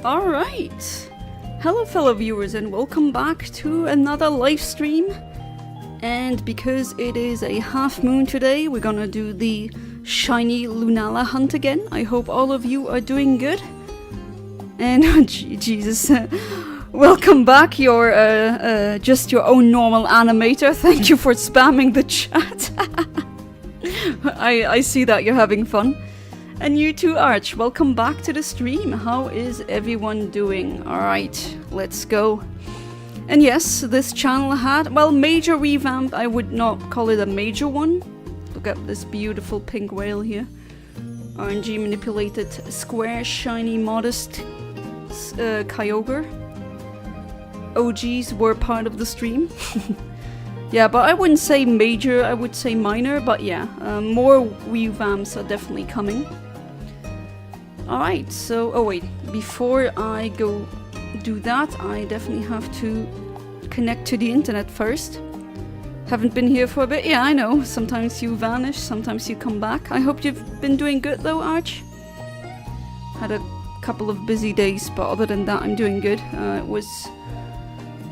Alright. Hello fellow viewers and welcome back to another live stream. And because it is a half moon today, we're gonna do the shiny Lunala hunt again. I hope all of you are doing good. And oh, Jesus, welcome back. You're just your own normal animator. Thank you for spamming the chat. I see that you're having fun. And you too, Arch, welcome back to the stream. How is everyone doing? Alright, let's go. And yes, this channel had, well, major revamp. I would not call it a major one. Look at this beautiful pink whale here. RNG manipulated square, shiny, modest Kyogre. OGs were part of the stream. Yeah, but I wouldn't say major, I would say minor, but yeah, more revamps are definitely coming. Alright, so, oh wait, before I go do that, I definitely have to connect to the internet first. Haven't been here for a bit, yeah, I know, sometimes you vanish, sometimes you come back. I hope you've been doing good though, Arch. Had a couple of busy days, but other than that, I'm doing good. It was...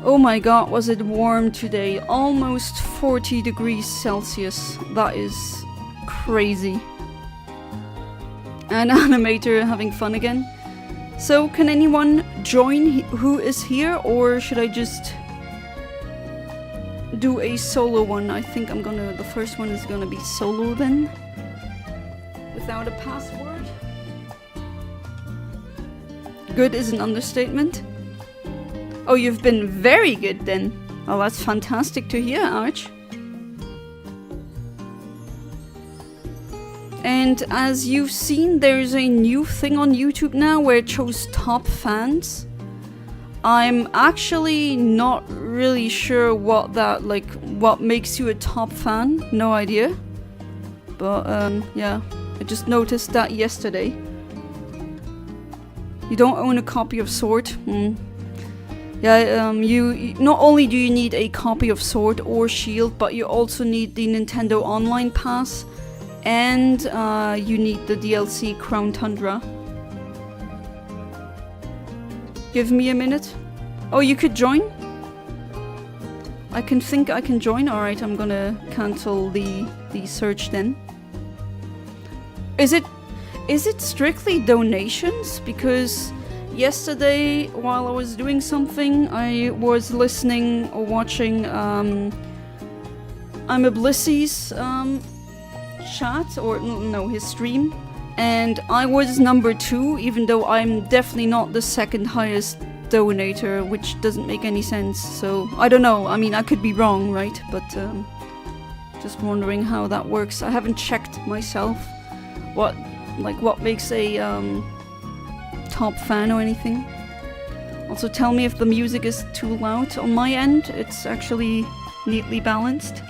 Oh my god, was it warm today? Almost 40 degrees Celsius. That is crazy. An animator having fun again. So, can anyone join who is here, or should I just do a solo one? I think I'm gonna... the first one is gonna be solo then. Without a password. Good is an understatement. Oh, you've been very good then. Oh, that's fantastic to hear, Arch. And as you've seen, there's a new thing on YouTube now where it shows top fans. I'm actually not really sure what that, like, what makes you a top fan. No idea. But, yeah. I just noticed that yesterday. You don't own a copy of Sword? Yeah, you not only do you need a copy of Sword or Shield, but you also need the Nintendo Online Pass, and you need the DLC Crown Tundra. Give me a minute. Oh, you could join? I think I can join. Alright, I'm gonna cancel the search then. Is it strictly donations? Because yesterday, while I was doing something, I was listening or watching I'm a Blissy's chat, or no, his stream, and I was number 2, even though I'm definitely not the second highest donator, which doesn't make any sense. So I don't know, I mean, I could be wrong, right? But just wondering how that works. I haven't checked myself what makes a top fan or anything. Also tell me if the music is too loud on my end. It's actually neatly balanced.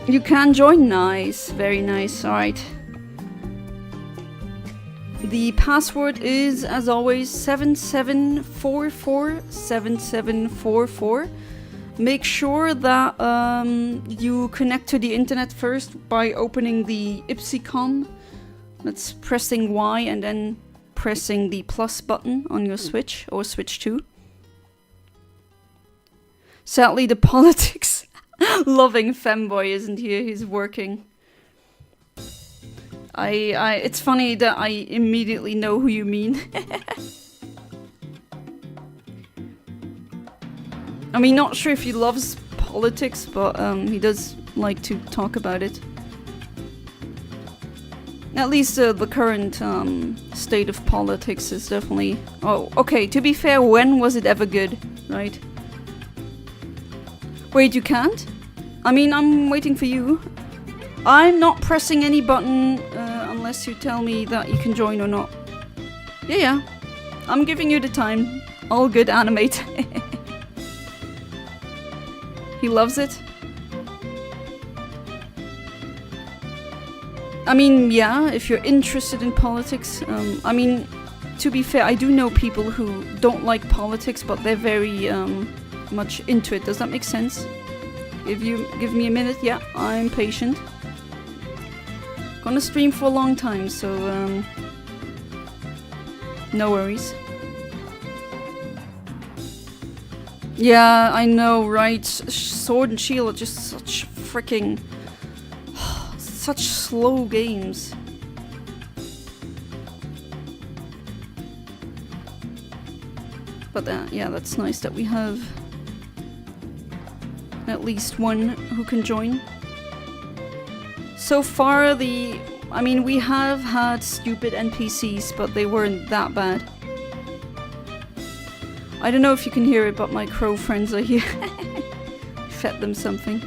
You can join. Nice, very nice. Alright. The password is, as always, 77447744. Make sure that you connect to the internet first by opening the Ipsicon. That's pressing Y and then pressing the plus button on your Switch, or Switch 2. Sadly, the politics loving femboy isn't here, he's working. It's funny that I immediately know who you mean. I mean, not sure if he loves politics, but he does like to talk about it. At least the current state of politics is definitely... Oh, okay, to be fair, when was it ever good, right? Wait, you can't? I mean, I'm waiting for you. I'm not pressing any button unless you tell me that you can join or not. Yeah. I'm giving you the time. All good, animate. He loves it. I mean, yeah, if you're interested in politics. I mean, to be fair, I do know people who don't like politics, but they're very much into it. Does that make sense? If you give me a minute, yeah, I'm patient. Gonna stream for a long time, so no worries. Yeah, I know, right? Sword and Shield are just such freaking... such slow games. But yeah, that's nice that we have at least one who can join. So far, I mean, we have had stupid NPCs, but they weren't that bad. I don't know if you can hear it, but my crow friends are here. Fed them something.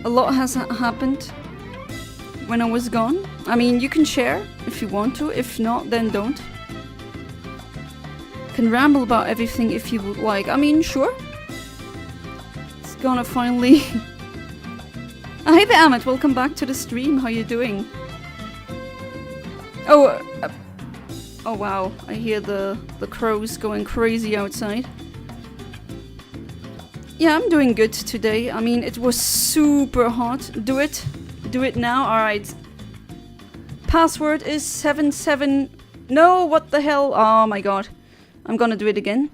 A lot has happened when I was gone. I mean, you can share if you want to. If not, then don't. Can ramble about everything if you would like. I mean, sure. It's gonna finally... Hey there, Amit. Welcome back to the stream. How you doing? Oh, oh wow. I hear the crows going crazy outside. Yeah, I'm doing good today. I mean, it was super hot. Do it. Do it now. Alright. Password is 77... No, what the hell? Oh my god. I'm gonna do it again.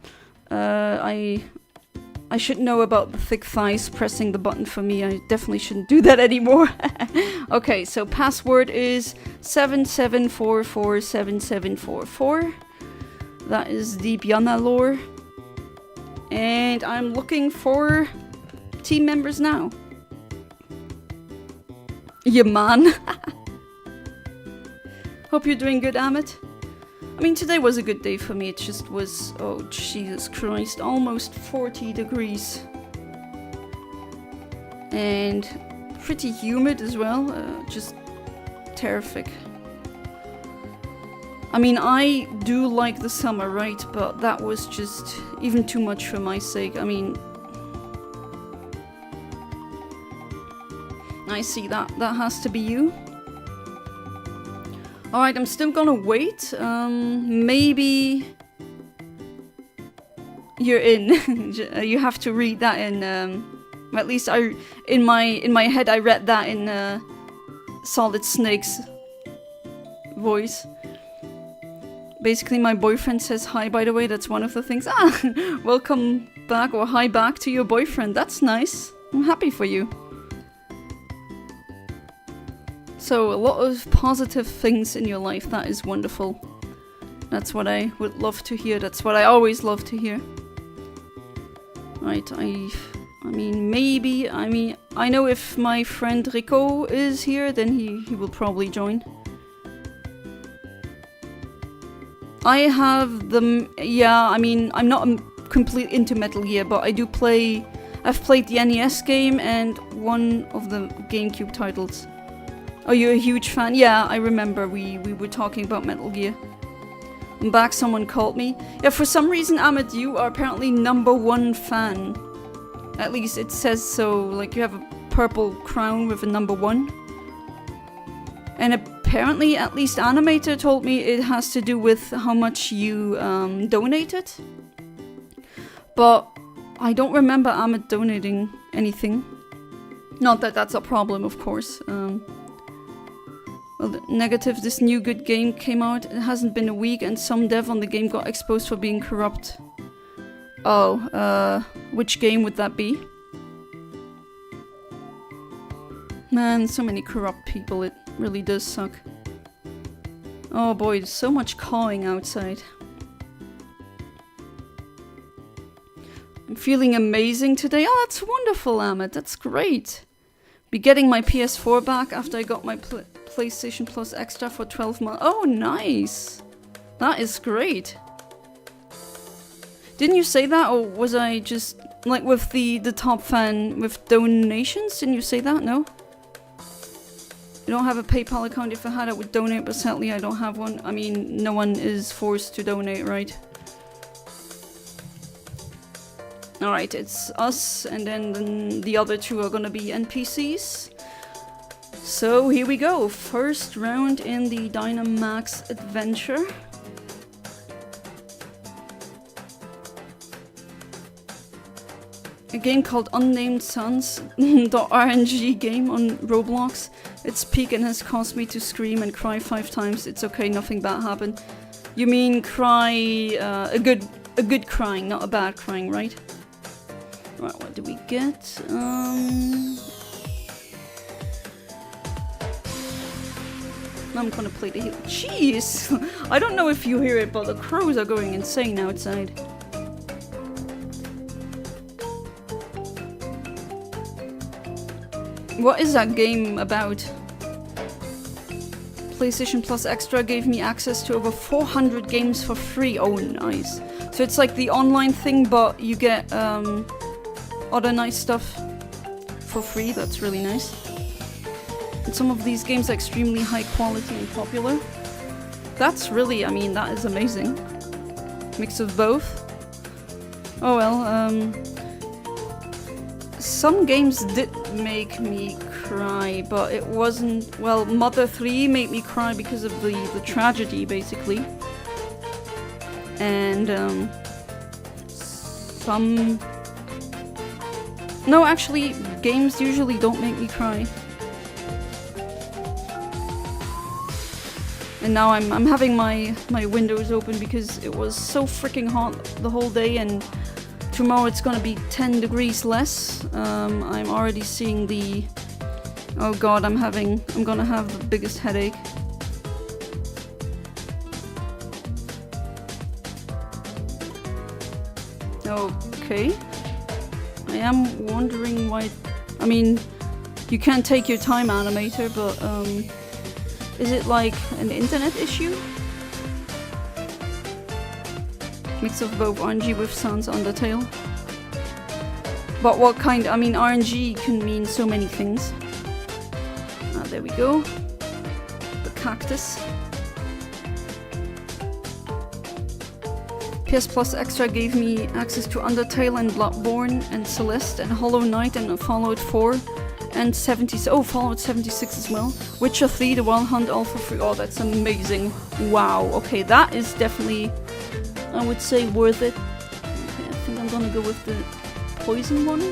I should know about the thick thighs pressing the button for me. I definitely shouldn't do that anymore. Okay, so password is 77447744. That is Deep Yana lore. And I'm looking for team members now. Yeah, man. Hope you're doing good, Amit. I mean, today was a good day for me. It just was, oh Jesus Christ, almost 40 degrees. And pretty humid as well, just terrific. I mean, I do like the summer, right? But that was just even too much for my sake. I mean, I see that has to be you. Alright, I'm still gonna wait. Maybe you're in. You have to read that in. At least in my head, I read that in Solid Snake's voice. Basically, my boyfriend says hi. By the way, that's one of the things. Ah, welcome back or hi back to your boyfriend. That's nice. I'm happy for you. So, a lot of positive things in your life, that is wonderful. That's what I would love to hear, that's what I always love to hear. Right, I mean, maybe, I know if my friend Rico is here, then he will probably join. I have them, yeah, I mean, I'm not complete into Metal Gear, but I do play, I've played the NES game and one of the GameCube titles. Oh, you're a huge fan? Yeah, I remember we were talking about Metal Gear. I'm back, someone called me. Yeah, for some reason, Ahmed, you are apparently #1 fan. At least it says so, like you have a purple crown with a #1. And apparently, at least Animator told me it has to do with how much you donated. But I don't remember Ahmed donating anything. Not that that's a problem, of course. Well, negative, this new good game came out. It hasn't been a week and some dev on the game got exposed for being corrupt. Oh, which game would that be? Man, so many corrupt people, it really does suck. Oh boy, there's so much cawing outside. I'm feeling amazing today. Oh, that's wonderful, Ahmed, that's great. Be getting my PS4 back after I got my PlayStation Plus Extra for 12 months. Oh, nice! That is great. Didn't you say that, or was I just, like, with the top fan with donations? Didn't you say that? No? You don't have a PayPal account? If I had, I would donate, but sadly I don't have one. I mean, no one is forced to donate, right? Alright, it's us, and then the other two are gonna be NPCs. So here we go, first round in the Dynamax adventure. A game called Unnamed Sons, the RNG game on Roblox. Its peak and has caused me to scream and cry 5 times. It's okay, nothing bad happened. You mean cry, a good crying, not a bad crying, right? Right, what do we get? I'm gonna play the heal. Jeez! I don't know if you hear it, but the crows are going insane outside. What is that game about? PlayStation Plus Extra gave me access to over 400 games for free. Oh, nice. So it's like the online thing, but you get other nice stuff for free. That's really nice. And some of these games are extremely high quality and popular. That's really, I mean, that is amazing. Mix of both. Oh well, some games did make me cry, but it wasn't... Well, Mother 3 made me cry because of the tragedy, basically. And, some... No, actually, games usually don't make me cry. And now I'm having my windows open because it was so freaking hot the whole day, and tomorrow it's gonna be 10 degrees less. I'm already seeing the... Oh god, I'm gonna have the biggest headache. Okay. I am wondering why... I mean, you can take your time, animator, but is it like an internet issue? Mix of both RNG with Sans Undertale. But what kind? I mean, RNG can mean so many things. Ah, there we go. The cactus. PS Plus Extra gave me access to Undertale and Bloodborne and Celeste and Hollow Knight and Fallout 4 and Fallout 76 as well. Witcher 3, The Wild Hunt, all for free. Oh, that's amazing. Wow. Okay, that is definitely, I would say, worth it. Okay, I think I'm gonna go with the poison one.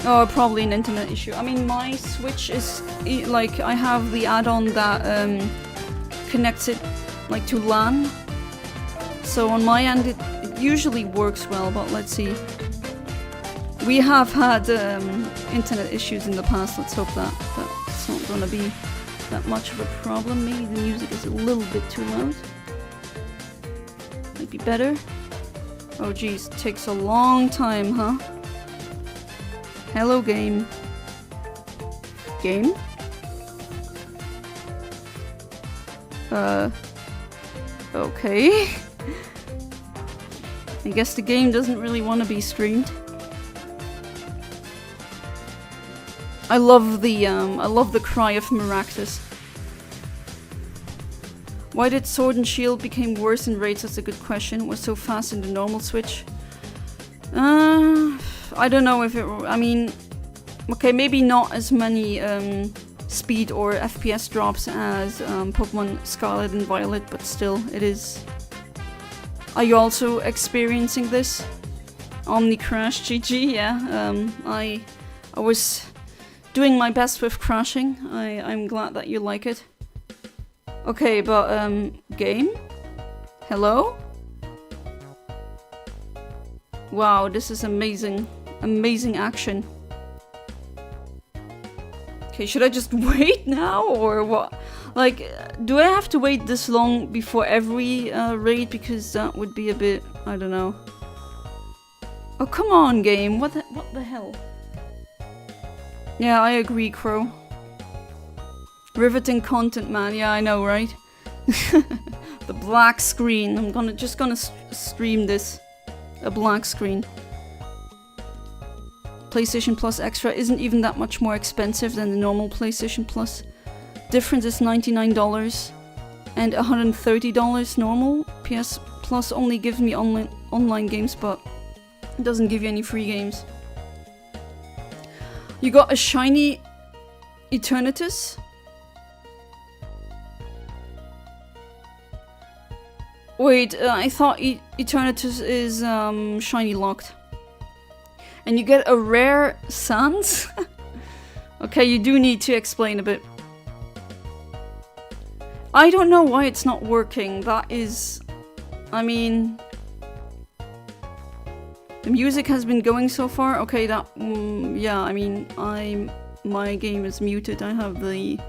Oh, probably an internet issue. I mean, my Switch is like, I have the add-on that connects it like to LAN. So on my end, it usually works well, but let's see. We have had internet issues in the past. Let's hope that that's not gonna be that much of a problem. Maybe the music is a little bit too loud. Might be better. Oh geez, it takes a long time, huh? Hello, game. Game? Okay. I guess the game doesn't really want to be streamed. I love the cry of Maractus. Why did Sword and Shield become worse in raids? That's a good question. It was so fast in the normal Switch. I don't know if it... I mean... Okay, maybe not as many speed or FPS drops as Pokemon Scarlet and Violet, but still, it is... Are you also experiencing this? Omni Crash GG, yeah. I was doing my best with crashing. I'm glad that you like it. Okay, but game? Hello? Wow, this is amazing. Amazing action. Okay, should I just wait now or what? Like, do I have to wait this long before every raid? Because that would be a bit, I don't know. Oh, come on, game. What the hell? Yeah, I agree, Crow. Riveting content, man. Yeah, I know, right? The black screen. I'm just gonna stream this. A black screen. PlayStation Plus Extra isn't even that much more expensive than the normal PlayStation Plus. Difference is $99 and $130 normal. PS Plus only gives me online games, but it doesn't give you any free games. You got a shiny Eternatus? Wait, I thought Eternatus is shiny locked. And you get a rare sans? Okay, you do need to explain a bit. I don't know why it's not working. That is... I mean... The music has been going so far. Okay, that... yeah, I mean, my game is muted. I have the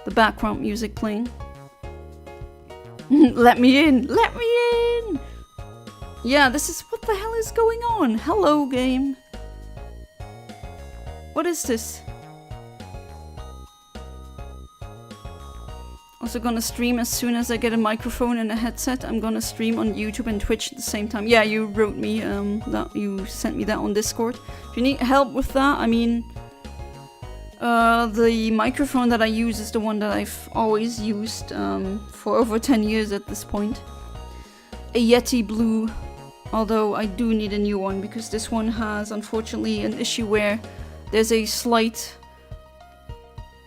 background music playing. Let me in! Let me in! Yeah, this is... What the hell is going on? Hello, game. What is this? Also gonna stream as soon as I get a microphone and a headset. I'm gonna stream on YouTube and Twitch at the same time. Yeah, you wrote me that you sent me that on Discord. If you need help with that, I mean, the microphone that I use is the one that I've always used for over 10 years at this point. A Yeti Blue, although I do need a new one because this one has unfortunately an issue where there's a slight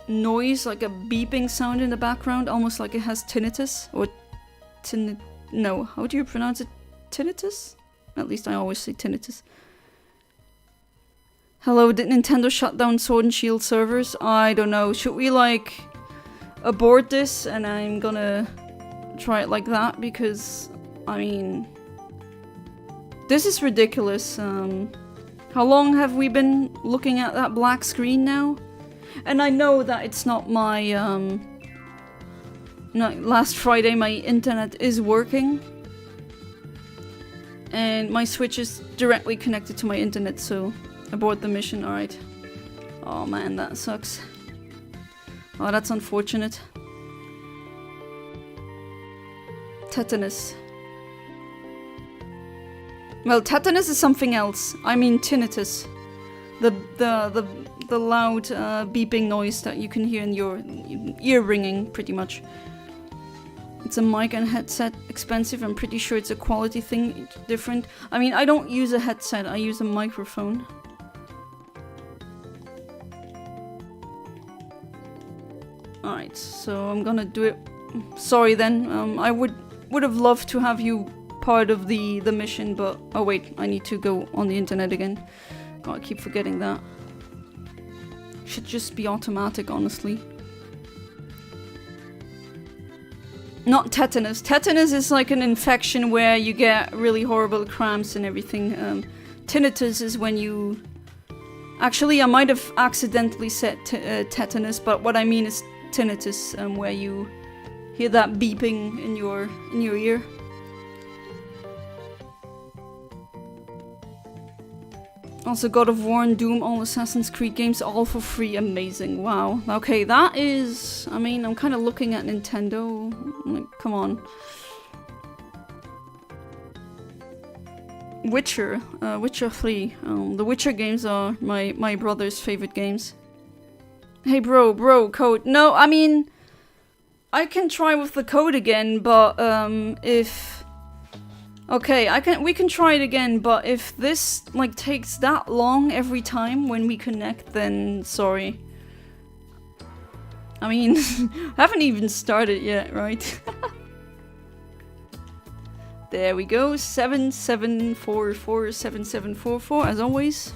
noise, like a beeping sound in the background, almost like it has tinnitus, or no, how do you pronounce it? Tinnitus? At least I always say tinnitus. Hello, did Nintendo shut down Sword and Shield servers? I don't know, should we like abort this and I'm gonna try it like that, because I mean, this is ridiculous. How long have we been looking at that black screen now? And I know that it's not my, no, last Friday my internet is working. And my Switch is directly connected to my internet, so abort the mission, alright. Oh man, that sucks. Oh, that's unfortunate. Tetanus. Well, tetanus is something else. I mean tinnitus. The loud beeping noise that you can hear in your ear ringing, pretty much. It's a mic and headset, expensive. I'm pretty sure it's a quality thing, different. I mean, I don't use a headset, I use a microphone. Alright, so I'm gonna do it. Sorry then, I would have loved to have you part of the mission, but... Oh wait, I need to go on the internet again. God, I keep forgetting that. Should just be automatic, honestly. Not tetanus. Tetanus is like an infection where you get really horrible cramps and everything. Tinnitus is when you... Actually, I might have accidentally said tetanus, but what I mean is tinnitus, where you hear that beeping in your ear. Also, God of War and Doom, all Assassin's Creed games, all for free. Amazing. Wow. Okay, that is... I mean, I'm kind of looking at Nintendo. Like, come on. Witcher. Witcher 3. The Witcher games are my brother's favorite games. Hey, bro, code. No, I mean... I can try with the code again, but, if... Okay, we can try it again, but if this, like, takes that long every time when we connect, then sorry. I mean, I haven't even started yet, right? There we go, 77447744, as always.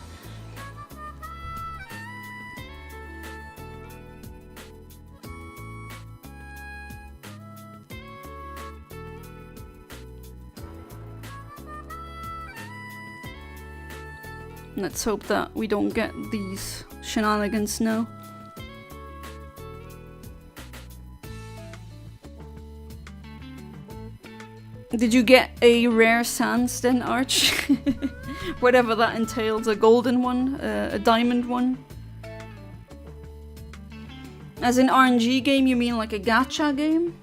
Let's hope that we don't get these shenanigans now. Did you get a rare sans then, Arch? Whatever that entails, a golden one, a diamond one? As in RNG game, you mean like a gacha game?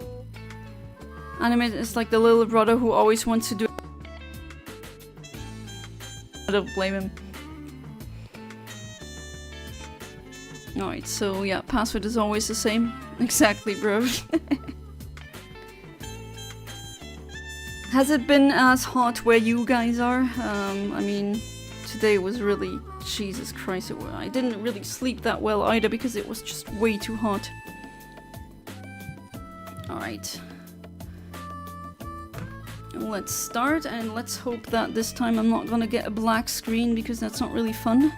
Anime is like the little brother who always wants to do... I don't blame him. Alright, so yeah, password is always the same. Exactly, bro. Has it been as hot where you guys are? I mean, today was really... Jesus Christ, I didn't really sleep that well either because it was just way too hot. Alright. Let's start, and let's hope that this time I'm not gonna get a black screen, because that's not really fun.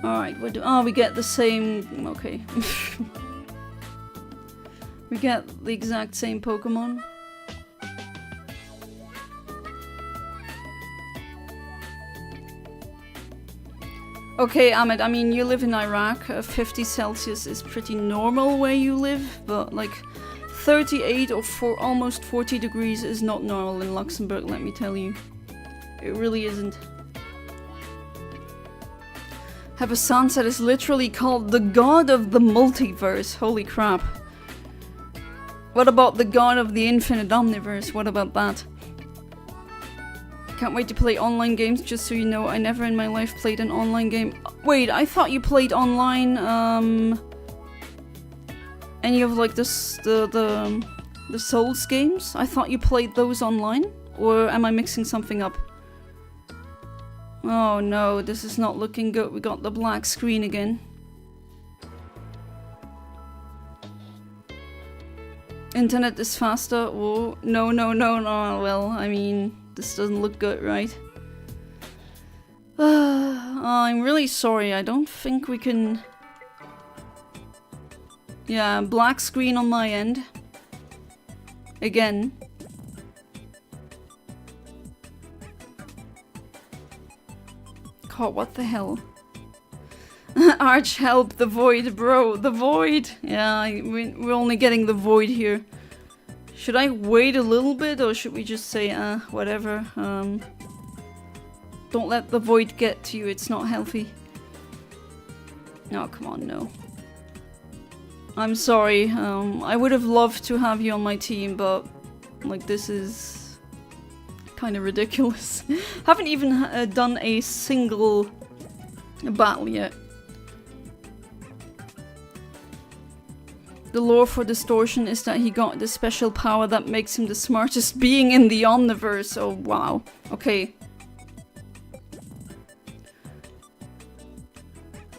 Alright, what do- oh, we get the same- okay. We get the exact same Pokemon. Okay, Ahmed, I mean, you live in Iraq. 50 Celsius is pretty normal where you live, but like 38 or almost 40 degrees is not normal in Luxembourg, let me tell you. It really isn't. Have a sunset that is literally called the God of the Multiverse. Holy crap. What about the God of the Infinite Omniverse? What about that? Can't wait to play online games. Just so you know, I never in my life played an online game. Wait, I thought you played online, any of like the Souls games? I thought you played those online? Or am I mixing something up? Oh no, this is not looking good. We got the black screen again. Internet is faster. Oh, no. Well, I mean, this doesn't look good, right? I'm really sorry. I don't think we can... Yeah, black screen on my end. Again. God, what the hell? Arch, help, the void, bro, the void. Yeah, we're only getting the void here. Should I wait a little bit, or should we just say, whatever? Don't let the void get to you, it's not healthy. No, come on, no. I'm sorry, I would have loved to have you on my team, but like this is kind of ridiculous. Haven't even done a single battle yet. The lore for Distortion is that he got the special power that makes him the smartest being in the Omniverse. Oh wow. Okay.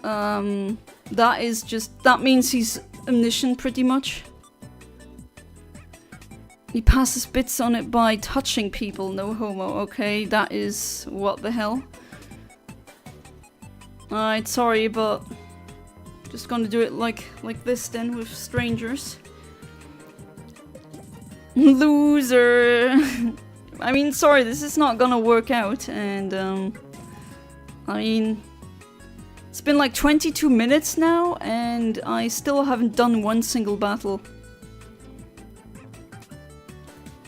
That is just... that means he's omniscient pretty much. He passes bits on it by touching people, no homo. Okay, that is... what the hell? Alright, sorry, but... just gonna do it like this then, with strangers. Loser! I mean, sorry, this is not gonna work out, and I mean... it's been like 22 minutes now, and I still haven't done one single battle.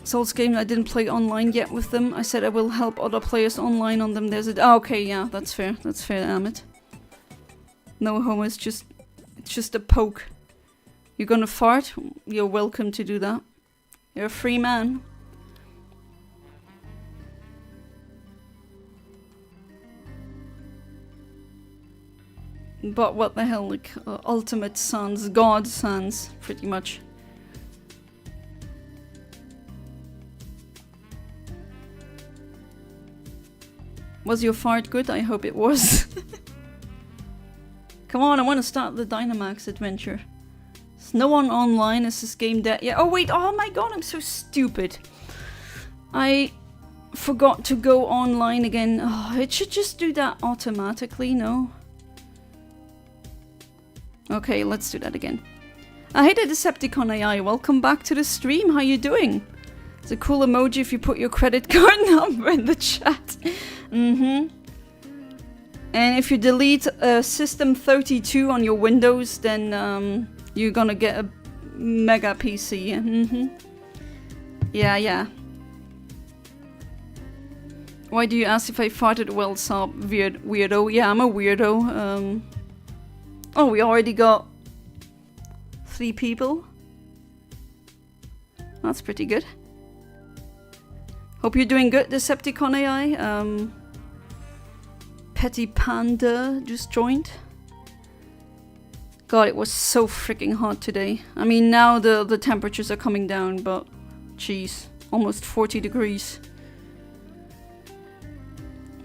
Souls game, I didn't play online yet with them. I said I will help other players online on them. There's a... oh, okay, yeah, that's fair. That's fair, Amit. No homo, it's just a poke. You're gonna fart? You're welcome to do that. You're a free man. But what the hell, like, ultimate sans, god sans, pretty much. Was your fart good? I hope it was. Come on, I want to start the Dynamax adventure. There's no one online, is this game dead? Yeah, oh wait, oh my god, I'm so stupid. I forgot to go online again. Oh, it should just do that automatically, no? Okay, let's do that again. Hey there, Decepticon AI, welcome back to the stream, how you doing? It's a cool emoji if you put your credit card number in the chat. And if you delete System 32 on your Windows, then you're gonna get a mega PC. Yeah. Why do you ask if I farted? Well, sob, weirdo. Yeah, I'm a weirdo. Oh, we already got 3 people. That's pretty good. Hope you're doing good, Decepticon AI. Petty Panda just joined. God, it was so freaking hot today. I mean, now the temperatures are coming down, but jeez, almost 40 degrees.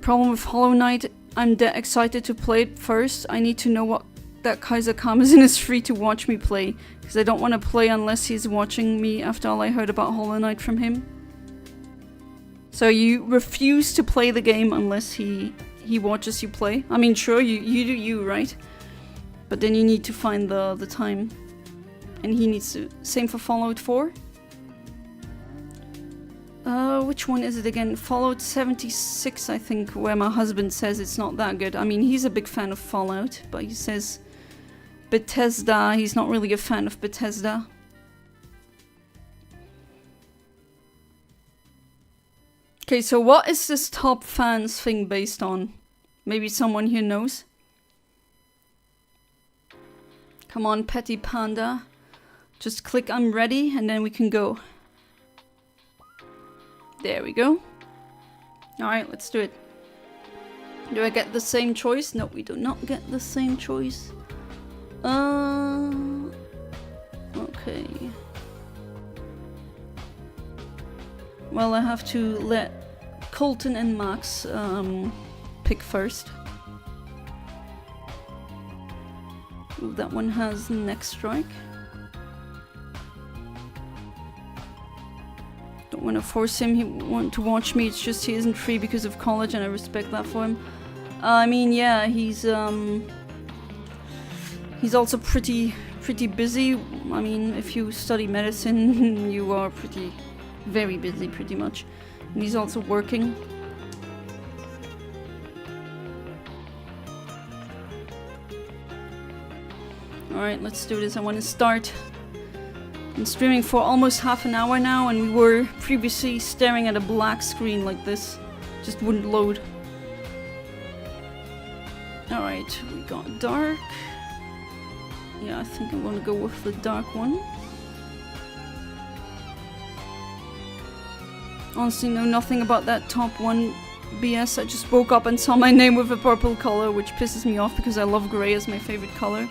Problem with Hollow Knight, I'm dead excited to play it first. I need to know what that Kaiser Kamazin is free to watch me play, because I don't want to play unless he's watching me after all I heard about Hollow Knight from him. So you refuse to play the game unless he watches you play. I mean, sure, you do you, right? But then you need to find the time. And he needs to... Same for Fallout 4. Which one is it again? Fallout 76, I think, where my husband says it's not that good. I mean, he's a big fan of Fallout, but he says Bethesda, he's not really a fan of Bethesda. Okay, so what is this top fans thing based on? Maybe someone here knows? Come on, Petty Panda. Just click I'm ready and then we can go. There we go. Alright, let's do it. Do I get the same choice? No, we do not get the same choice. Okay. Well, I have to let Colton and Max pick first. Ooh, that one has next strike. Don't want to force him. He want to watch me. It's just he isn't free because of college, and I respect that for him. I mean, yeah, he's also pretty busy. I mean, if you study medicine, you are very busy, pretty much. And he's also working. Alright, let's do this. I want to start. Been streaming for almost half an hour now, and we were previously staring at a black screen like this. Just wouldn't load. Alright, we got dark. Yeah, I think I'm gonna go with the dark one. Honestly, know nothing about that top one BS. I just woke up and saw my name with a purple color, which pisses me off because I love grey as my favorite color.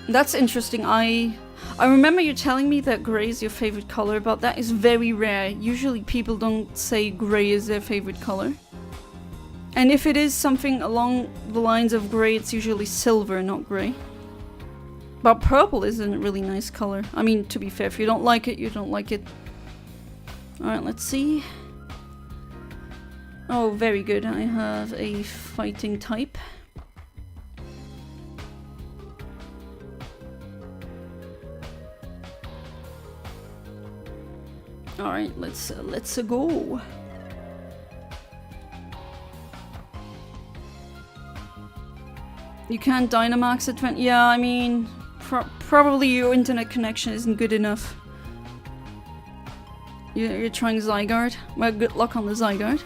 That's interesting. I remember you telling me that grey is your favorite color, but that is very rare. Usually people don't say grey is their favorite color. And if it is something along the lines of grey, it's usually silver, not grey. But purple is a really nice color. I mean, to be fair, if you don't like it, you don't like it. Alright, let's see. Oh, very good. I have a fighting type. Alright, let's go. You can't Dynamax at 20. Yeah, I mean, probably your internet connection isn't good enough. You're trying Zygarde. Well, good luck on the Zygarde.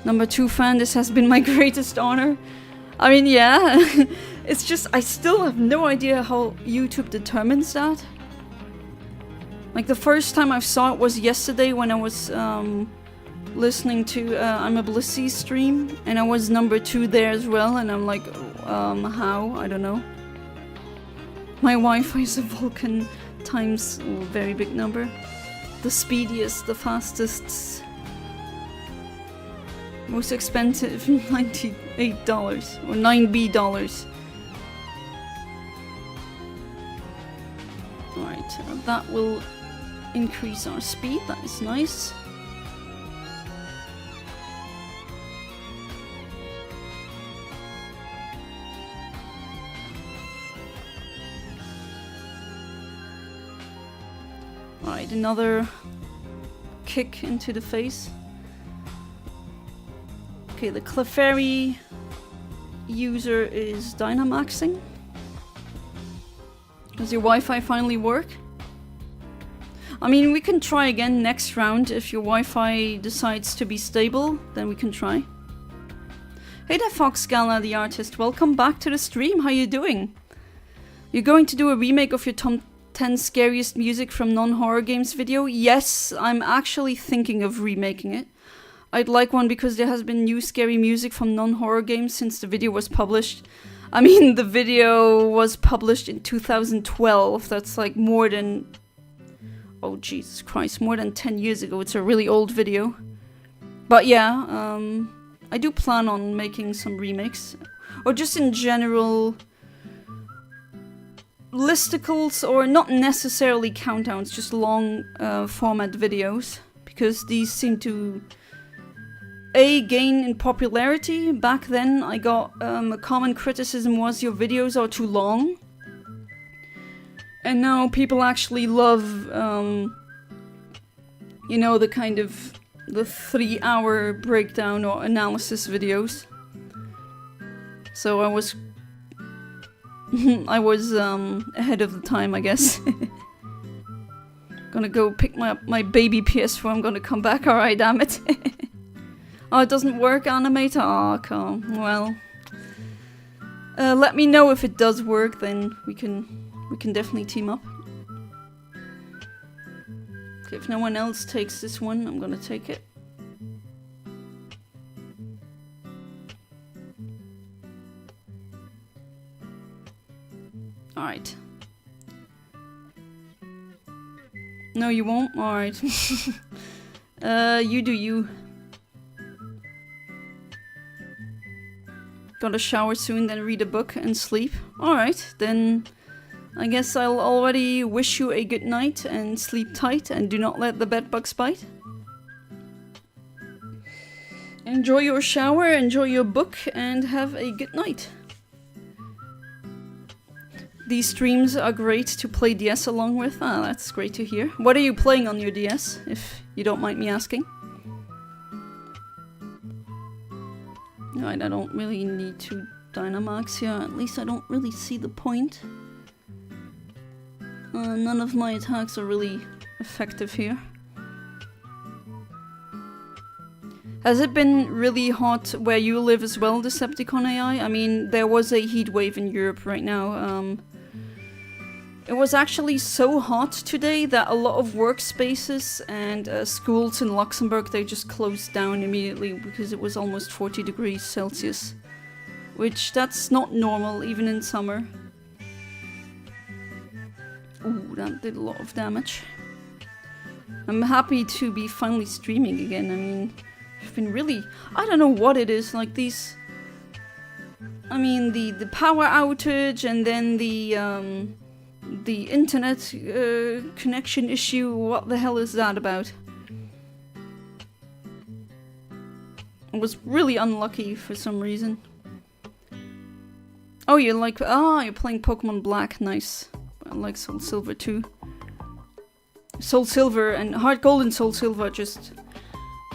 Number 2 fan, this has been my greatest honor. I mean, yeah. It's just, I still have no idea how YouTube determines that. Like, the first time I saw it was yesterday when I was listening to I'm a Blissey stream, and I was number 2 there as well, and I'm like, how? I don't know. My Wi-Fi is a Vulcan times a very big number. The speediest, the fastest, most expensive, $98 or $9B. Alright, that will increase our speed, that is nice. Alright, another kick into the face. Okay, the Clefairy user is Dynamaxing. Does your Wi-Fi finally work? I mean, we can try again next round. If your Wi-Fi decides to be stable, then we can try. Hey there, Fox Gala the artist. Welcome back to the stream. How you doing? You're going to do a remake of your Top 10 Scariest Music from Non-Horror Games video? Yes, I'm actually thinking of remaking it. I'd like one because there has been new scary music from non-horror games since the video was published. I mean, the video was published in 2012. That's like more than... oh, Jesus Christ, more than 10 years ago. It's a really old video. But yeah, I do plan on making some remakes. Or just in general... listicles, or not necessarily countdowns, just long format videos. because these seem to gain in popularity. Back then I got a common criticism was your videos are too long. And now people actually love, you know, the kind of the 3-hour breakdown or analysis videos. So I was ahead of the time, I guess. Gonna go pick my baby PS4. I'm gonna come back. Alright, damn it. Oh, it doesn't work, Animator? Oh, come. Well, let me know if it does work, then we can definitely team up. Okay, if no one else takes this one, I'm gonna take it. Alright. No, you won't? Alright. You do you. Gotta shower soon, then read a book and sleep. Alright, then I guess I'll already wish you a good night and sleep tight and do not let the bedbugs bite. Enjoy your shower, enjoy your book, and have a good night. These streams are great to play DS along with. Ah, that's great to hear. What are you playing on your DS, if you don't mind me asking? Alright, I don't really need 2 Dynamax here. At least I don't really see the point. None of my attacks are really effective here. Has it been really hot where you live as well, Decepticon AI? I mean, there was a heat wave in Europe right now. It was actually so hot today that a lot of workspaces and schools in Luxembourg, they just closed down immediately because it was almost 40 degrees Celsius. Which, that's not normal, even in summer. Ooh, that did a lot of damage. I'm happy to be finally streaming again. I mean, I've been really... I don't know what it is, like these... I mean, the power outage and then the internet connection issue, what the hell is that about? I was really unlucky for some reason. Oh, you're like... Ah, you're playing Pokemon Black, nice. I like Soul Silver too. Soul Silver and Heart Gold and Soul Silver just...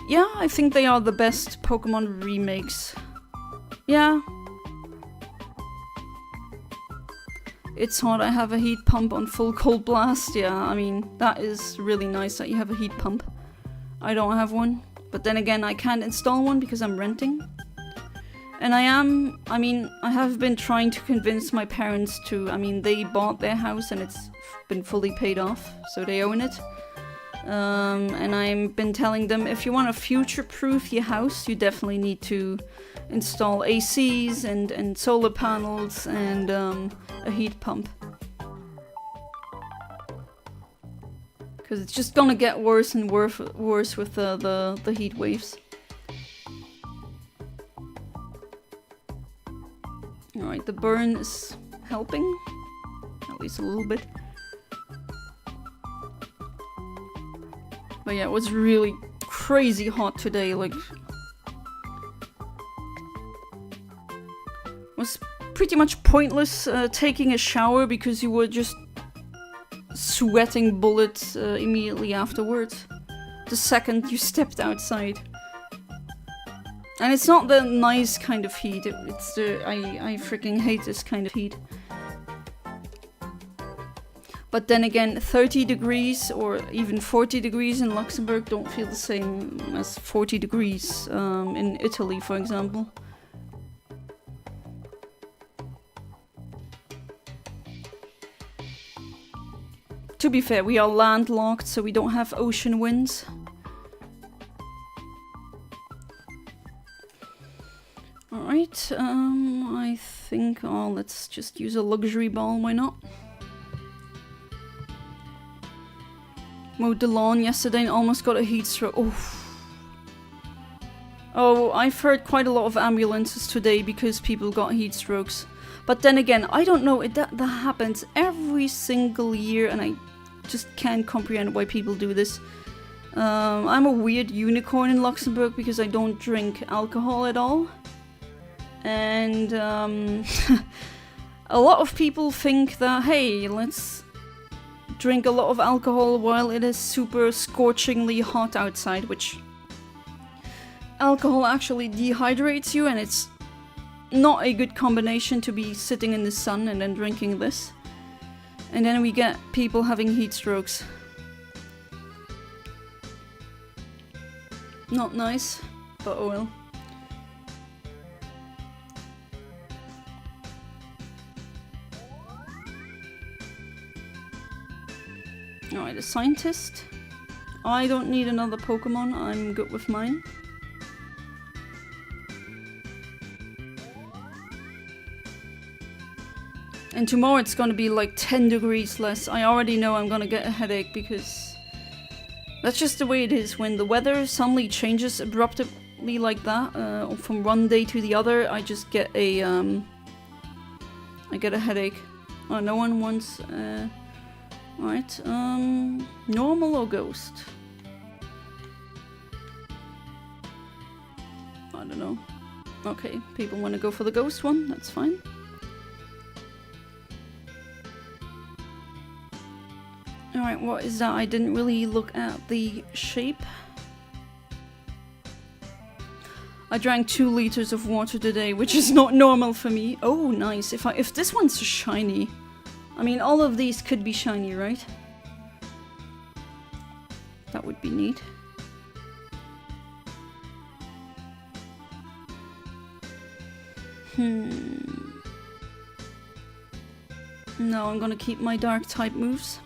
Yeah, I think they are the best Pokemon remakes. Yeah. It's hot, I have a heat pump on full cold blast. Yeah, I mean, that is really nice that you have a heat pump. I don't have one. But then again, I can't install one because I'm renting. And I have been trying to convince my parents to, I mean, they bought their house and it's been fully paid off, so they own it. And I've been telling them, if you want to future-proof your house, you definitely need to install ACs and solar panels and a heat pump. Because it's just gonna get worse and worse with the heat waves. Alright, the burn is helping. At least a little bit. But yeah, it was really crazy hot today, like... It was pretty much pointless taking a shower because you were just sweating bullets immediately afterwards. The second you stepped outside. And it's not the nice kind of heat, it's the... I freaking hate this kind of heat. But then again, 30 degrees or even 40 degrees in Luxembourg don't feel the same as 40 degrees in Italy, for example. To be fair, we are landlocked, so we don't have ocean winds. Alright, I think, oh, let's just use a luxury ball, why not? Mowed the lawn yesterday and almost got a heat stroke. Oh, I've heard quite a lot of ambulances today because people got heat strokes. But then again, I don't know, that happens every single year and I just can't comprehend why people do this. I'm a weird unicorn in Luxembourg because I don't drink alcohol at all. And a lot of people think that, hey, let's drink a lot of alcohol while it is super scorchingly hot outside, which alcohol actually dehydrates you, and it's not a good combination to be sitting in the sun and then drinking this. And then we get people having heat strokes. Not nice, but oh well. Alright, a scientist. I don't need another Pokemon, I'm good with mine. And tomorrow it's gonna be like 10 degrees less. I already know I'm gonna get a headache because that's just the way it is. When the weather suddenly changes abruptly like that, from one day to the other, I just get a headache. Oh, no one wants, alright, normal or ghost? I don't know. Okay, people want to go for the ghost one, that's fine. Alright, what is that? I didn't really look at the shape. I drank 2 liters of water today, which is not normal for me. Oh, nice. If this one's shiny. I mean, all of these could be shiny, right? That would be neat. No, I'm gonna keep my dark type moves.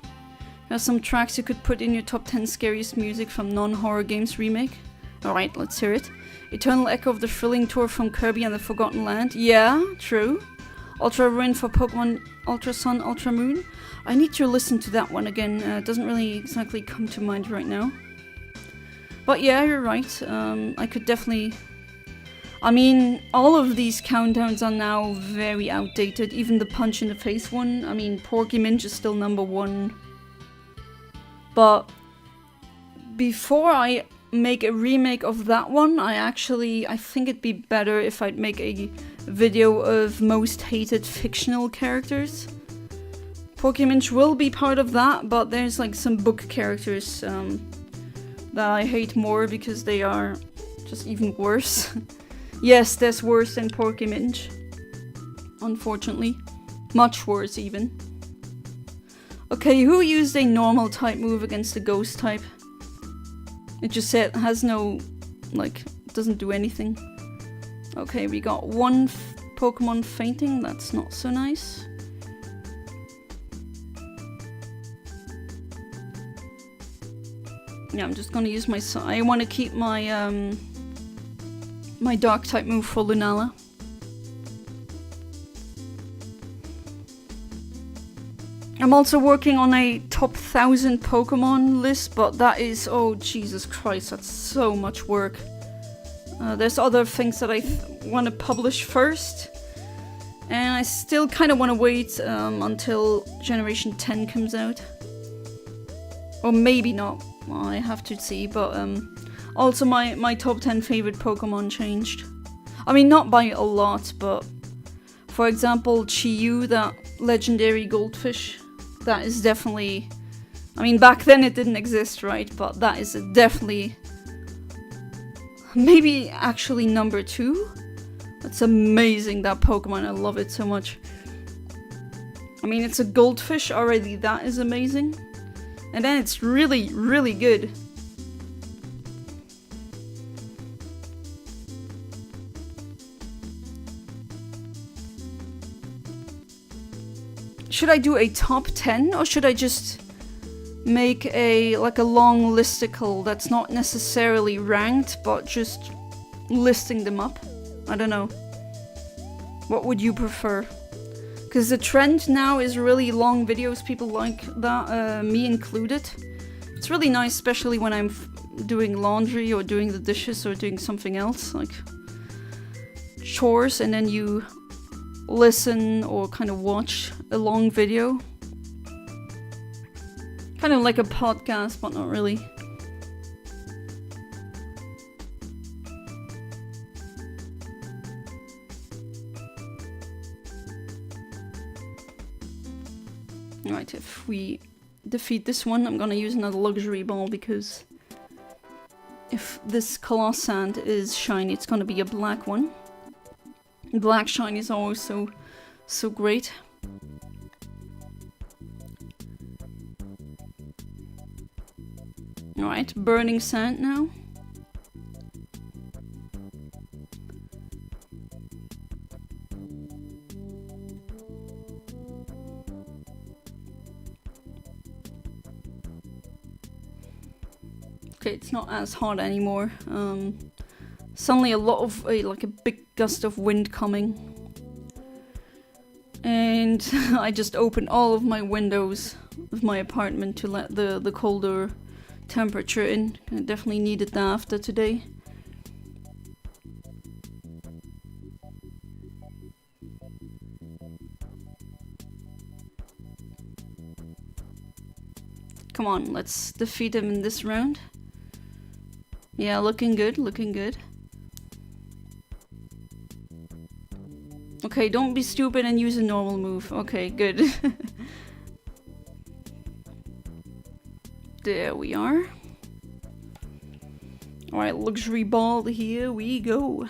There's some tracks you could put in your top 10 scariest music from non-horror games remake. Alright, let's hear it. Eternal Echo of the Thrilling Tour from Kirby and the Forgotten Land. Yeah, true. Ultra Ruin for Pokemon Ultra Sun, Ultra Moon. I need to listen to that one again. It doesn't really exactly come to mind right now. But yeah, you're right. I could definitely... I mean, all of these countdowns are now very outdated. Even the Punch in the Face one. I mean, Porky Minch is still #1. But before I make a remake of that one, I think it'd be better if I'd make a video of most hated fictional characters. Porky Minch will be part of that, but there's like some book characters that I hate more because they are just even worse. Yes, there's worse than Porky Minch. Unfortunately. Much worse even. Okay, who used a normal type move against a ghost type? It just said has no, like, doesn't do anything. Okay, we got one Pokemon fainting, that's not so nice. Yeah, I'm just gonna use my, I want to keep my, my dark type move for Lunala. I'm also working on a top 1000 Pokemon list, but that is, oh Jesus Christ, that's so much work. There's other things that I want to publish first, and I still kind of want to wait until Generation 10 comes out. Or maybe not, well, I have to see, but also my top 10 favorite Pokemon changed. I mean, not by a lot, but for example, Chi-Yu, that legendary goldfish. That is definitely... I mean, back then it didn't exist, right? But that is definitely... maybe actually #2? That's amazing, that Pokemon. I love it so much. I mean, it's a goldfish already. That is amazing. And then it's really, really good. Should I do a top 10 or should I just make a long listicle that's not necessarily ranked but just listing them up? I don't know. What would you prefer? Because the trend now is really long videos, people like that, me included. It's really nice, especially when I'm doing laundry or doing the dishes or doing something else, like chores, and then you listen or kind of watch a long video. Kind of like a podcast, but not really. Right, if we defeat this one, I'm gonna use another luxury ball because if this Coloss Sand is shiny, it's gonna be a black one. Black shiny is always so great. Alright, burning sand now. Okay, it's not as hot anymore. Suddenly a lot of like a big gust of wind coming. And I just opened all of my windows of my apartment to let the colder temperature in. I definitely needed that after today. Come on, let's defeat him in this round. Yeah, looking good, looking good. Okay, don't be stupid and use a normal move. Okay, good. There we are. Alright, luxury ball, here we go.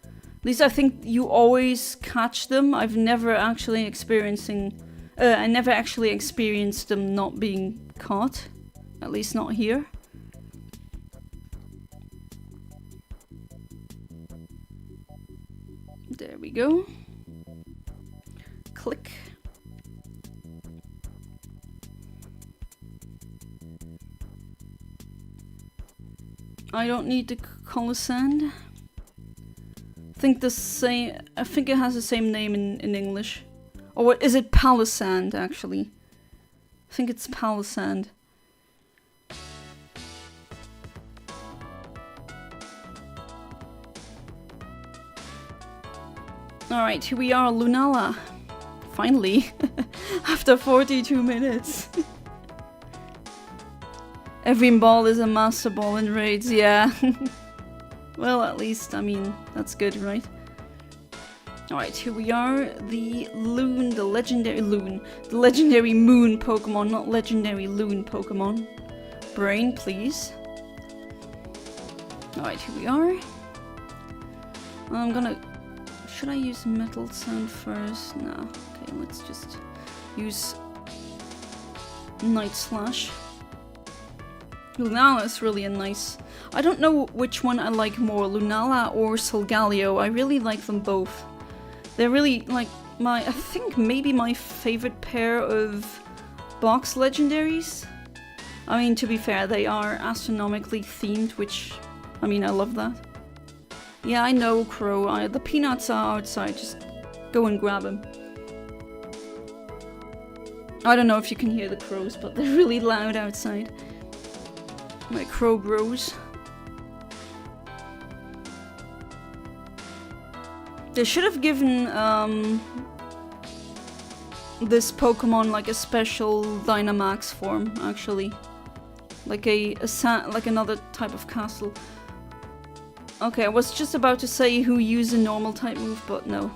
At least I think you always catch them. I've never actually I never actually experienced them not being caught. At least not here. There we go. Click. I don't need the color sand. I think it has the same name in English. Or what is it? Palisand, actually. I think it's Palisand. Alright, here we are, Lunala. Finally. After 42 minutes. Every ball is a master ball in raids, yeah. Well, at least, I mean, that's good, right? Alright, here we are, the legendary moon Pokemon, not legendary loon Pokemon. Brain, please. Alright, here we are. I'm gonna... Should I use Metal Sand first? No. Okay, let's just use Night Slash. Lunala is really a nice... I don't know which one I like more, Lunala or Solgaleo. I really like them both. They're really, like, I think maybe my favorite pair of box legendaries. I mean, to be fair, they are astronomically themed, which, I mean, I love that. Yeah, I know, Crow. The peanuts are outside. Just go and grab them. I don't know if you can hear the crows, but they're really loud outside. My crow bros. They should have given this Pokemon like a special Dynamax form, actually. Like like another type of castle. Okay, I was just about to say who used a normal type move, but no.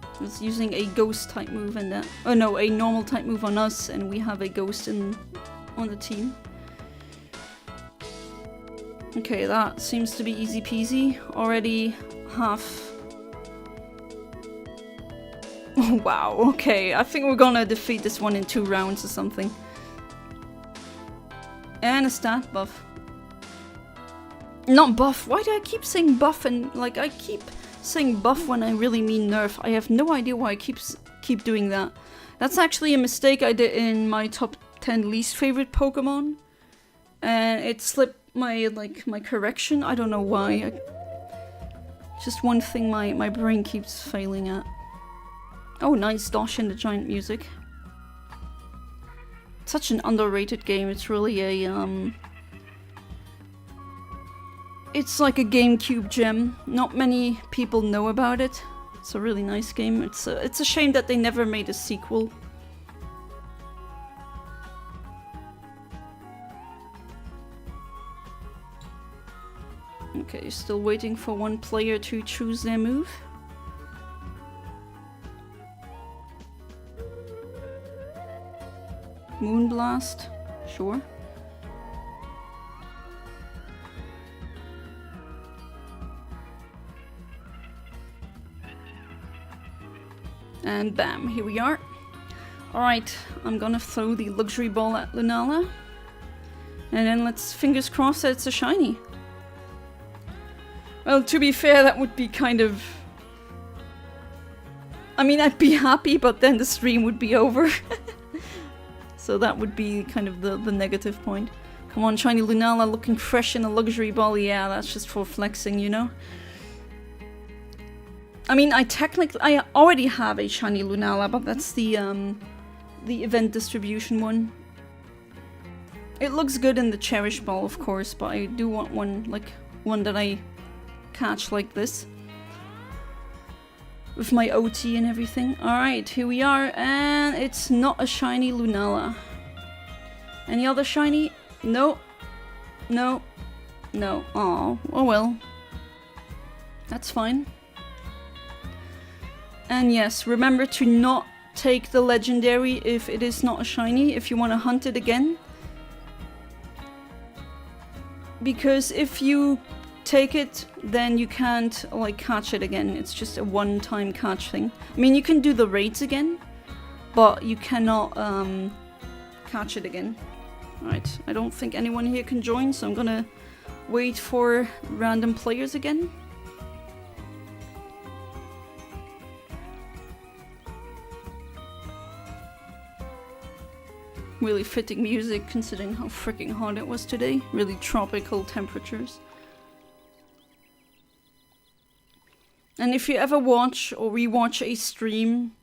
I was using a ghost type move and that. Oh no, a normal type move on us, and we have a ghost on the team. Okay, that seems to be easy peasy. Already half. Oh, wow, okay. I think we're gonna defeat this one in 2 rounds or something. And a stat buff. Not buff. Why do I keep saying buff and like I keep saying buff when I really mean nerf? I have no idea why I keep doing that. That's actually a mistake I did in my top 10 least favorite Pokemon. And it slipped my correction. I don't know why. Just one thing my brain keeps failing at. Oh, nice dosh in the giant music. Such an underrated game. It's really a it's like a GameCube gem. Not many people know about it. It's a really nice game. It's a shame that they never made a sequel. Okay, still waiting for one player to choose their move. Moonblast. Sure. And bam, here we are. Alright, I'm gonna throw the luxury ball at Lunala. And then let's fingers crossed that it's a shiny. Well, to be fair, that would be kind of... I mean, I'd be happy, but then the stream would be over. So that would be kind of the negative point. Come on, shiny Lunala looking fresh in a luxury ball. Yeah, that's just for flexing, you know? I mean, I already have a shiny Lunala, but that's the event distribution one. It looks good in the cherish ball, of course, but I do want one that I catch like this. With my OT and everything. Alright, here we are, and it's not a shiny Lunala. Any other shiny? No. No. No. Aw, oh well. That's fine. And yes, remember to not take the legendary if it is not a shiny, if you want to hunt it again. Because if you take it, then you can't like catch it again. It's just a one-time catch thing. I mean, you can do the raids again, but you cannot catch it again. Alright, I don't think anyone here can join, so I'm gonna wait for random players again. Really fitting music considering how freaking hot it was today. Really tropical temperatures. And if you ever watch or rewatch a stream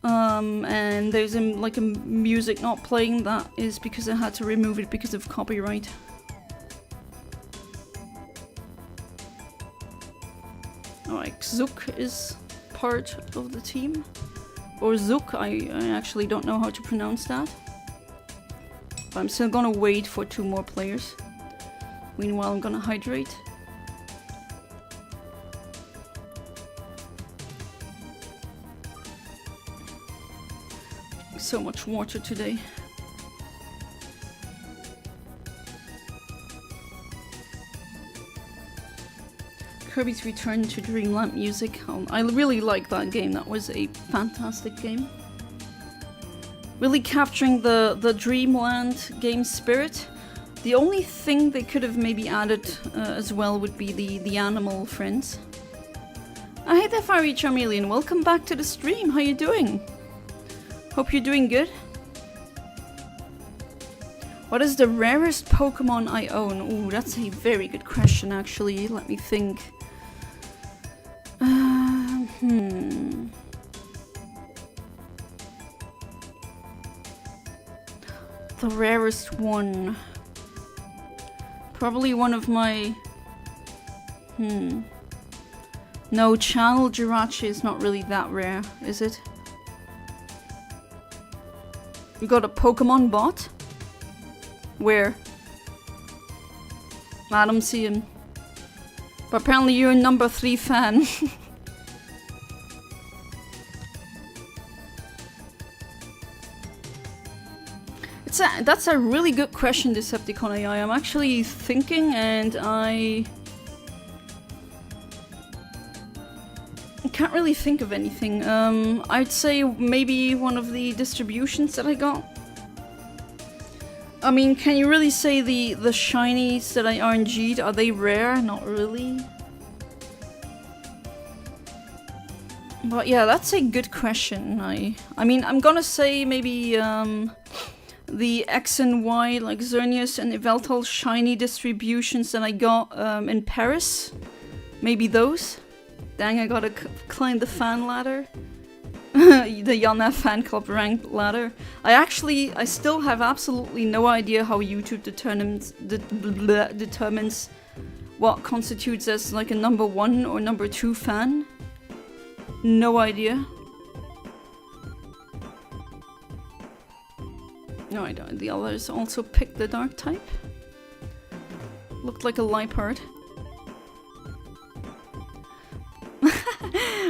and there's like a music not playing, that is because I had to remove it because of copyright. Alright, Zook is part of the team. Or Zook, I actually don't know how to pronounce that. But I'm still gonna wait for 2 more players. Meanwhile, I'm gonna hydrate. So much water today. Kirby's Return to Dreamland music. I really like that game. That was a fantastic game. Really capturing the Dreamland game spirit. The only thing they could have maybe added as well would be the animal friends. Hey there, Fiery Charmeleon. Welcome back to the stream. How you doing? Hope you're doing good. What is the rarest Pokemon I own? Ooh, that's a very good question, actually. Let me think. The rarest one. Probably one of my... No, Channel Jirachi is not really that rare, is it? You got a Pokemon bot? Where? I don't see him. But apparently you're a number 3 fan. That's a really good question, Decepticon AI. I'm actually thinking, and I can't really think of anything. I'd say maybe one of the distributions that I got. I mean, can you really say the shinies that I RNG'd, are they rare? Not really. But yeah, that's a good question. I mean, I'm gonna say maybe the X and Y, like Xerneas and Yveltal shiny distributions that I got in Paris. Maybe those. Dang, I gotta climb the fan ladder. The Yana fan club rank ladder. I still have absolutely no idea how YouTube determines what constitutes as like a number 1 or number 2 fan. No idea. No, I don't. The others also picked the dark type. Looked like a Liepard.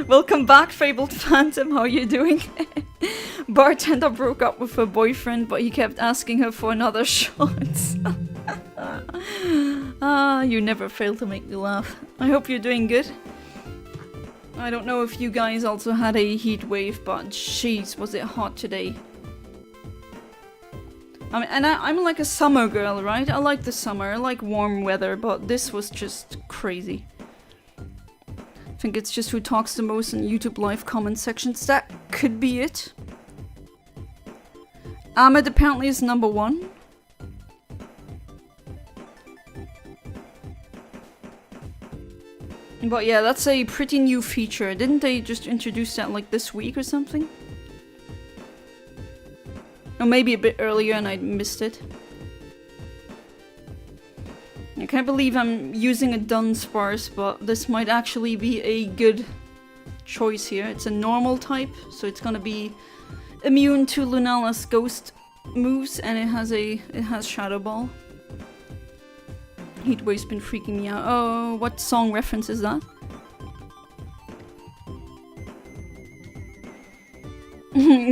Welcome back, Fabled Phantom. How are you doing? Bartender broke up with her boyfriend, but he kept asking her for another shot. Ah, you never fail to make me laugh. I hope you're doing good. I don't know if you guys also had a heat wave, but jeez, was it hot today. I mean, and I'm like a summer girl, right? I like the summer, I like warm weather, but this was just crazy. I think it's just who talks the most in YouTube live comment sections. That could be it. Ahmed apparently is number 1. But yeah, that's a pretty new feature. Didn't they just introduce that like this week or something? Or maybe a bit earlier and I missed it. I can't believe I'm using a Dunsparce, but this might actually be a good choice here. It's a normal type, so it's gonna be immune to Lunala's ghost moves, and it has Shadow Ball. Heatwave's been freaking me out. Oh, what song reference is that?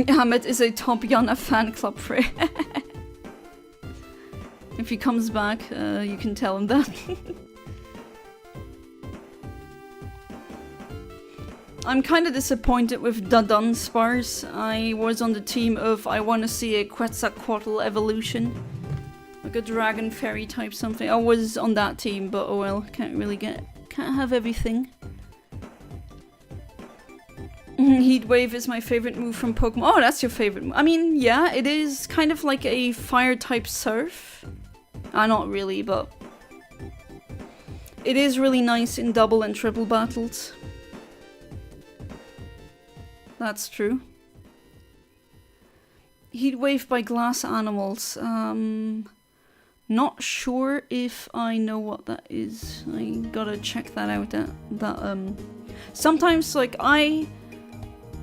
Ahmed is a top Yana fan club friend. If he comes back, you can tell him that. I'm kind of disappointed with the Dunsparce. I was on the team of I want to see a Quetzalcoatl evolution. Like a dragon fairy type something. I was on that team, but oh well, can't have everything. Heatwave is my favorite move from Pokemon. Oh, that's your favorite move. I mean, yeah, it is kind of like a fire type surf. Not really, but it is really nice in double and triple battles. That's true. Heatwave by glass animals. Not sure if I know what that is. I gotta check that out. Sometimes like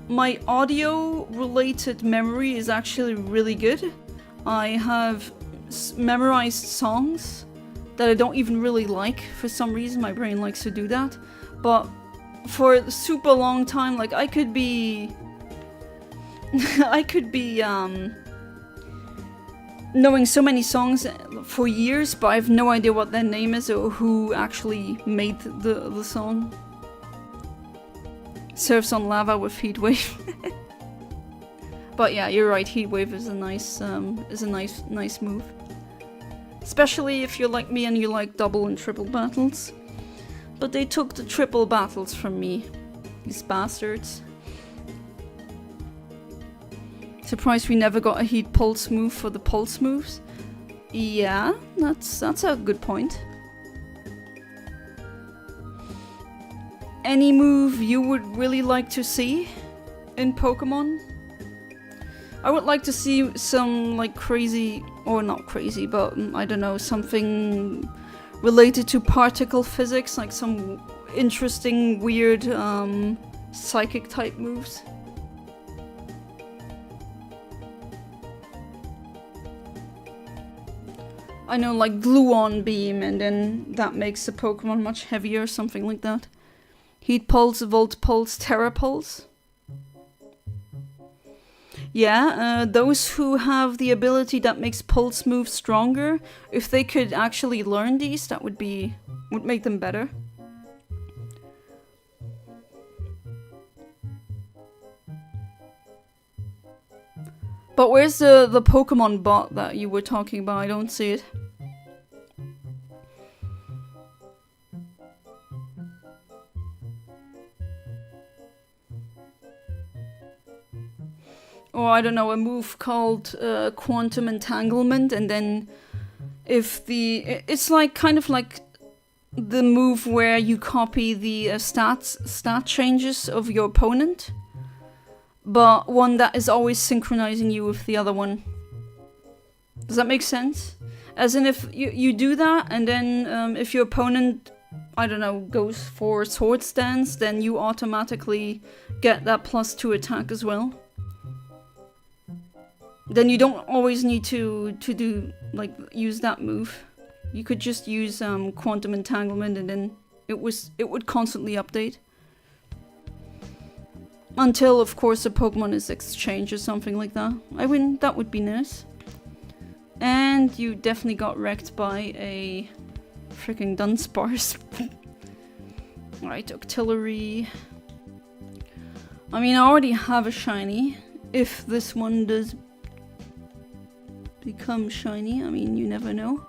my audio related memory is actually really good. I have memorized songs that I don't even really like. For some reason my brain likes to do that. But for a super long time, like I could be knowing so many songs for years, but I have no idea what their name is or who actually made the song. Surfs on lava with Heatwave. But yeah, you're right. Heatwave is a nice move, especially if you're like me and you like double and triple battles. But they took the triple battles from me, these bastards. Surprised we never got a Heat Pulse move for the Pulse moves. Yeah, that's a good point. Any move you would really like to see in Pokemon? I would like to see some like crazy, or not crazy, but I don't know, something related to particle physics, like some interesting, weird psychic type moves. I know, like Gluon Beam, and then that makes the Pokemon much heavier, something like that. Heat Pulse, Volt Pulse, Terra Pulse. Yeah, those who have the ability that makes Pulse moves stronger, if they could actually learn these, that would make them better. But where's the Pokemon bot that you were talking about? I don't see it. Or I don't know, a move called Quantum Entanglement, and then if it's like kind of like the move where you copy the stat changes of your opponent, but one that is always synchronizing you with the other one. Does that make sense? As in, if you do that, and then if your opponent, I don't know, goes for Sword Stance, then you automatically get that +2 attack as well. Then you don't always need to do, like, use that move. You could just use Quantum Entanglement, and then it would constantly update. Until, of course, a Pokemon is exchanged or something like that. I win. That would be nice. And you definitely got wrecked by a freaking Dunsparce. Right, Octillery. I mean, I already have a shiny. If this one does become shiny, I mean, you never know.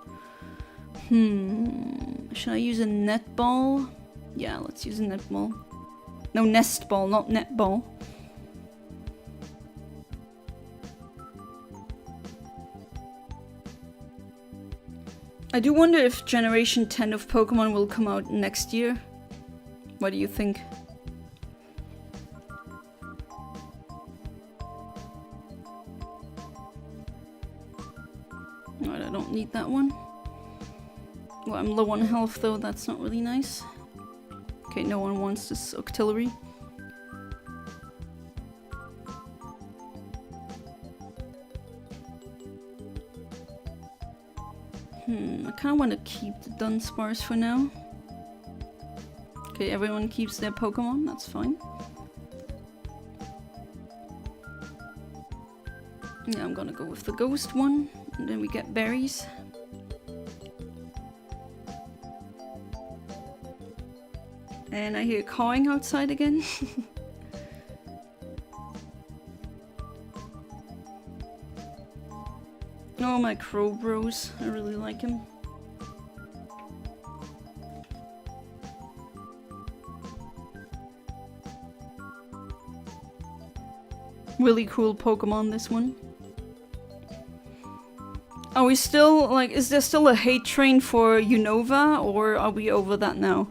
Should I use a netball? Yeah, let's use a netball. No, nest ball, not netball. I do wonder if Generation 10 of Pokemon will come out next year. What do you think? Alright, I don't need that one. Well, I'm low on health though, that's not really nice. Okay, no one wants this Octillery. I kinda wanna keep the Dunsparce for now. Okay, everyone keeps their Pokemon, that's fine. Yeah, I'm gonna go with the ghost one, and then we get berries. And I hear cawing outside again. Oh, my crow bros, I really like him. Really cool Pokemon, this one. Are we still, like, is there still a hate train for Unova, or are we over that now?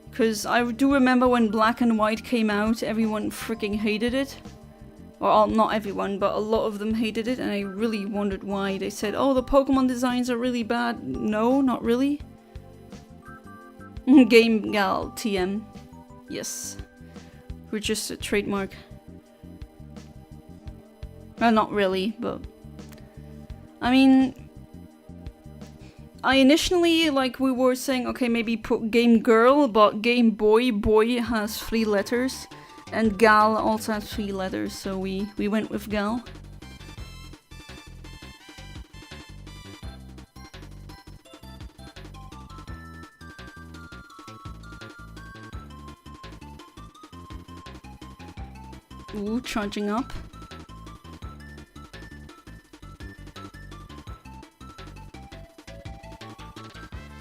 Because I do remember when Black and White came out, everyone freaking hated it. Well, not everyone, but a lot of them hated it, and I really wondered why. They said, oh, the Pokemon designs are really bad. No, not really. Game Gal TM. Yes. We're just a trademark. Well, not really, but... I mean... I initially, like, we were saying, okay, maybe put Game Girl, but Game Boy, boy has 3 letters. And Gal also has 3 letters, so we went with Gal. Ooh, charging up.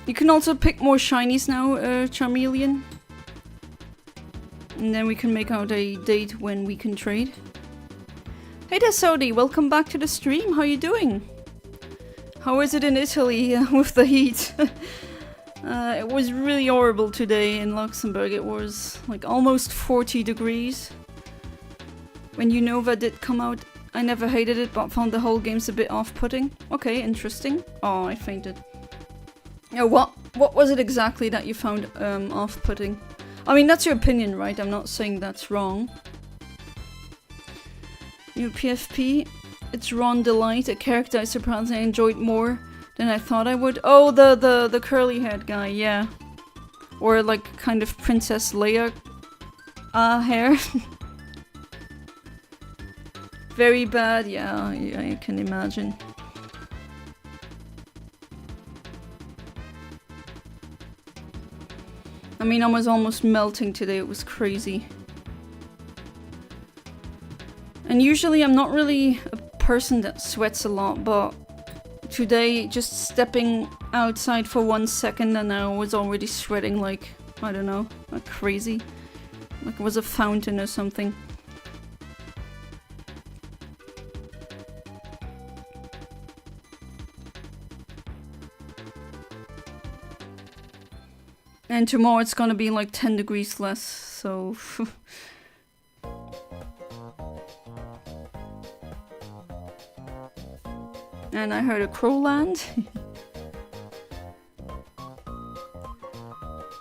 You can also pick more shinies now, Charmeleon. And then we can make out a date when we can trade. Hey there, Saudi, welcome back to the stream. How are you doing? How is it in Italy with the heat? It was really horrible today in Luxembourg. It was like almost 40 degrees. When Unova did come out, I never hated it, but found the whole game's a bit off-putting. Okay, interesting. Oh, I fainted. Yeah, what was it exactly that you found off-putting? I mean, that's your opinion, right? I'm not saying that's wrong. New PFP. It's Ron Delight, a character I surprisingly enjoyed more than I thought I would. Oh, the curly-haired guy, yeah. Or like kind of Princess Leia hair. Very bad, yeah, I can imagine. I mean, I was almost melting today, it was crazy. And usually I'm not really a person that sweats a lot, but today just stepping outside for 1 second and I was already sweating like, I don't know, like crazy. Like it was a fountain or something. And tomorrow it's gonna be like 10 degrees less, so... And I heard a crow land.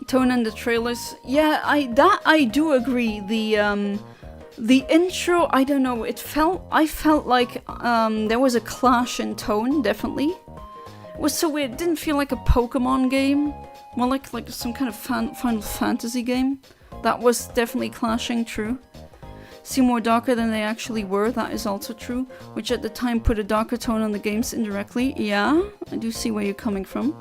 Tone and the trailers. Yeah, I do agree. The intro, I don't know, I felt like there was a clash in tone, definitely. It was so weird, it didn't feel like a Pokemon game. More like some kind of Final Fantasy game. That was definitely clashing, true. seem more darker than they actually were. That is also true. Which at the time put a darker tone on the games indirectly. Yeah, I do see where you're coming from.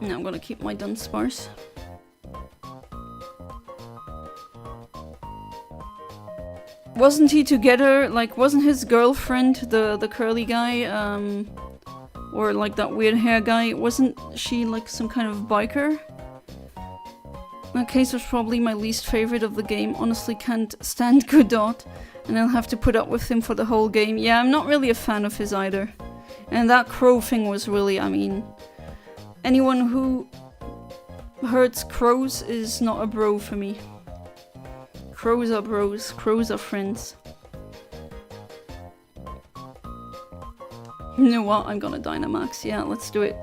Now I'm gonna keep my Dunsparce. Wasn't he together, like, wasn't his girlfriend the curly guy, or like that weird hair guy, wasn't she like some kind of biker? That case was probably my least favorite of the game. Honestly can't stand Godot, and I'll have to put up with him for the whole game. Yeah, I'm not really a fan of his either. And that crow thing was really, I mean, anyone who hurts crows is not a bro for me. Crows are bros, crows are friends. You know what? I'm gonna Dynamax. Yeah, let's do it.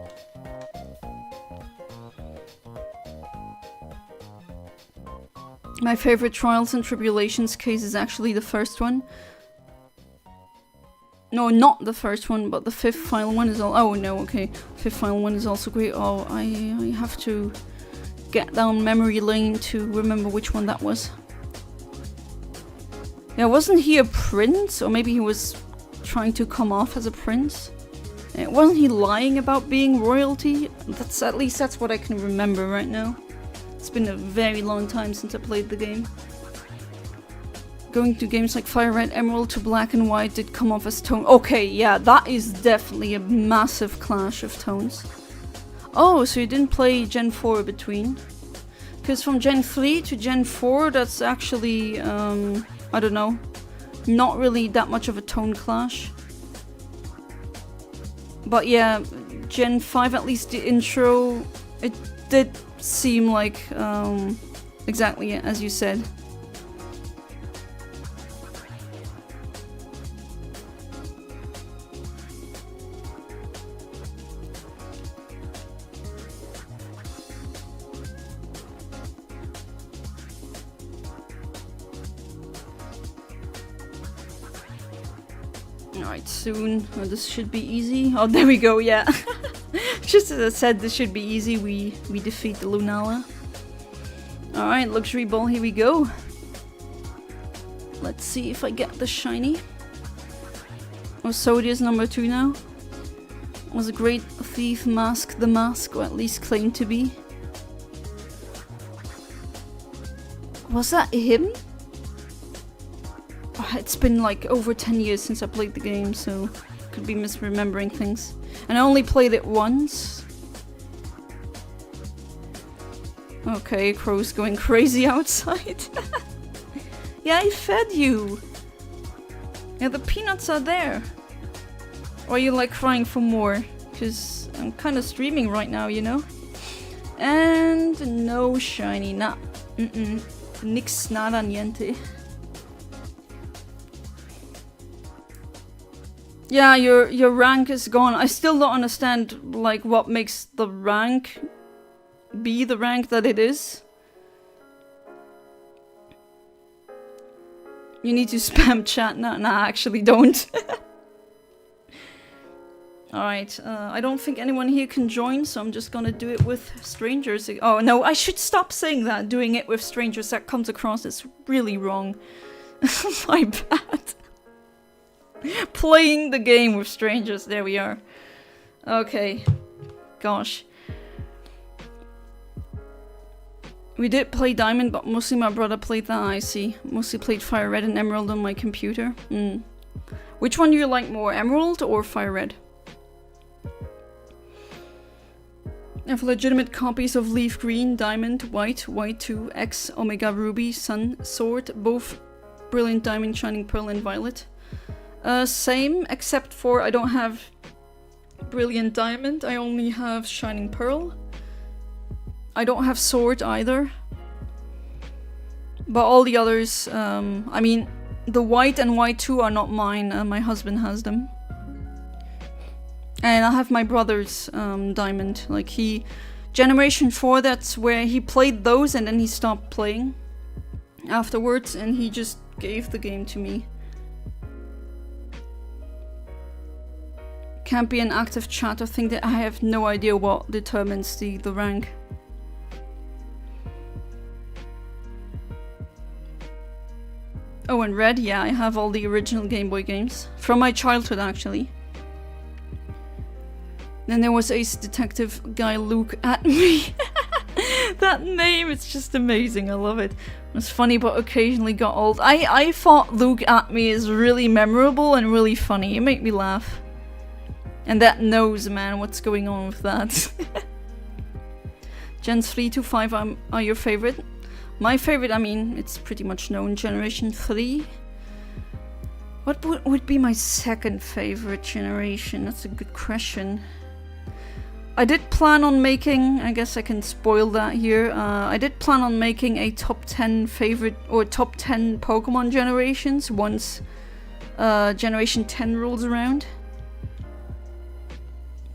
My favorite Trials and Tribulations case is actually the first one. No, not the first one, but the fifth final one is all. Oh no, okay. Fifth final one is also great. Oh, I have to get down memory lane to remember which one that was. Yeah, wasn't he a prince? Or maybe he was trying to come off as a prince? Wasn't he lying about being royalty? That's at least that's what I can remember right now. It's been a very long time since I played the game. Going to games like Fire Red Emerald to Black and White did come off as tone. Okay, yeah, that is definitely a massive clash of tones. Oh, so you didn't play Gen 4 between? Because from Gen 3 to Gen 4, that's actually, I don't know, not really that much of a tone clash. But yeah, Gen 5, at least the intro, it did seem like exactly as you said. Alright, soon. Oh, this should be easy. Oh, there we go, yeah. Just as I said, this should be easy. We defeat the Lunala. Alright, Luxury Ball, here we go. Let's see if I get the shiny. Oh, Sodia's number 2 now. Was a great thief mask, the mask, or at least claimed to be. Was that him? It's been like over 10 years since I played the game, so could be misremembering things. And I only played it once. Okay, Crow's going crazy outside. Yeah, I fed you. Yeah, the peanuts are there. Or are you like crying for more? Because I'm kind of streaming right now, you know? And no shiny, nah. Nix, nada, niente. Yeah, your rank is gone. I still don't understand, like, what makes the rank be the rank that it is. You need to spam chat. Nah, actually don't. Alright, I don't think anyone here can join, so I'm just gonna do it with strangers. Oh no, I should stop saying that, doing it with strangers. That comes across as really wrong. My bad. Playing the game with strangers, there we are. Okay. Gosh. We did play Diamond, but mostly my brother played that, I see. Mostly played Fire Red and Emerald on my computer. Which one do you like more, Emerald or Fire Red? I have legitimate copies of Leaf Green, Diamond, White, White 2, X, Omega Ruby, Sun, Sword, both Brilliant Diamond, Shining Pearl and Violet. Same, except for I don't have Brilliant Diamond, I only have Shining Pearl. I don't have Sword either. But all the others, I mean, the White and White 2 are not mine, my husband has them. And I have my brother's Diamond, like he... Generation 4, that's where he played those and then he stopped playing afterwards and he just gave the game to me. Can't be an active chat. I think that I have no idea what determines the rank. Oh, and Red, yeah, I have all the original Game Boy games. From my childhood, actually. Then there was Ace Detective guy Luke at me. That name, it's just amazing, I love it. It's funny, but occasionally got old. I thought Luke at me is really memorable and really funny. It made me laugh. And that nose, man, what's going on with that? Gens 3 to 5 are your favorite? My favorite, I mean, it's pretty much known, Generation 3. What would be my second favorite generation? That's a good question. I did plan on making, I guess I can spoil that here, I did plan on making a top 10 favorite, or top 10 Pokemon generations once Generation 10 rolls around.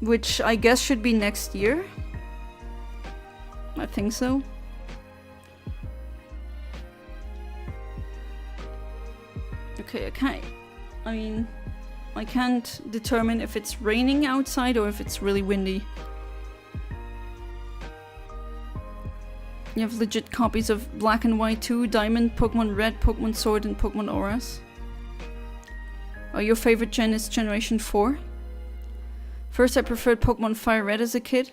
Which I guess should be next year. I think so. Okay, I can't determine if it's raining outside or if it's really windy. You have legit copies of Black and White 2, Diamond, Pokemon Red, Pokemon Sword, and Pokemon Auras. Oh, your favorite gen is Generation 4? First I preferred Pokemon Fire Red as a kid,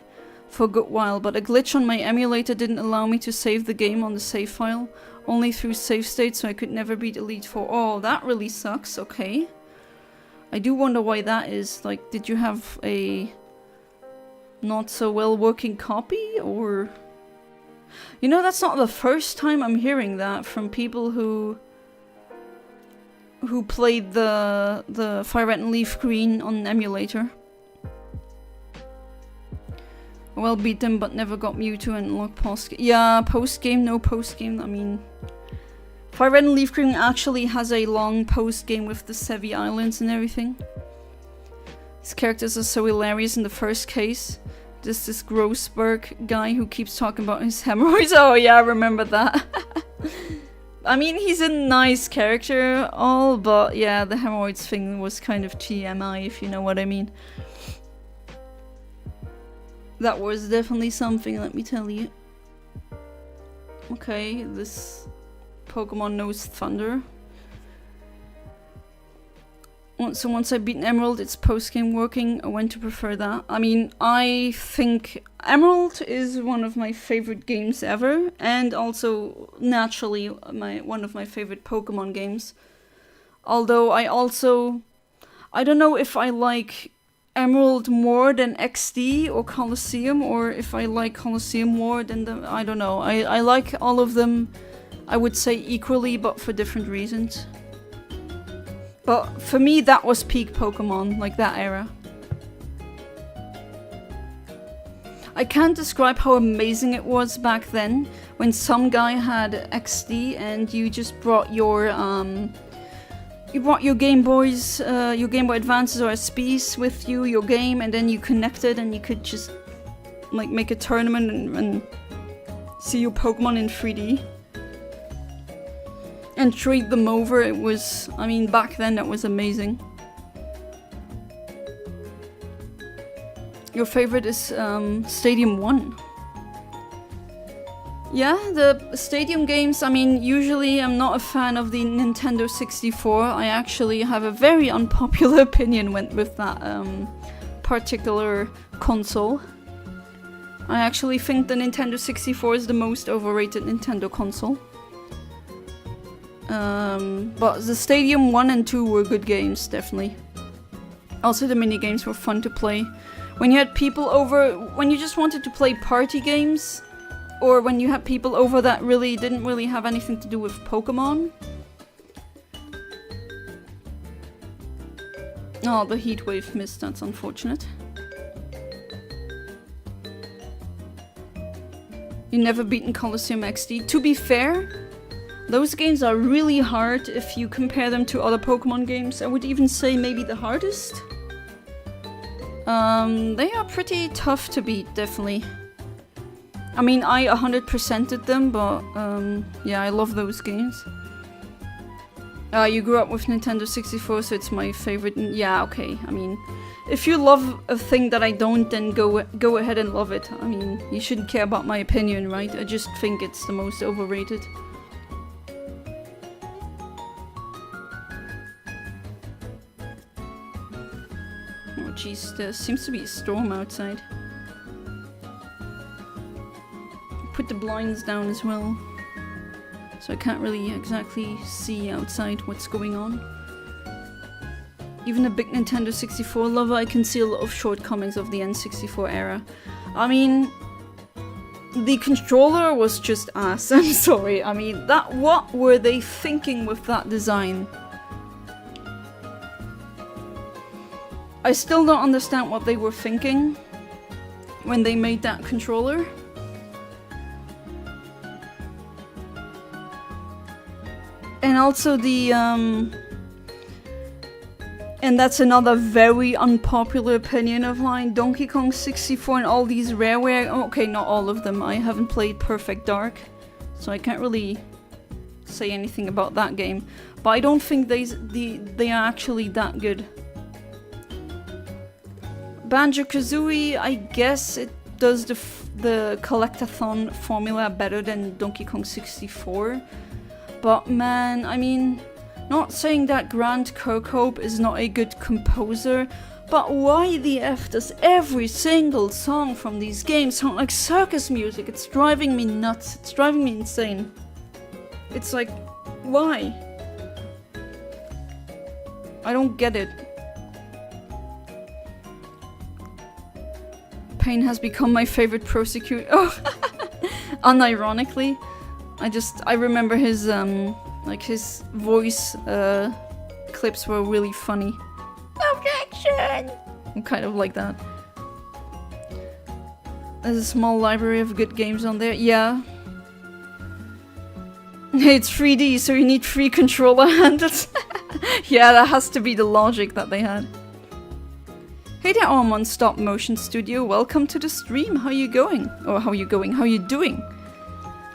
for a good while, but a glitch on my emulator didn't allow me to save the game on the save file, only through save state, so I could never beat Elite Four. Oh, that really sucks, okay. I do wonder why that is. Like, did you have a not so well working copy, or... You know, that's not the first time I'm hearing that from people who played the Fire Red and Leaf Green on an emulator. Well, beat them, but never got Mewtwo and unlocked post-game. Yeah, post-game, no post-game, I mean... Fire Red and Leaf Green actually has a long post-game with the Sevi Islands and everything. His characters are so hilarious in the first case. There's this Grossberg guy who keeps talking about his hemorrhoids. Oh yeah, I remember that. I mean, he's a nice character, all, but yeah, the hemorrhoids thing was kind of TMI, if you know what I mean. That was definitely something, let me tell you. Okay, this Pokemon knows Thunder. So once I beat Emerald, it's post-game working. I went to prefer that. I mean, I think Emerald is one of my favorite games ever, and also naturally one of my favorite Pokemon games. Although I don't know if I like Emerald more than XD or Colosseum, or if I like Colosseum more than I don't know. I like all of them, I would say, equally, but for different reasons. But for me, that was peak Pokemon, like that era. I can't describe how amazing it was back then, when some guy had XD and you just brought your Game Boys, your Game Boy Advances or SPs with you, your game, and then you connected and you could just like make a tournament and see your Pokemon in 3D. And trade them over. It was, I mean, back then that was amazing. Your favorite is Stadium 1. Yeah, the Stadium games, I mean, usually I'm not a fan of the Nintendo 64. I actually have a very unpopular opinion with that particular console. I actually think the Nintendo 64 is the most overrated Nintendo console. But the Stadium 1 and 2 were good games, definitely. Also, the minigames were fun to play. When you had people over, when you just wanted to play party games, or when you had people over that didn't really have anything to do with Pokemon. Oh, the heatwave missed, that's unfortunate. You never beaten Colosseum XD. To be fair, those games are really hard if you compare them to other Pokemon games. I would even say maybe the hardest. They are pretty tough to beat, definitely. I mean, I 100%ed them, but yeah, I love those games. You grew up with Nintendo 64, so it's my favorite. Yeah, okay. I mean, if you love a thing that I don't, then go ahead and love it. I mean, you shouldn't care about my opinion, right? I just think it's the most overrated. jeez, there seems to be a storm outside. Put the blinds down as well, so I can't really exactly see outside what's going on. Even a big Nintendo 64 lover, I can see a lot of shortcomings of the N64 era. I mean, the controller was just ass, I'm sorry. I mean, what were they thinking with that design? I still don't understand what they were thinking when they made that controller. And also the, and that's another very unpopular opinion of mine, Donkey Kong 64 and all these rareware, okay, not all of them, I haven't played Perfect Dark, so I can't really say anything about that game. But I don't think they are actually that good. Banjo-Kazooie, I guess it does the collectathon formula better than Donkey Kong 64. But man, I mean, not saying that Grant Kirkhope is not a good composer, but why the F does every single song from these games sound like circus music? It's driving me nuts. It's driving me insane. It's like, why? I don't get it. Pain has become my favorite prosecutor. Oh, unironically. I remember his, like his voice, clips were really funny. Objection! I'm kind of like that. There's a small library of good games on there. Yeah. It's 3D, so you need 3 controller handles. Yeah, that has to be the logic that they had. Hey there, Armon Stop Motion Studio. Welcome to the stream. How you going? Or how you going? How you doing?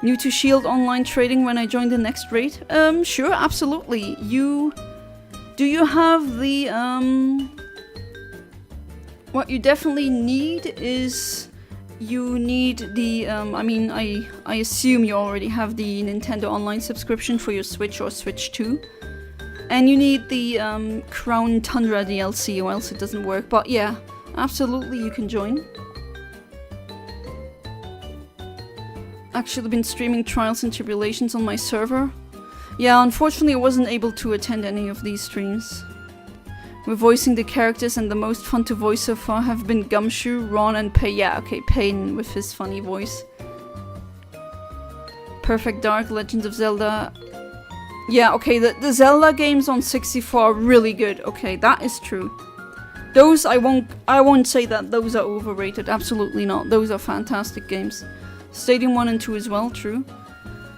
New to Shield online trading when I join the next raid? Sure, absolutely. Do you have the, what you definitely need is, you need the, I mean, I assume you already have the Nintendo Online subscription for your Switch or Switch 2. And you need the, Crown Tundra DLC or else it doesn't work. But yeah, absolutely you can join. Actually been streaming Trials and Tribulations on my server. Yeah, unfortunately I wasn't able to attend any of these streams. We're voicing the characters and the most fun to voice so far have been Gumshoe, Ron and Payne. Yeah, okay, Payne with his funny voice. Perfect Dark, Legends of Zelda. Yeah, okay, the Zelda games on 64 are really good. Okay, that is true. Those I won't say that those are overrated. Absolutely not. Those are fantastic games. Stadium 1 and 2 as well, true.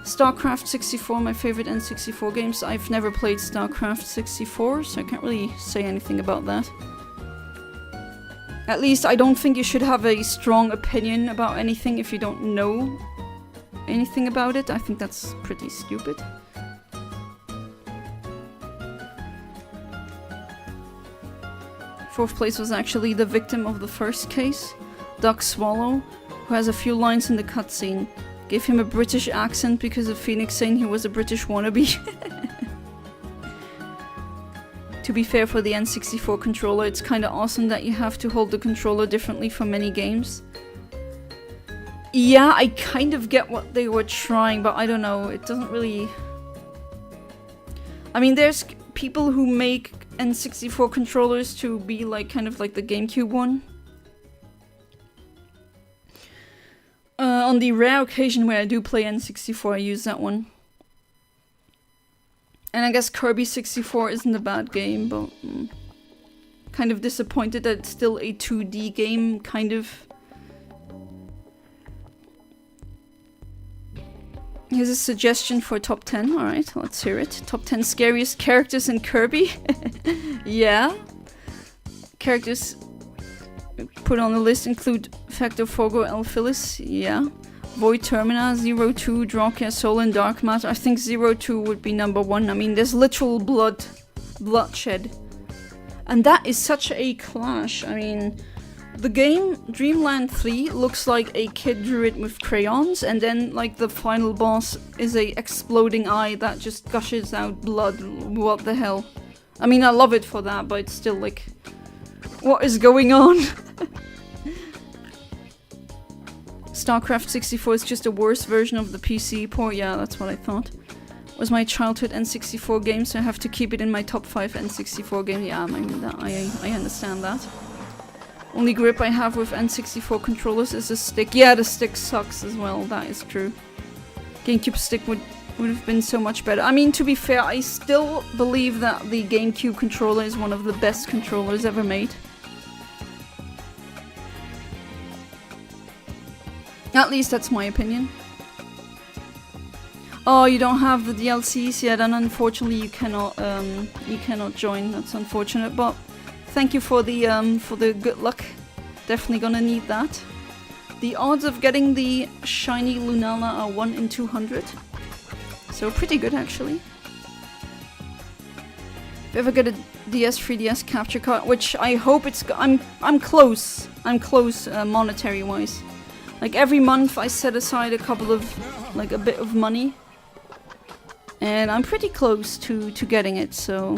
StarCraft 64, my favorite N64 games. I've never played StarCraft 64, so I can't really say anything about that. At least I don't think you should have a strong opinion about anything if you don't know anything about it. I think that's pretty stupid. Fourth place was actually the victim of the first case, Duck Swallow, who has a few lines in the cutscene. Gave him a British accent because of Phoenix saying he was a British wannabe. To be fair, for the N64 controller, it's kinda awesome that you have to hold the controller differently for many games. Yeah, I kind of get what they were trying, but I don't know, it doesn't really... I mean, there's people who make N64 controllers to be like kind of like the GameCube one. On the rare occasion where I do play N64, I use that one. And I guess Kirby 64 isn't a bad game, but kind of disappointed that it's still a 2D game, kind of. Here's a suggestion for top 10. Alright, let's hear it. Top 10 scariest characters in Kirby. Yeah. Characters put on the list include Factor Fogo Elphilis. Yeah. Void Termina, 02, Drockia, Soul and Dark Matter. I think 02 would be number 1. I mean, there's literal bloodshed. And that is such a clash. I mean... The game, Dreamland 3, looks like a kid drew it with crayons, and then, like, the final boss is a exploding eye that just gushes out blood. What the hell? I mean, I love it for that, but it's still, like... What is going on? StarCraft 64 is just a worse version of the PC port. Yeah, that's what I thought. Was my childhood N64 game, so I have to keep it in my top 5 N64 games. Yeah, I mean, I understand that. Only grip I have with N64 controllers is a stick. Yeah, the stick sucks as well, that is true. GameCube stick would have been so much better. I mean, to be fair, I still believe that the GameCube controller is one of the best controllers ever made. At least that's my opinion. Oh, you don't have the DLCs yet, and unfortunately you cannot join. That's unfortunate, but thank you for the good luck. Definitely gonna need that. The odds of getting the shiny Lunala are 1 in 200. So pretty good, actually. If you ever get a DS 3DS capture card, which I hope it's... I'm close. I'm close monetary-wise. Like every month I set aside a couple of... like a bit of money. And I'm pretty close to getting it, so...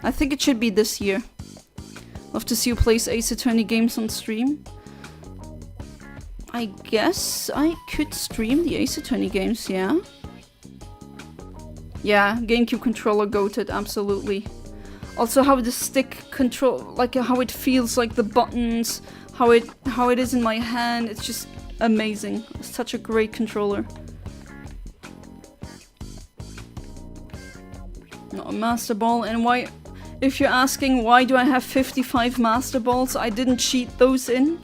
I think it should be this year. Love to see you play Ace Attorney games on stream. I guess I could stream the Ace Attorney games, yeah? Yeah, GameCube controller goated, absolutely. Also how the stick control, like how it feels, like the buttons, how it is in my hand, it's just amazing. It's such a great controller. Not a Master Ball, and why, if you're asking why do I have 55 Master Balls, I didn't cheat those in.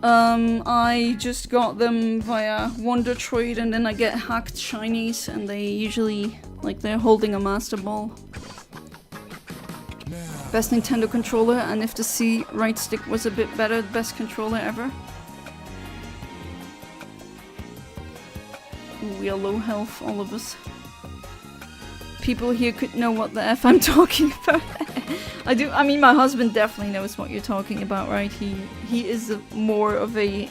I just got them via Wonder Trade, and then I get hacked shinies, and they usually, like, they're holding a Master Ball. Best Nintendo controller, and if the C right stick was a bit better, best controller ever. Ooh, we are low health, all of us. People here could know what the F I'm talking about. I do. I mean, my husband definitely knows what you're talking about, right? He is more of a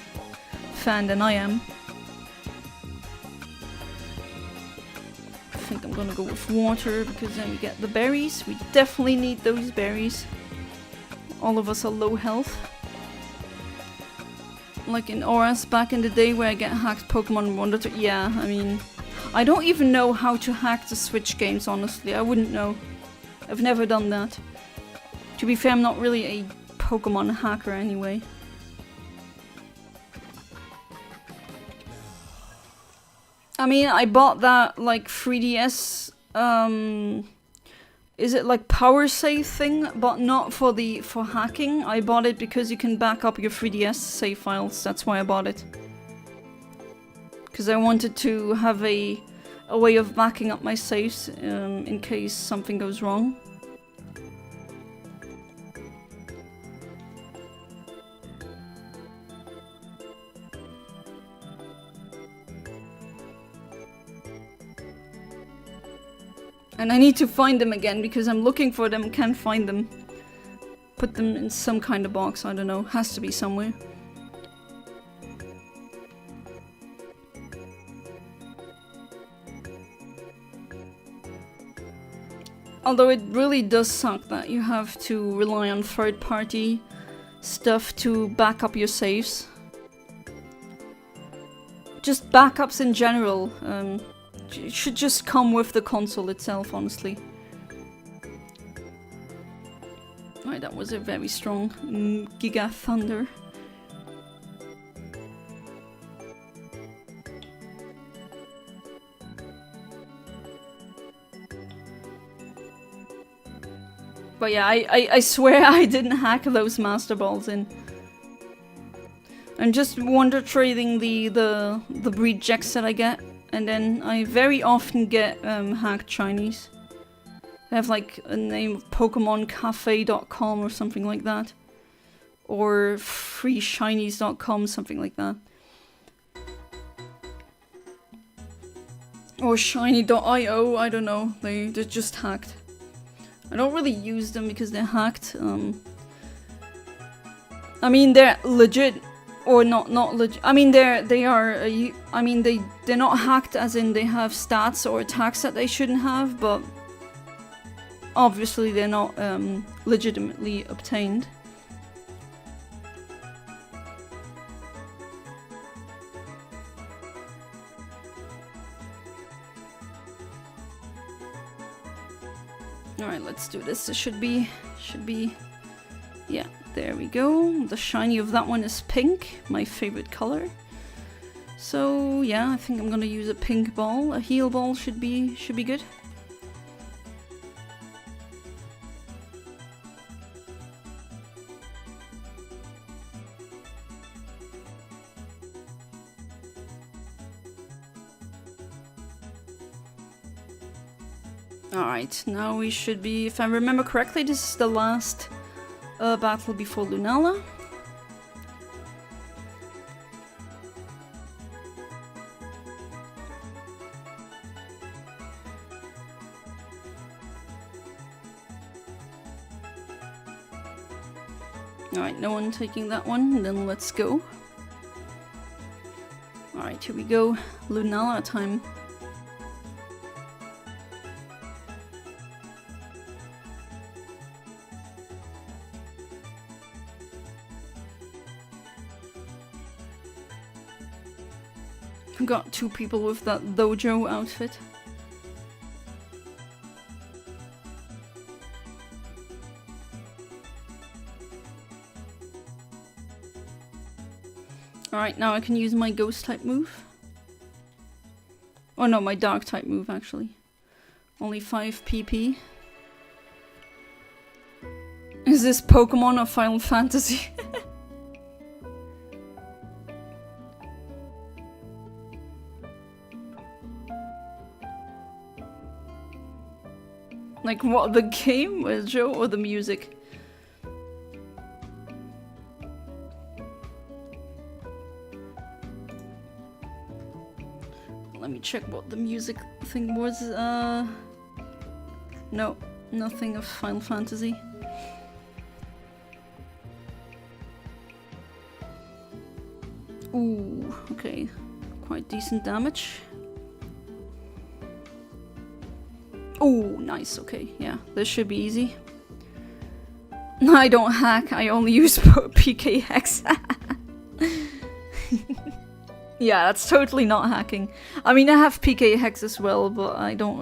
fan than I am. I think I'm gonna go with water because then we get the berries. We definitely need those berries. All of us are low health. Like in Auras back in the day where I get hacked Pokemon Wonder. Yeah, I mean, I don't even know how to hack the Switch games, honestly. I wouldn't know. I've never done that. To be fair, I'm not really a Pokemon hacker anyway. I mean, I bought that, like, 3DS, is it like power save thing? But not for hacking. I bought it because you can back up your 3DS save files. That's why I bought it. Because I wanted to have a way of backing up my saves in case something goes wrong. And I need to find them again because I'm looking for them, can't find them. Put them in some kind of box, I don't know, has to be somewhere. Although it really does suck that you have to rely on third-party stuff to back up your saves. Just backups in general. It should just come with the console itself, honestly. Right, that was a very strong Giga Thunder. But yeah, I swear I didn't hack those Master Balls in. I'm just wonder trading the breed checks that I get. And then I very often get hacked shinies. They have like a name of PokemonCafe.com or something like that. Or freeshinies.com, something like that. Or shiny.io, I don't know. They're just hacked. I don't really use them because they're hacked. I mean, they're legit. Or not legit. I mean, they are. I mean, they're not hacked as in they have stats or attacks that they shouldn't have, but obviously they're not legitimately obtained. Alright, let's do this. It should be, yeah, there we go. The shiny of that one is pink, my favorite color. So yeah, I think I'm gonna use a pink ball. A heal ball should be good. Alright, now we should be, if I remember correctly, this is the last battle before Lunala. Alright, no one taking that one, then let's go. Alright, here we go. Lunala time. Got two people with that dojo outfit. Alright, now I can use my ghost type move. Oh no, my dark type move actually. Only 5 PP. Is this Pokemon or Final Fantasy? Like what, the game with Joe or the music? Let me check what the music thing was. No, nothing of Final Fantasy. Ooh, okay. Quite decent damage. Oh, nice, okay, yeah, this should be easy. I don't hack, I only use PK Hex. Yeah, that's totally not hacking. I mean, I have PK Hex as well, but I don't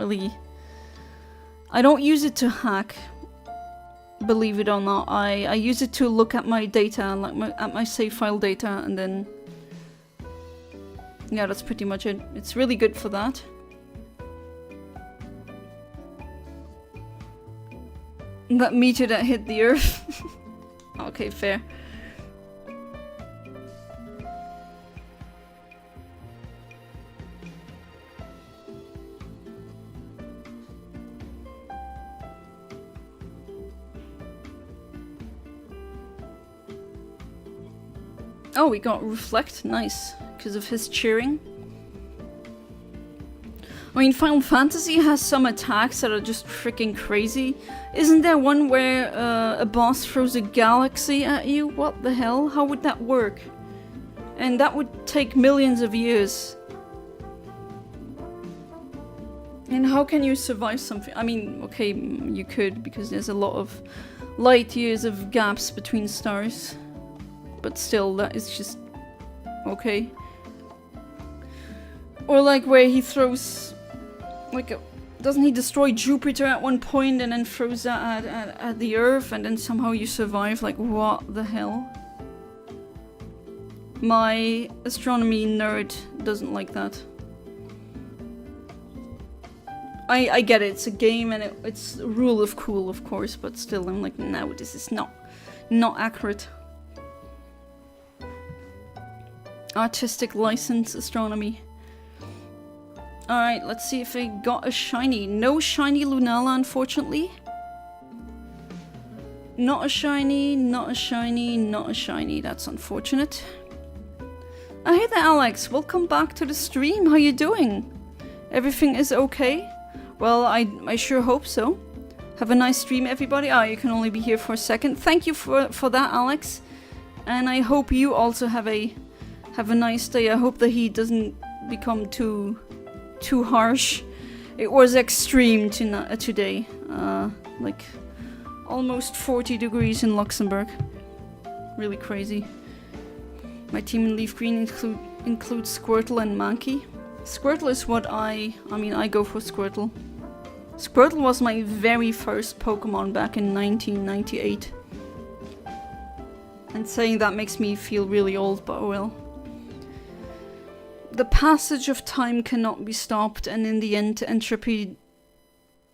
use it to hack. Believe it or not, I use it to look at my data, like at my save file data, and then... yeah, that's pretty much it. It's really good for that. That meteor that hit the earth. Okay, fair. Oh, we got Reflect, nice, because of his cheering. I mean, Final Fantasy has some attacks that are just freaking crazy. Isn't there one where a boss throws a galaxy at you? What the hell? How would that work? And that would take millions of years. And how can you survive something? I mean, okay, you could, because there's a lot of light years of gaps between stars. But still, that is just... okay. Or like where he throws... like, doesn't he destroy Jupiter at one point and then throws that at the Earth and then somehow you survive? Like, what the hell? My astronomy nerd doesn't like that. I get it, it's a game and it's a rule of cool, of course, but still, I'm like, no, this is not accurate. Artistic license astronomy. Alright, let's see if I got a shiny. No shiny Lunala, unfortunately. Not a shiny, not a shiny, not a shiny. That's unfortunate. Oh, hey there, Alex. Welcome back to the stream. How you doing? Everything is okay? Well, I sure hope so. Have a nice stream, everybody. Ah, you can only be here for a second. Thank you for that, Alex. And I hope you also have a nice day. I hope the heat doesn't become too harsh. It was extreme today. Like almost 40 degrees in Luxembourg. Really crazy. My team in Leaf Green includes Squirtle and Mankey. Squirtle is what I go for Squirtle. Squirtle was my very first Pokemon back in 1998. And saying that makes me feel really old, but oh well. The passage of time cannot be stopped, and in the end, entropy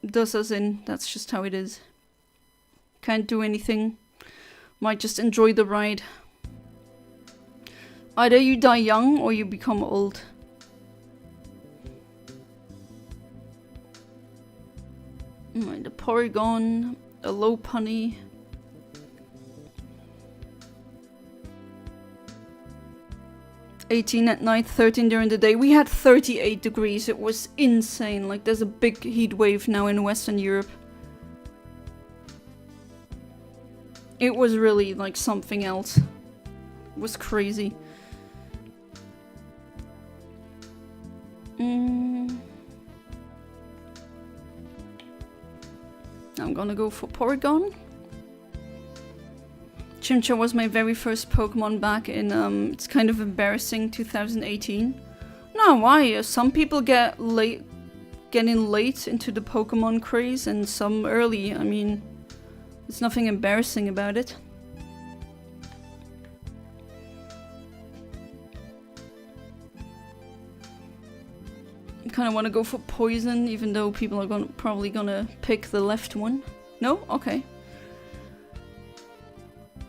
does us in. That's just how it is. Can't do anything. Might just enjoy the ride. Either you die young or you become old. Right, a Porygon, a Lopunny. (18 at night, 13 during the day. We had 38 degrees. It was insane. Like, there's a big heat wave now in Western Europe. It was really like something else. It was crazy. I'm gonna go for Porygon. Chimchar was my very first Pokemon back in, it's kind of embarrassing, 2018. No, why? Some people get in late into the Pokemon craze and some early. I mean, there's nothing embarrassing about it. I kind of want to go for Poison, even though people are probably gonna pick the left one. No? Okay.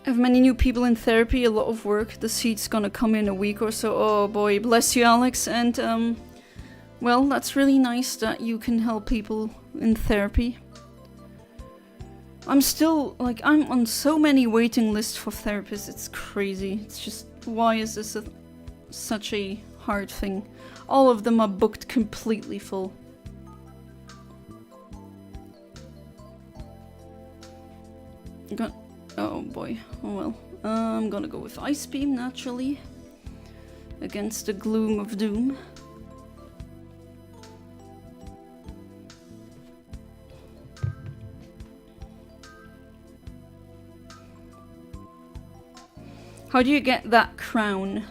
I have many new people in therapy, a lot of work. The seat's gonna come in a week or so. Oh boy, bless you, Alex. And, well, that's really nice that you can help people in therapy. I'm still, like, I'm on so many waiting lists for therapists. It's crazy. It's just, why is this such a hard thing? All of them are booked completely full. Oh boy, oh well. I'm gonna go with Ice Beam, naturally. Against the gloom of doom. How do you get that crown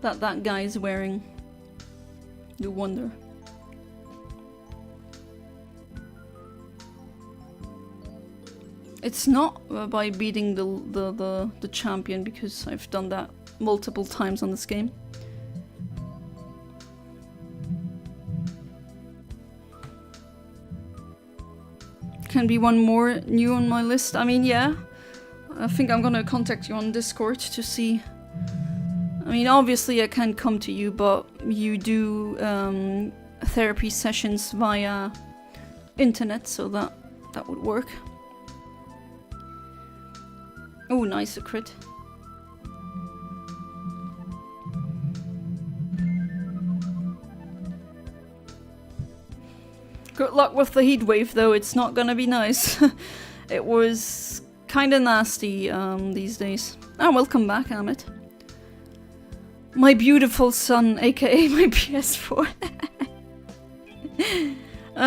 that guy's wearing? You wonder. It's not by beating the champion, because I've done that multiple times on this game. Can be one more new on my list. I mean, yeah. I think I'm gonna contact you on Discord to see. I mean, obviously I can't come to you, but you do therapy sessions via internet, so that would work. Oh, nice, a crit. Good luck with the heat wave, though. It's not gonna be nice. It was kinda nasty these days. Ah, welcome back, Amit. My beautiful son, aka my PS4.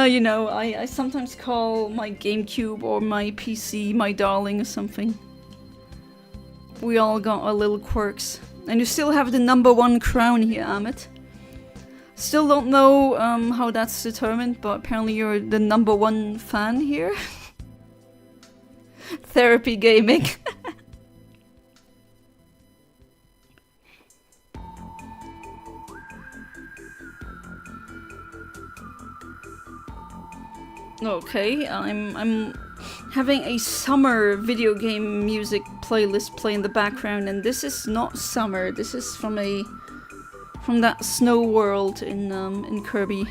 You know, I sometimes call my GameCube or my PC my darling or something. We all got our little quirks. And you still have the #1 crown here, Amit. Still don't know how that's determined, but apparently you're the #1 fan here. Therapy gaming. Okay, I'm having a summer video game music playlist play in the background, and this is not summer. This is from that snow world in Kirby.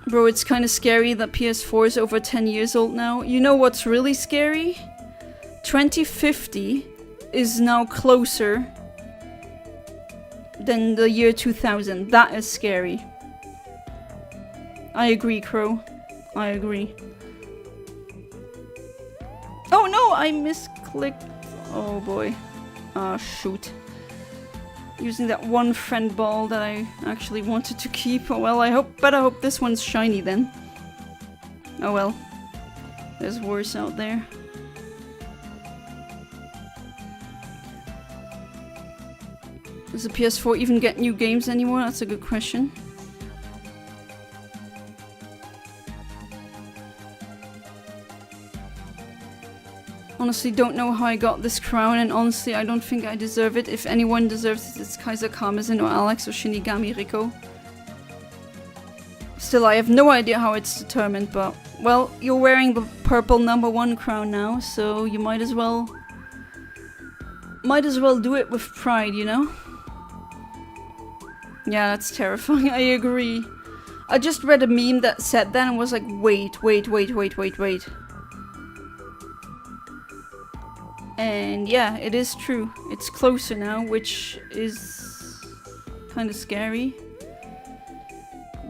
Bro, it's kind of scary that PS4 is over 10 years old now. You know what's really scary? 2050 is now closer than the year 2000. That is scary. I agree, Crow. I agree. Oh no, I misclicked. Oh boy. Ah, shoot. Using that one friend ball that I actually wanted to keep. Oh well, I better hope this one's shiny then. Oh well. There's worse out there. Does the PS4 even get new games anymore? That's a good question. Honestly, don't know how I got this crown, and honestly, I don't think I deserve it. If anyone deserves it, it's Kaiser Karmazin or Alex or Shinigami Riko. Still, I have no idea how it's determined, but... Well, you're wearing the purple #1 crown now, so you might as well... Might as well do it with pride, you know? Yeah, that's terrifying, I agree. I just read a meme that said that and was like, wait. And yeah, it is true. It's closer now, which is kind of scary.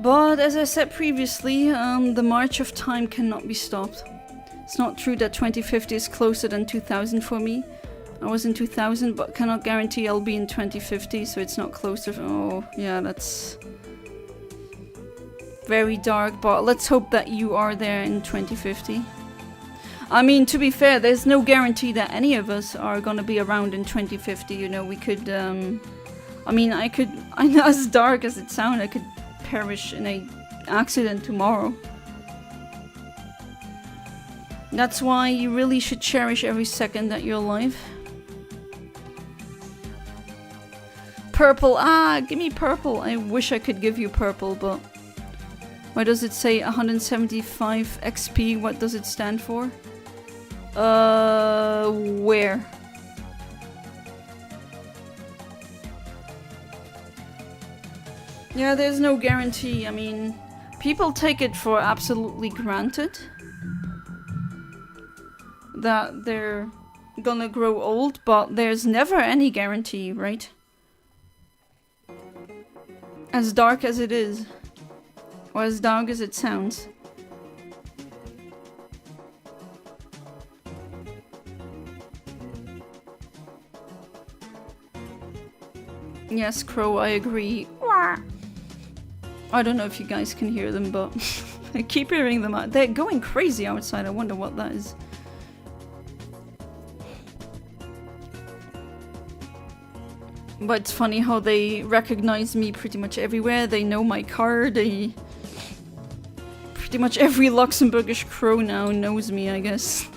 But as I said previously, the march of time cannot be stopped. It's not true that 2050 is closer than 2000 for me. I was in 2000, but cannot guarantee I'll be in 2050, so it's not closer. Oh, yeah, that's very dark, but let's hope that you are there in 2050. I mean, to be fair, there's no guarantee that any of us are gonna be around in 2050, you know, we could, I mean, I know, as dark as it sounds, I could perish in an accident tomorrow. That's why you really should cherish every second that you're alive. Purple, give me purple. I wish I could give you purple, but... Why does it say 175 XP? What does it stand for? Where? Yeah, there's no guarantee. I mean, people take it for absolutely granted that they're gonna grow old, but there's never any guarantee, right? As dark as it is, or as dark as it sounds. Yes, Crow, I agree. I don't know if you guys can hear them, but I keep hearing them out. They're going crazy outside. I wonder what that is. But it's funny how they recognize me pretty much everywhere. They know my car. They... Pretty much every Luxembourgish crow now knows me, I guess.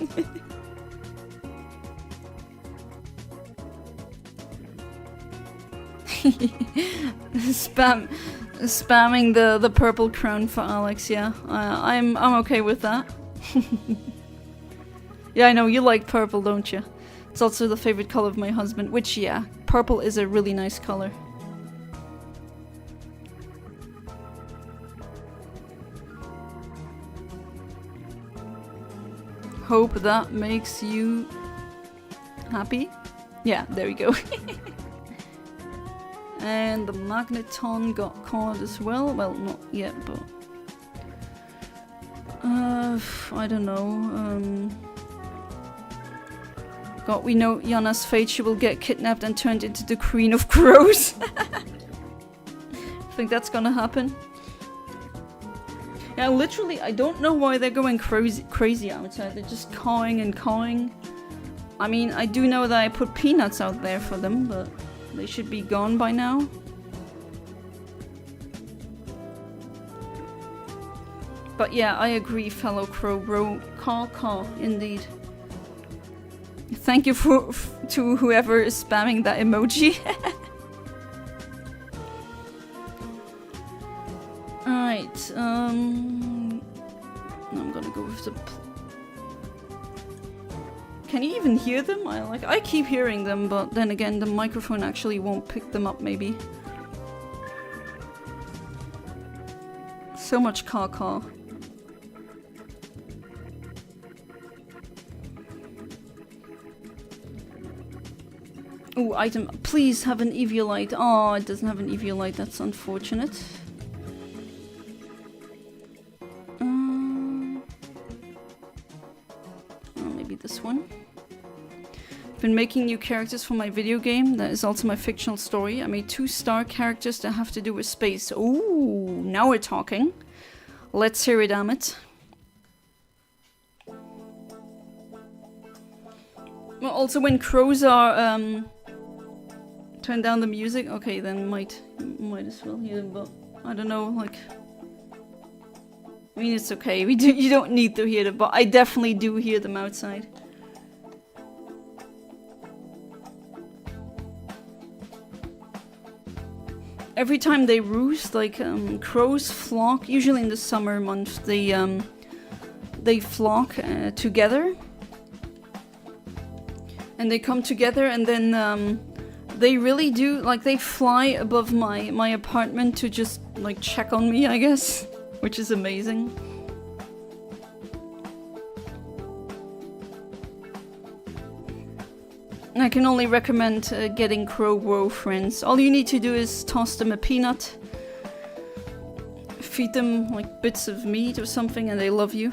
Spamming the purple crown for Alex, yeah. I'm okay with that. Yeah, I know, you like purple, don't you? It's also the favorite color of my husband, which, yeah, purple is a really nice color. Hope that makes you happy. Yeah, there we go. And the Magneton got caught as well. Well, not yet, but... I don't know. God, we know Yana's fate. She will get kidnapped and turned into the Queen of Crows. I think that's gonna happen. Yeah, literally, I don't know why they're going crazy outside. They're just cawing and cawing. I mean, I do know that I put peanuts out there for them, but they should be gone by now. But yeah, I agree, fellow crow bro. Caw, indeed. Thank you to whoever is spamming that emoji. Alright, I'm gonna go with the... Can you even hear them? I keep hearing them, but then again, the microphone actually won't pick them up, maybe. So much caw. Ooh, item. Please have an Eviolite. Oh, it doesn't have an Eviolite. That's unfortunate. Oh, maybe this one. been making new characters for my video game. That is also my fictional story. I made 2 star characters that have to do with space. Ooh, now we're talking. Let's hear it, Amit. Well, also when crows are turn down the music. Okay, then might as well hear them, but I don't know. Like, I mean, it's okay. You don't need to hear them, but I definitely do hear them outside. Every time they roost, like crows flock. Usually in the summer months, they flock together, and they come together, and then they really do, like, they fly above my apartment to just like check on me, I guess, which is amazing. I can only recommend getting crow bro friends. All you need to do is toss them a peanut, feed them like bits of meat or something, and they love you.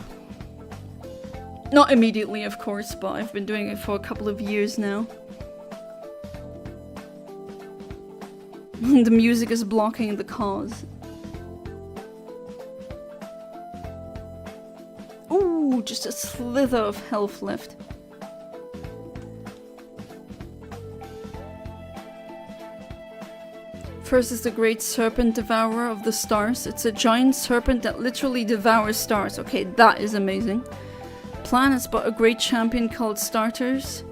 Not immediately, of course, but I've been doing it for a couple of years now. The music is blocking the cause. Ooh, just a slither of health left. First is the great serpent devourer of the stars. It's a giant serpent that literally devours stars. Okay, that is amazing. Planets, but a great champion called Starters,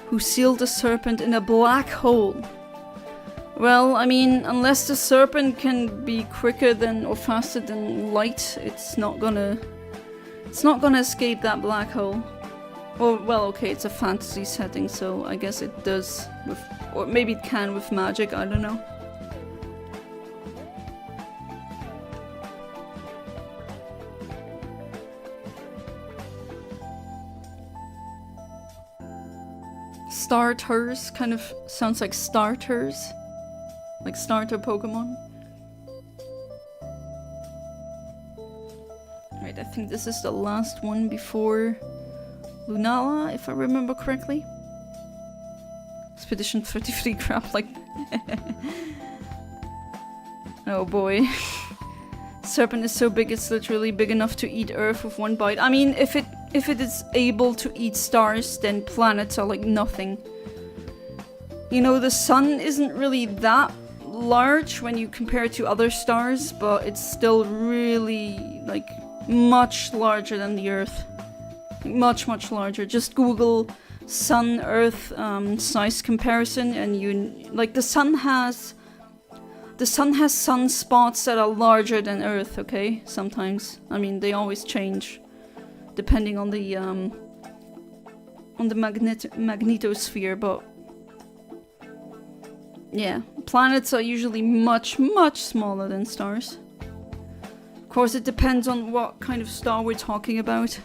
who sealed the serpent in a black hole. Well, I mean, unless the serpent can be quicker than or faster than light, it's not gonna escape that black hole. Or, well, okay, it's a fantasy setting, so I guess it does with, or maybe it can with magic, I don't know. Starters kind of sounds like starters. Like starter Pokemon. Right, I think this is the last one before Lunala, if I remember correctly. Expedition 33 crap, like... Oh boy. Serpent is so big it's literally big enough to eat Earth with one bite. I mean, if it is able to eat stars, then planets are like nothing. You know, the sun isn't really that large when you compare it to other stars, but it's still really, like, much larger than the Earth. Much, much larger. Just Google Sun-Earth size comparison and you... Like, the sun has sunspots that are larger than Earth, okay? Sometimes. I mean, they always change. Depending on the magnetosphere, but... Yeah, planets are usually much, much smaller than stars. Of course, it depends on what kind of star we're talking about.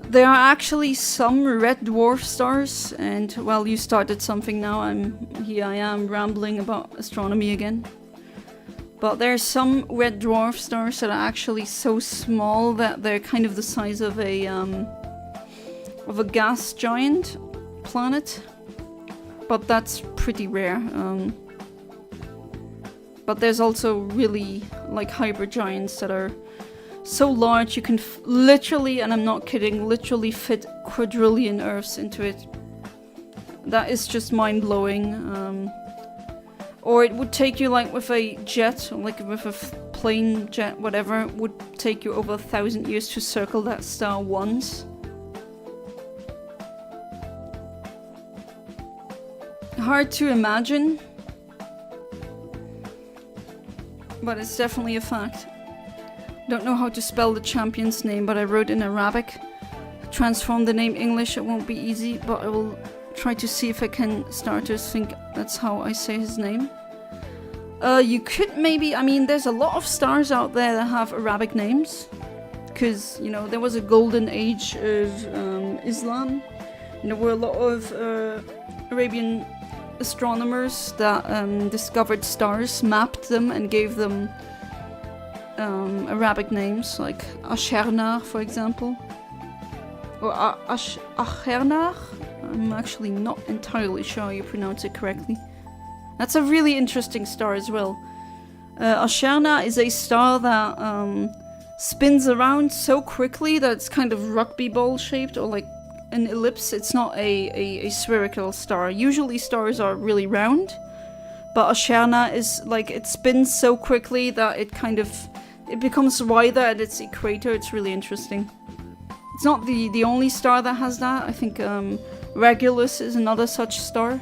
There are actually some red dwarf stars, and, well, you started something now. Here I am rambling about astronomy again. But there are some red dwarf stars that are actually so small that they're kind of the size of a gas giant planet. But that's pretty rare. But there's also really, like, hyper giants that are so large you can literally, and I'm not kidding, literally fit quadrillion Earths into it. That is just mind-blowing. Or it would take you, like, with a jet, like with a plane jet, whatever, it would take you over 1,000 years to circle that star once. Hard to imagine, but it's definitely a fact. Don't know how to spell the champion's name, but I wrote in Arabic. Transform the name English, it won't be easy, but I will try to see if I can start to think that's how I say his name. You could maybe, I mean, there's a lot of stars out there that have Arabic names. Because, you know, there was a golden age of Islam. And there were a lot of Arabian astronomers that discovered stars, mapped them, and gave them Arabic names, like Ashernar, for example. Or Ashernar? I'm actually not entirely sure you pronounce it correctly. That's a really interesting star as well. Osherna is a star that spins around so quickly that it's kind of rugby ball shaped, or like an ellipse. It's not a spherical star. Usually stars are really round, but Osherna is like, it spins so quickly that it becomes wider at its equator. It's really interesting. It's not the only star that has that. I think Regulus is another such star.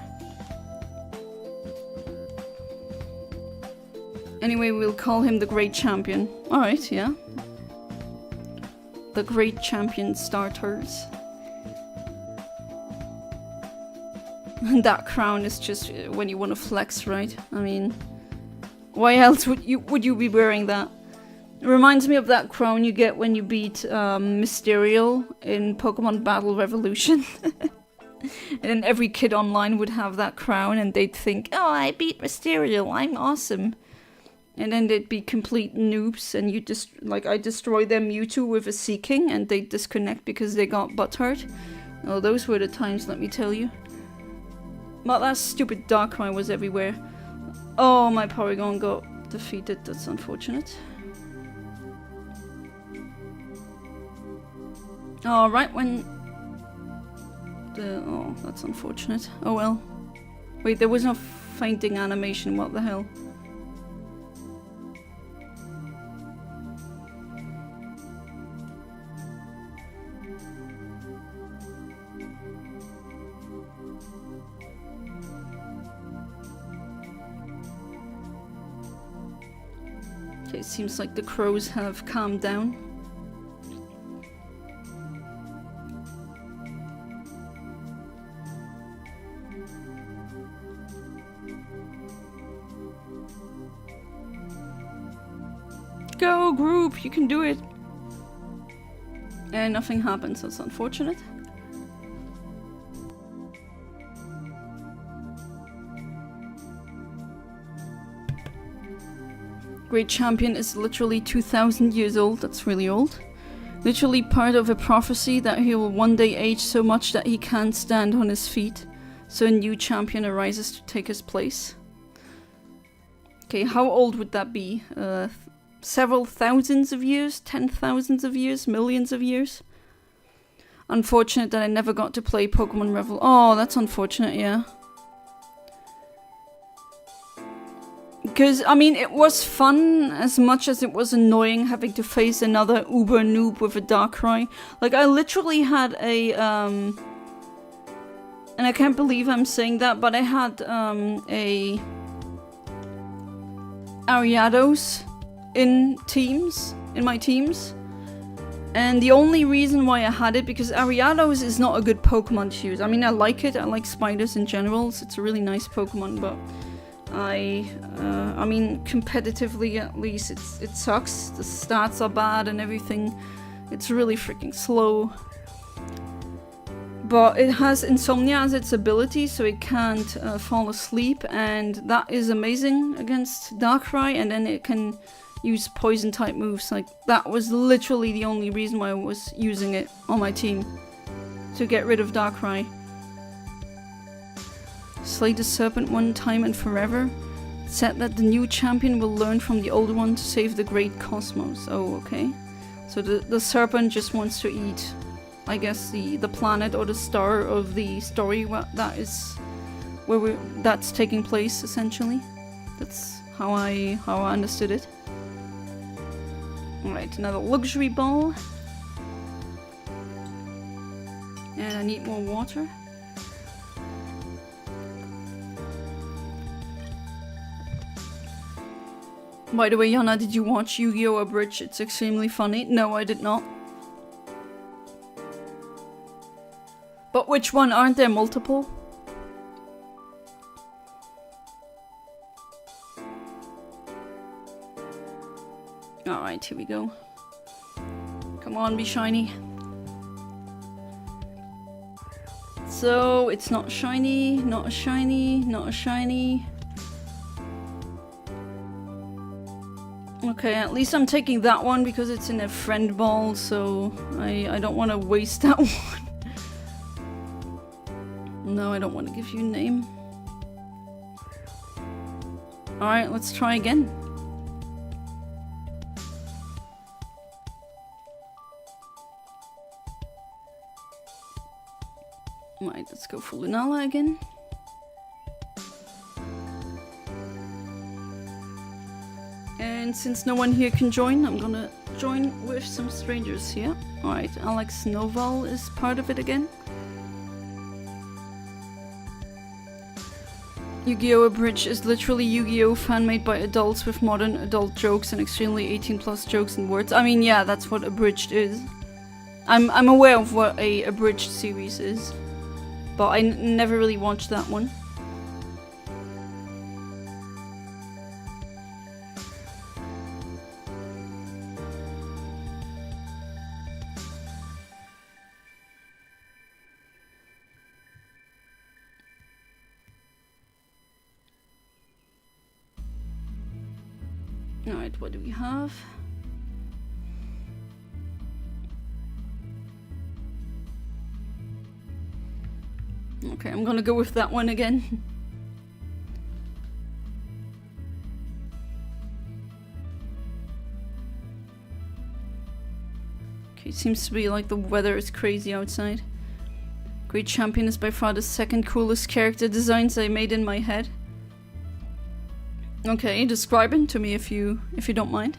Anyway, we'll call him the Great Champion. Alright, yeah. The Great Champion starters. And that crown is just when you want to flex, right? I mean, why else would you be wearing that? It reminds me of that crown you get when you beat Mysterio in Pokemon Battle Revolution. And then every kid online would have that crown and they'd think, oh, I beat Mysterio, I'm awesome. And then they'd be complete noobs, and you just, like, I destroy their Mewtwo with a Seeking and they'd disconnect because they got butthurt. Oh, those were the times, let me tell you. But that stupid Darkrai was everywhere. Oh, my Porygon got defeated, that's unfortunate. Oh, right when... Oh, that's unfortunate. Oh well. Wait, there was no fainting animation, what the hell? Okay, it seems like the crows have calmed down. Go, group! You can do it! And nothing happens, that's unfortunate. Great Champion is literally 2,000 years old, that's really old. Literally part of a prophecy that he will one day age so much that he can't stand on his feet. So a new champion arises to take his place. Okay, how old would that be? Several thousands of years? 10,000s of years? Millions of years? Unfortunate that I never got to play Pokemon Revel. Oh, that's unfortunate, yeah. Because, I mean, it was fun as much as it was annoying having to face another uber noob with a Darkrai. Like, I literally had a, and I can't believe I'm saying that, but I had, a Ariados in my teams. And the only reason why I had it, because Ariados is not a good Pokemon to use. I mean, I like it, I like spiders in general, so it's a really nice Pokemon, but I mean, competitively at least, it sucks. The stats are bad and everything. It's really freaking slow. But it has Insomnia as its ability, so it can't fall asleep, and that is amazing against Darkrai, and then it can use poison type moves. Like, that was literally the only reason why I was using it on my team, to get rid of Darkrai. Slay the serpent one time and forever. Said that the new champion will learn from the old one to save the great cosmos. Oh, okay. So the serpent just wants to eat, I guess, the planet or the star of the story. That is where that's taking place, essentially. That's how I understood it. Alright, another luxury ball. And I need more water. By the way, Yana, did you watch Yu-Gi-Oh! Abridged? It's extremely funny. No, I did not. But which one? Aren't there multiple? Alright, here we go. Come on, be shiny. So, it's not shiny, not a shiny, not a shiny. Okay, at least I'm taking that one because it's in a friend ball, so I don't want to waste that one. No, I don't want to give you a name. Alright, let's try again. Right, let's go for Lunala again. And since no one here can join, I'm gonna join with some strangers here. Alright, Alex Noval is part of it again. Yu-Gi-Oh! Abridged is literally Yu-Gi-Oh! Fan made by adults with modern adult jokes and extremely 18+ jokes and words. I mean, yeah, that's what Abridged is. I'm aware of what a Abridged series is, but I never really watched that one. Alright, what do we have? Okay, I'm gonna go with that one again. Okay, it seems to be like the weather is crazy outside. Great Champion is by far the second coolest character designs I made in my head. Okay, describe it to me if you don't mind.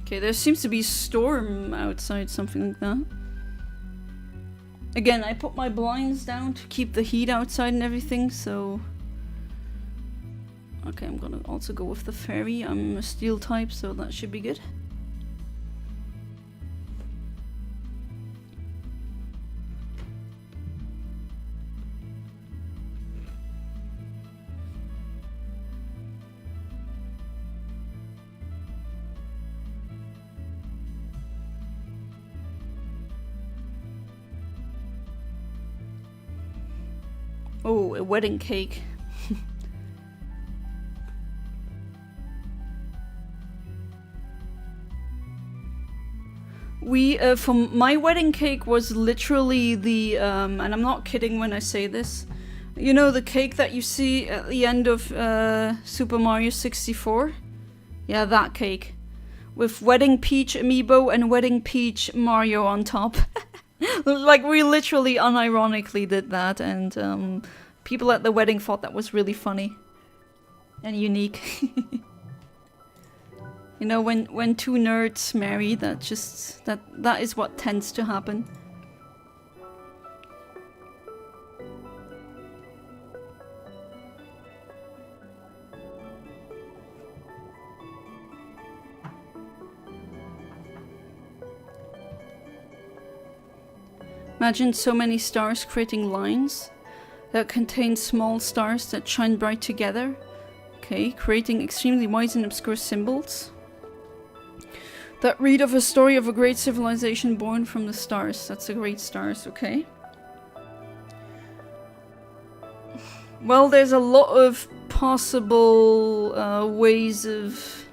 Okay, there seems to be a storm outside, something like that. Again, I put my blinds down to keep the heat outside and everything, so... Okay, I'm gonna also go with the fairy. I'm a steel type, so that should be good. Oh, a wedding cake. For my wedding cake was literally the, and I'm not kidding when I say this, you know the cake that you see at the end of Super Mario 64? Yeah, that cake. With Wedding Peach amiibo and Wedding Peach Mario on top. Like, we literally unironically did that, and people at the wedding thought that was really funny and unique. You know, when two nerds marry, that is what tends to happen. Imagine so many stars creating lines that contain small stars that shine bright together. Okay, creating extremely wide and obscure symbols that read of a story of a great civilization born from the stars. That's a great stars, okay. Well, there's a lot of possible ways of...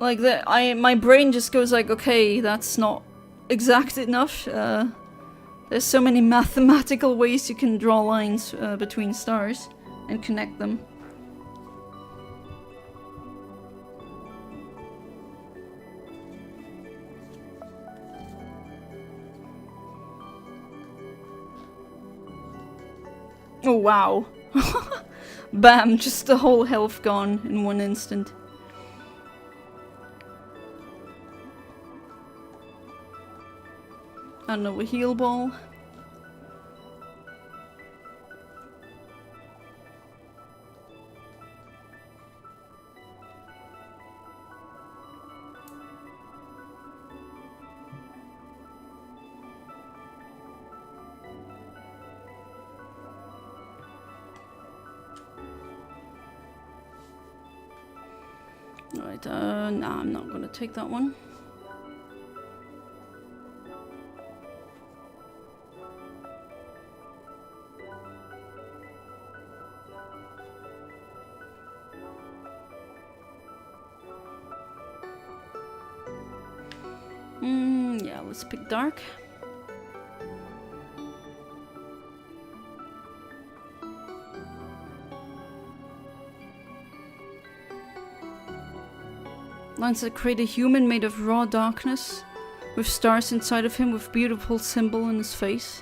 Like that, my brain just goes like, okay, that's not exact enough. There's so many mathematical ways you can draw lines between stars and connect them. Oh wow. Bam, just the whole health gone in one instant. I don't know, a heal ball. Alright, nah, I'm not gonna take that one. let's pick dark. Lines that create a human made of raw darkness, with stars inside of him, with beautiful symbol in his face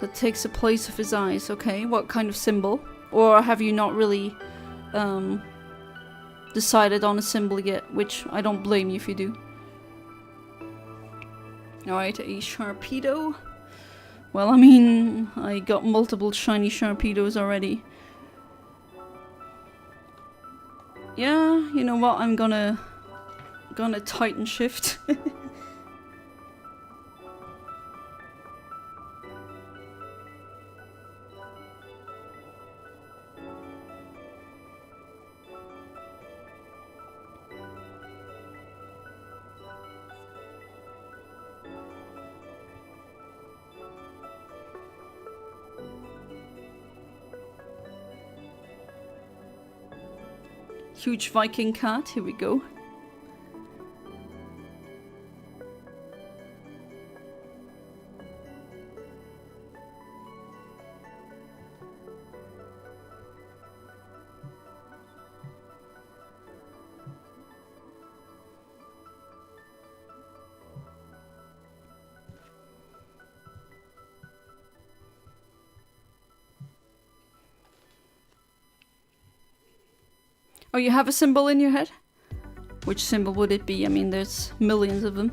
that takes the place of his eyes. Okay, what kind of symbol? Or have you not really decided on a symbol yet? Which I don't blame you if you do. Alright, a Sharpedo. Well, I mean, I got multiple shiny Sharpedos already. Yeah, you know what? I'm gonna Titan shift. Huge Viking cat, here we go. Oh, you have a symbol in your head? Which symbol would it be? I mean, there's millions of them.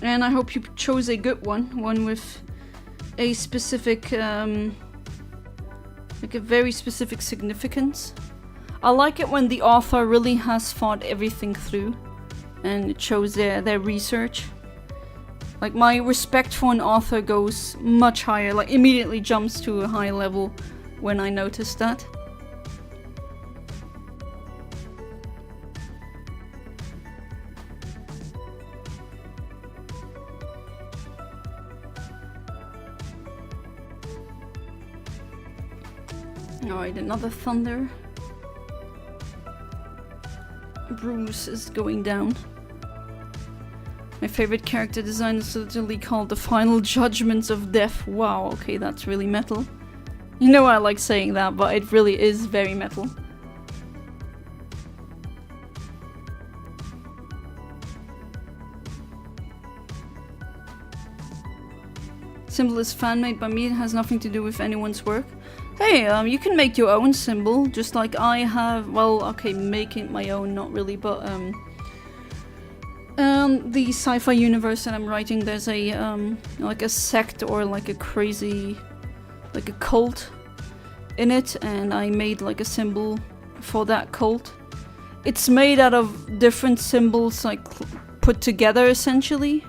And I hope you chose a good one. One with a specific, like a very specific significance. I like it when the author really has thought everything through. And it shows their research. Like, my respect for an author goes much higher. Like, immediately jumps to a high level when I notice that. Alright, another thunder. Bruce is going down. My favorite character design is literally called the Final Judgments of Death. Wow, okay, that's really metal. You know I like saying that, but it really is very metal. Symbol is fan-made by me, it has nothing to do with anyone's work. Hey, you can make your own symbol, just like I have. Well, okay, making my own, not really, but the sci-fi universe that I'm writing, there's a like a sect or like a crazy, like a cult in it, and I made like a symbol for that cult. It's made out of different symbols, like put together essentially.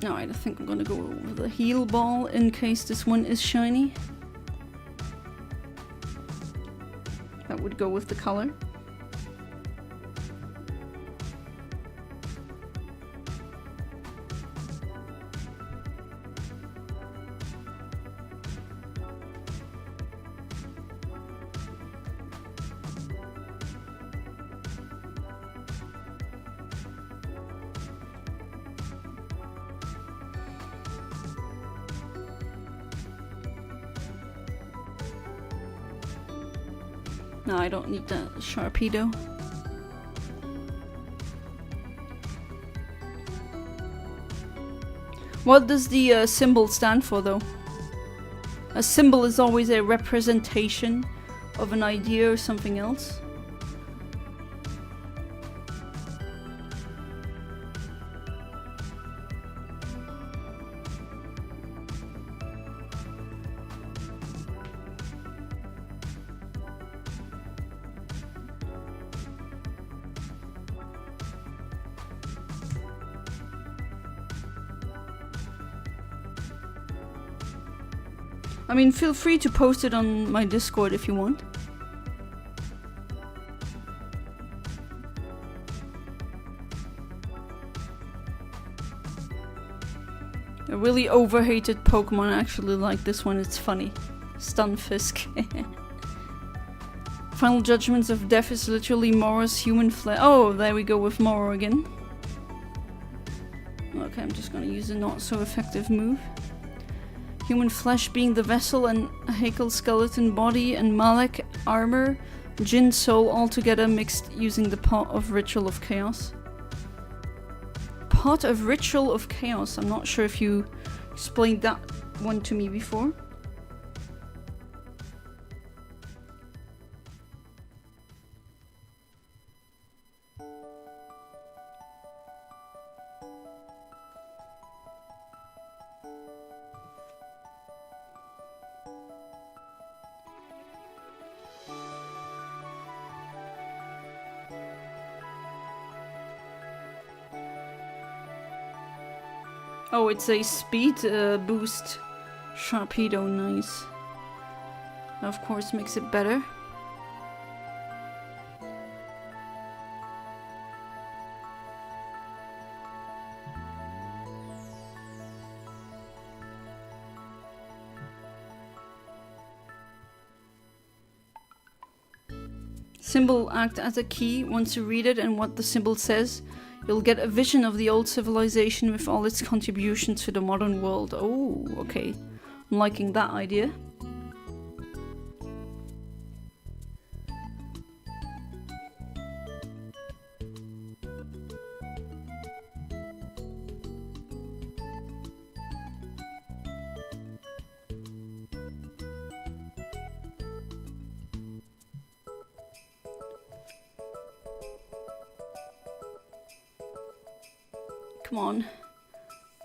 Alright, I think I'm gonna go with the heal ball in case this one is shiny. That would go with the color. No, I don't need that Sharpedo. What does the symbol stand for, though? A symbol is always a representation of an idea or something else. I mean, feel free to post it on my Discord if you want. A really overhated Pokemon, I actually like this one, it's funny. Stunfisk. Final judgments of death is literally Mora's human flesh. Oh, there we go with Mora again. Okay, I'm just gonna use a not so effective move. Human flesh being the vessel and Hakel skeleton body and Malek armor. Jin soul all together mixed using the pot of Ritual of Chaos. Pot of Ritual of Chaos. I'm not sure if you explained that one to me before. Oh, it's a speed boost. Sharpedo, nice. Of course, makes it better. Symbol act as a key. Once you read it and what the symbol says, you'll get a vision of the old civilization with all its contributions to the modern world. Oh, okay. I'm liking that idea. Come on.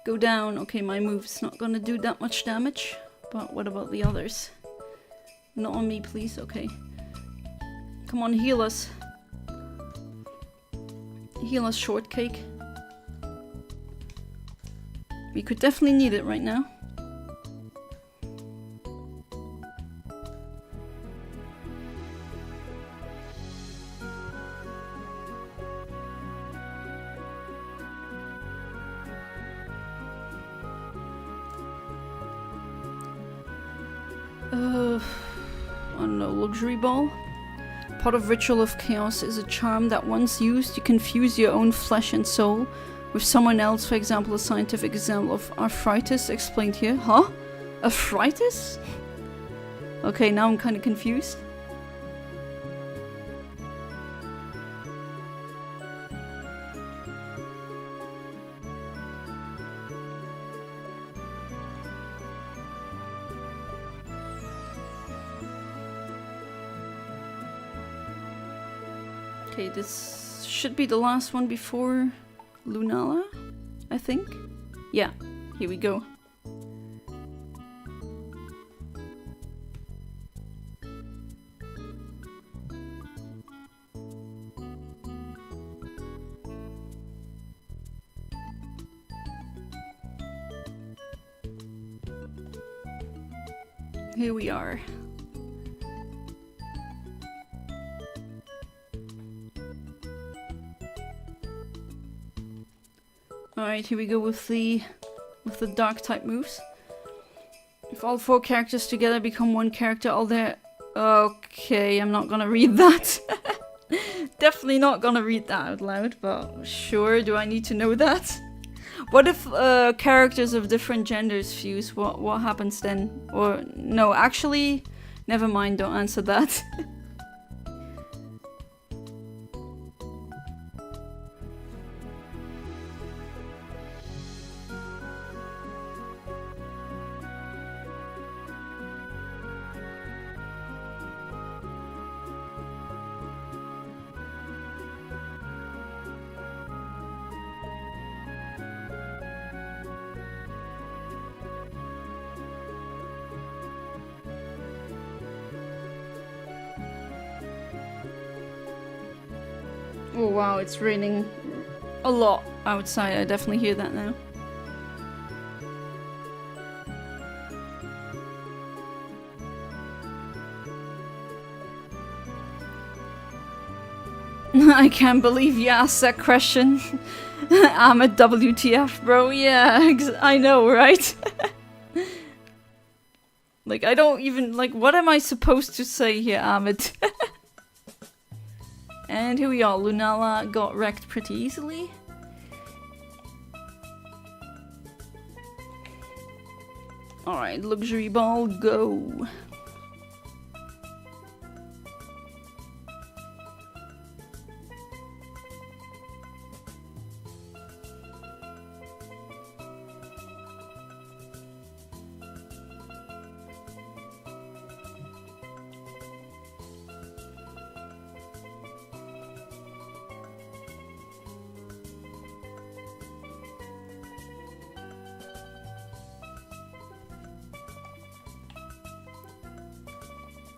Go down. Okay, my move's not gonna do that much damage. But what about the others? Not on me, please. Okay. Come on, heal us. Heal us, Shortcake. We could definitely need it right now. I don't know, luxury ball? Pot of Ritual of Chaos is a charm that once used, you can fuse your own flesh and soul with someone else, for example, a scientific example of arthritis explained here. Huh? Arthritis? Okay, now I'm kind of confused. Okay, this should be the last one before Lunala, I think. Yeah, here we go. Here we are. Alright, here we go with the dark type moves. If all 4 characters together become one character, all their... Okay, I'm not gonna read that. Definitely not gonna read that out loud, but sure, do I need to know that? What if characters of different genders fuse? What happens then? Or no, actually, never mind, don't answer that. Oh wow, it's raining a lot outside. I definitely hear that now. I can't believe you asked that question. I'm a WTF, bro. Yeah, I know, right? Like, I don't even... Like, what am I supposed to say here, Ahmed? And here we are, Lunala got wrecked pretty easily. Alright, luxury ball, go!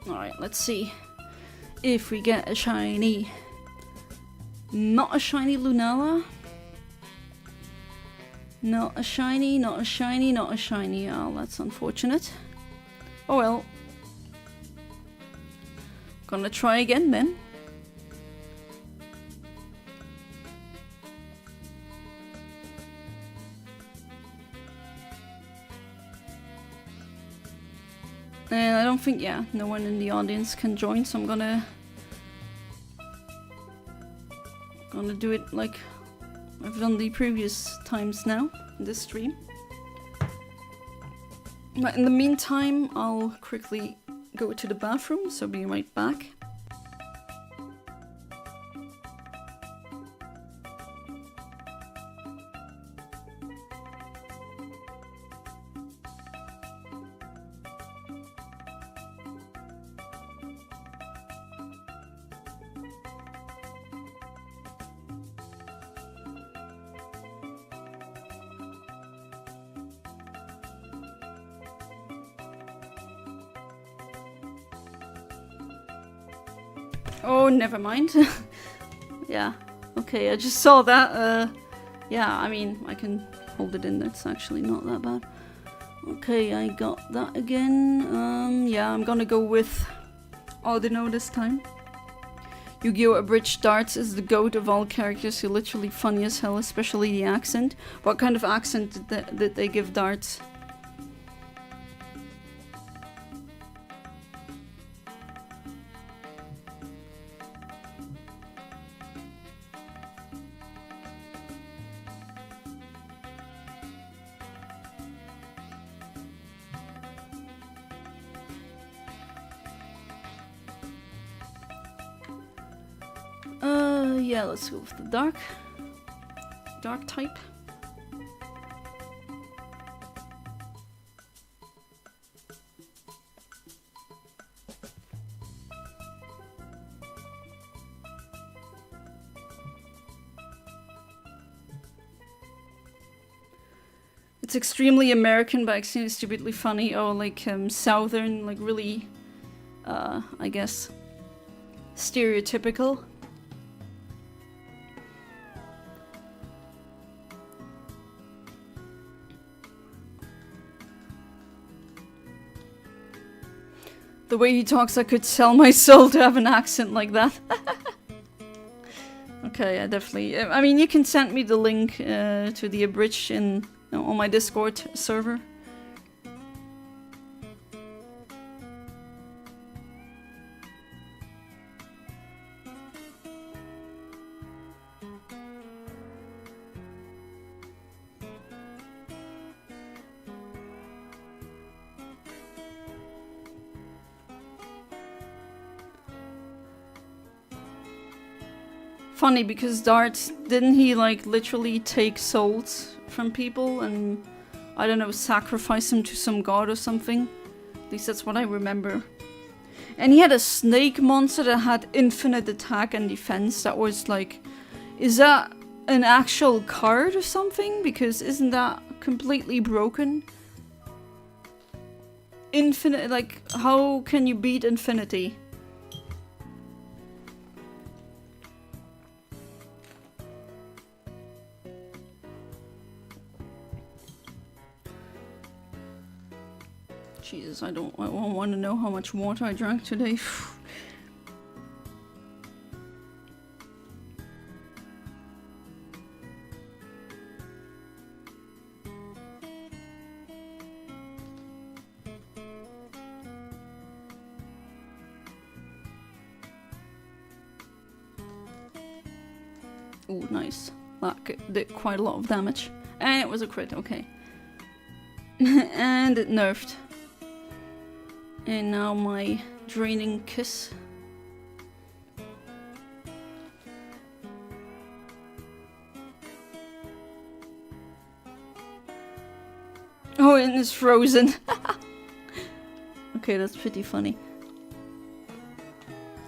Alright, let's see if we get a shiny. Not a shiny Lunala. Not a shiny, not a shiny, not a shiny. Oh, that's unfortunate. Oh well. Gonna try again then. And I don't think, yeah, no one in the audience can join, so I'm gonna do it like I've done the previous times now in this stream. But in the meantime, I'll quickly go to the bathroom, so be right back. Oh, never mind. Yeah, okay, I just saw that. Yeah, I mean, I can hold it in, that's actually not that bad. Okay, I got that again. Yeah, I'm gonna go with Audino this time. Yu-Gi-Oh! Abridged Darts is the goat of all characters. You're literally funny as hell, especially the accent. What kind of accent did they give Darts? Yeah, let's go with the dark type. It's extremely American, but extremely stupidly funny. Oh, like southern, like really, I guess, stereotypical. The way he talks, I could sell my soul to have an accent like that. Okay, I definitely... I mean, you can send me the link to the abridged on my Discord server. Funny because Darts, didn't he like literally take souls from people and, I don't know, sacrifice them to some god or something? At least that's what I remember. And he had a snake monster that had infinite attack and defense. That was like, is that an actual card or something? Because isn't that completely broken? Infinite, like, how can you beat infinity? Jesus, I don't want to know how much water I drank today. Ooh, nice. That did quite a lot of damage. And it was a crit, okay. And it nerfed. And now my draining kiss. Oh, and it's frozen. Okay, that's pretty funny.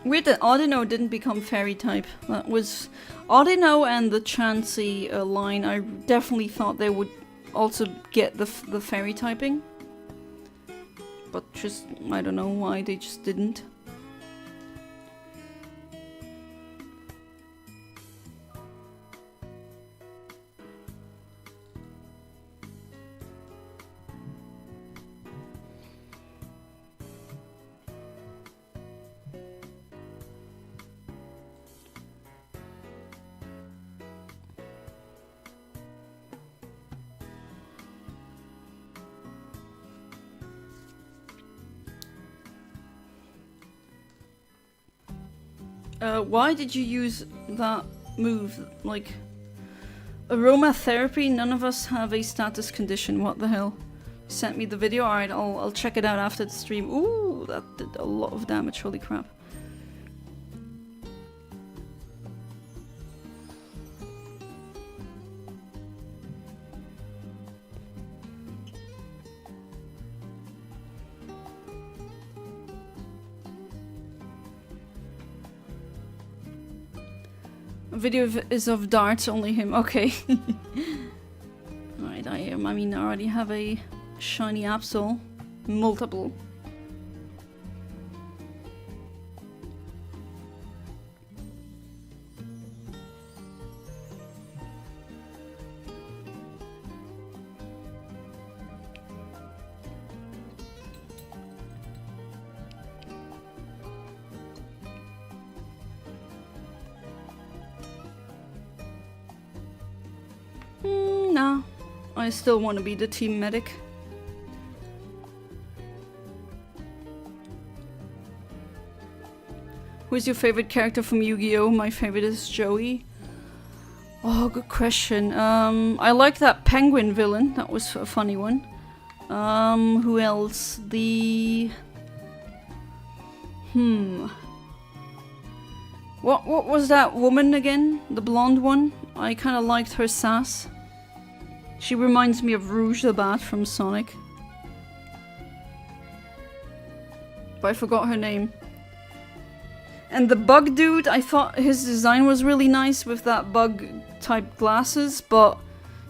Weird that Audino didn't become fairy type. That was Audino and the Chansey line. I definitely thought they would also get the fairy typing. But just, I don't know why they just didn't. Why did you use that move? Like, aromatherapy? None of us have a status condition. What the hell? Sent me the video? Alright, I'll check it out after the stream. Ooh, that did a lot of damage. Holy crap. Video is of darts, only him. Okay. Alright, I already have a shiny Absol. Multiple. No, I still want to be the team medic. Who's your favorite character from Yu-Gi-Oh? My favorite is Joey. Oh, good question. I like that penguin villain. That was a funny one. Who else? What was that woman again? The blonde one? I kind of liked her sass. She reminds me of Rouge the Bat from Sonic. But I forgot her name. And the bug dude, I thought his design was really nice with that bug type glasses, but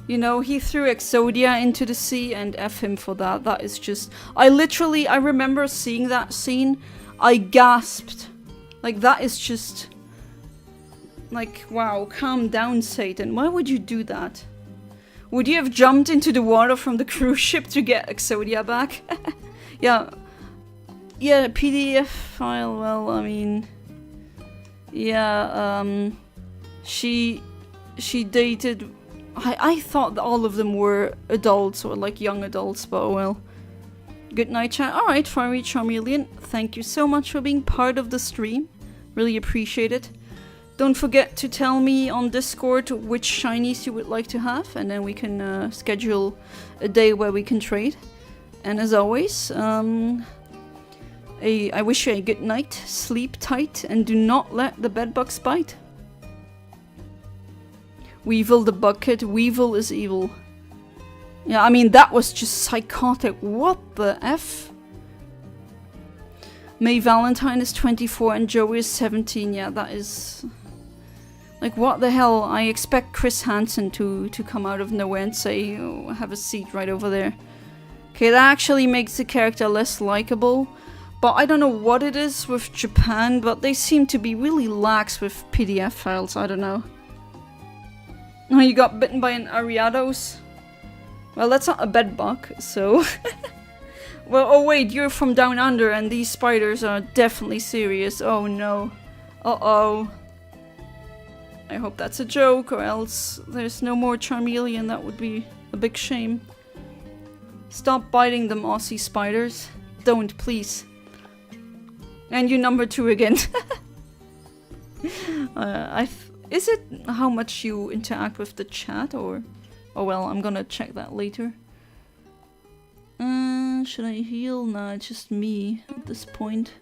you know, he threw Exodia into the sea and F him for that. That is just... I remember seeing that scene. I gasped. Like, that is just... Like, wow, calm down, Satan. Why would you do that? Would you have jumped into the water from the cruise ship to get Exodia back? Yeah. Yeah, PDF file, well, I mean... Yeah, she dated... I thought that all of them were adults, or like young adults, but oh well. Good night, chat. Alright, Fiery Charmeleon, thank you so much for being part of the stream. Really appreciate it. Don't forget to tell me on Discord which shinies you would like to have, and then we can schedule a day where we can trade. And as always, I wish you a good night, sleep tight, and do not let the bedbugs bite. Weevil the bucket, Weevil is evil. Yeah, I mean, that was just psychotic. What the F? May Valentine is 24 and Joey is 17. Yeah, that is... Like, what the hell? I expect Chris Hansen to come out of nowhere and say, oh, have a seat right over there. Okay, that actually makes the character less likable. But I don't know what it is with Japan, but they seem to be really lax with PDF files. I don't know. Oh, you got bitten by an Ariados? Well, that's not a bedbug, so... Well, oh wait, you're from down under and these spiders are definitely serious. Oh no. Uh-oh. I hope that's a joke, or else there's no more Charmeleon. That would be a big shame. Stop biting them, Aussie spiders. Don't, please. And you number 2 again. Is it how much you interact with the chat, or... Oh well, I'm gonna check that later. Should I heal? Nah, it's just me at this point.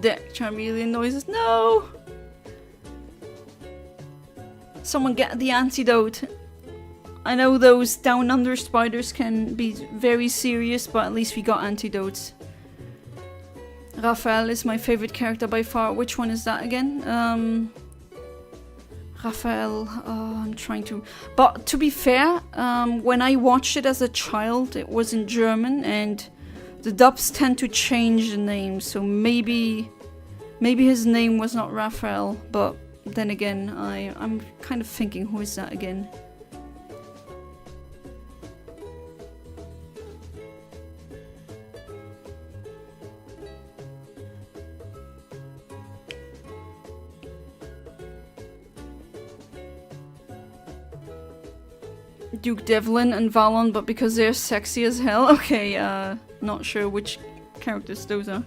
That Charmeleon noises. No! Someone get the antidote. I know those down under spiders can be very serious, but at least we got antidotes. Raphael is my favorite character by far. Which one is that again? Raphael, I'm trying to... But to be fair, when I watched it as a child, it was in German, and the dubs tend to change the name, so maybe his name was not Raphael, but then again, I'm kind of thinking, who is that again? Duke Devlin and Valon, but because they're sexy as hell? Okay, not sure which characters those are.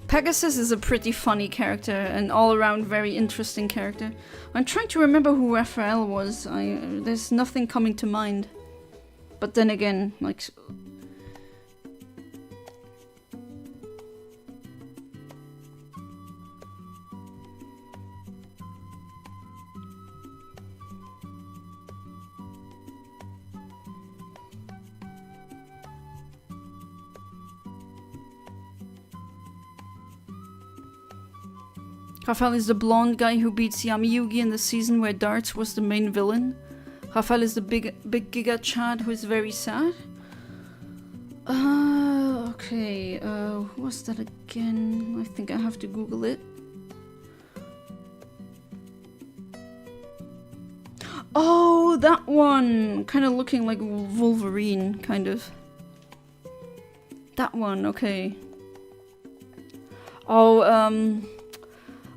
Pegasus is a pretty funny character, and all-around very interesting character. I'm trying to remember who Raphael was. There's nothing coming to mind. But then again, like... Raphael is the blonde guy who beats Yami-Yugi in the season where Darts was the main villain. Raphael is the big Giga Chad who is very sad. Okay, what's that again? I think I have to Google it. Oh, that one! Kind of looking like Wolverine, kind of. That one, okay. Oh,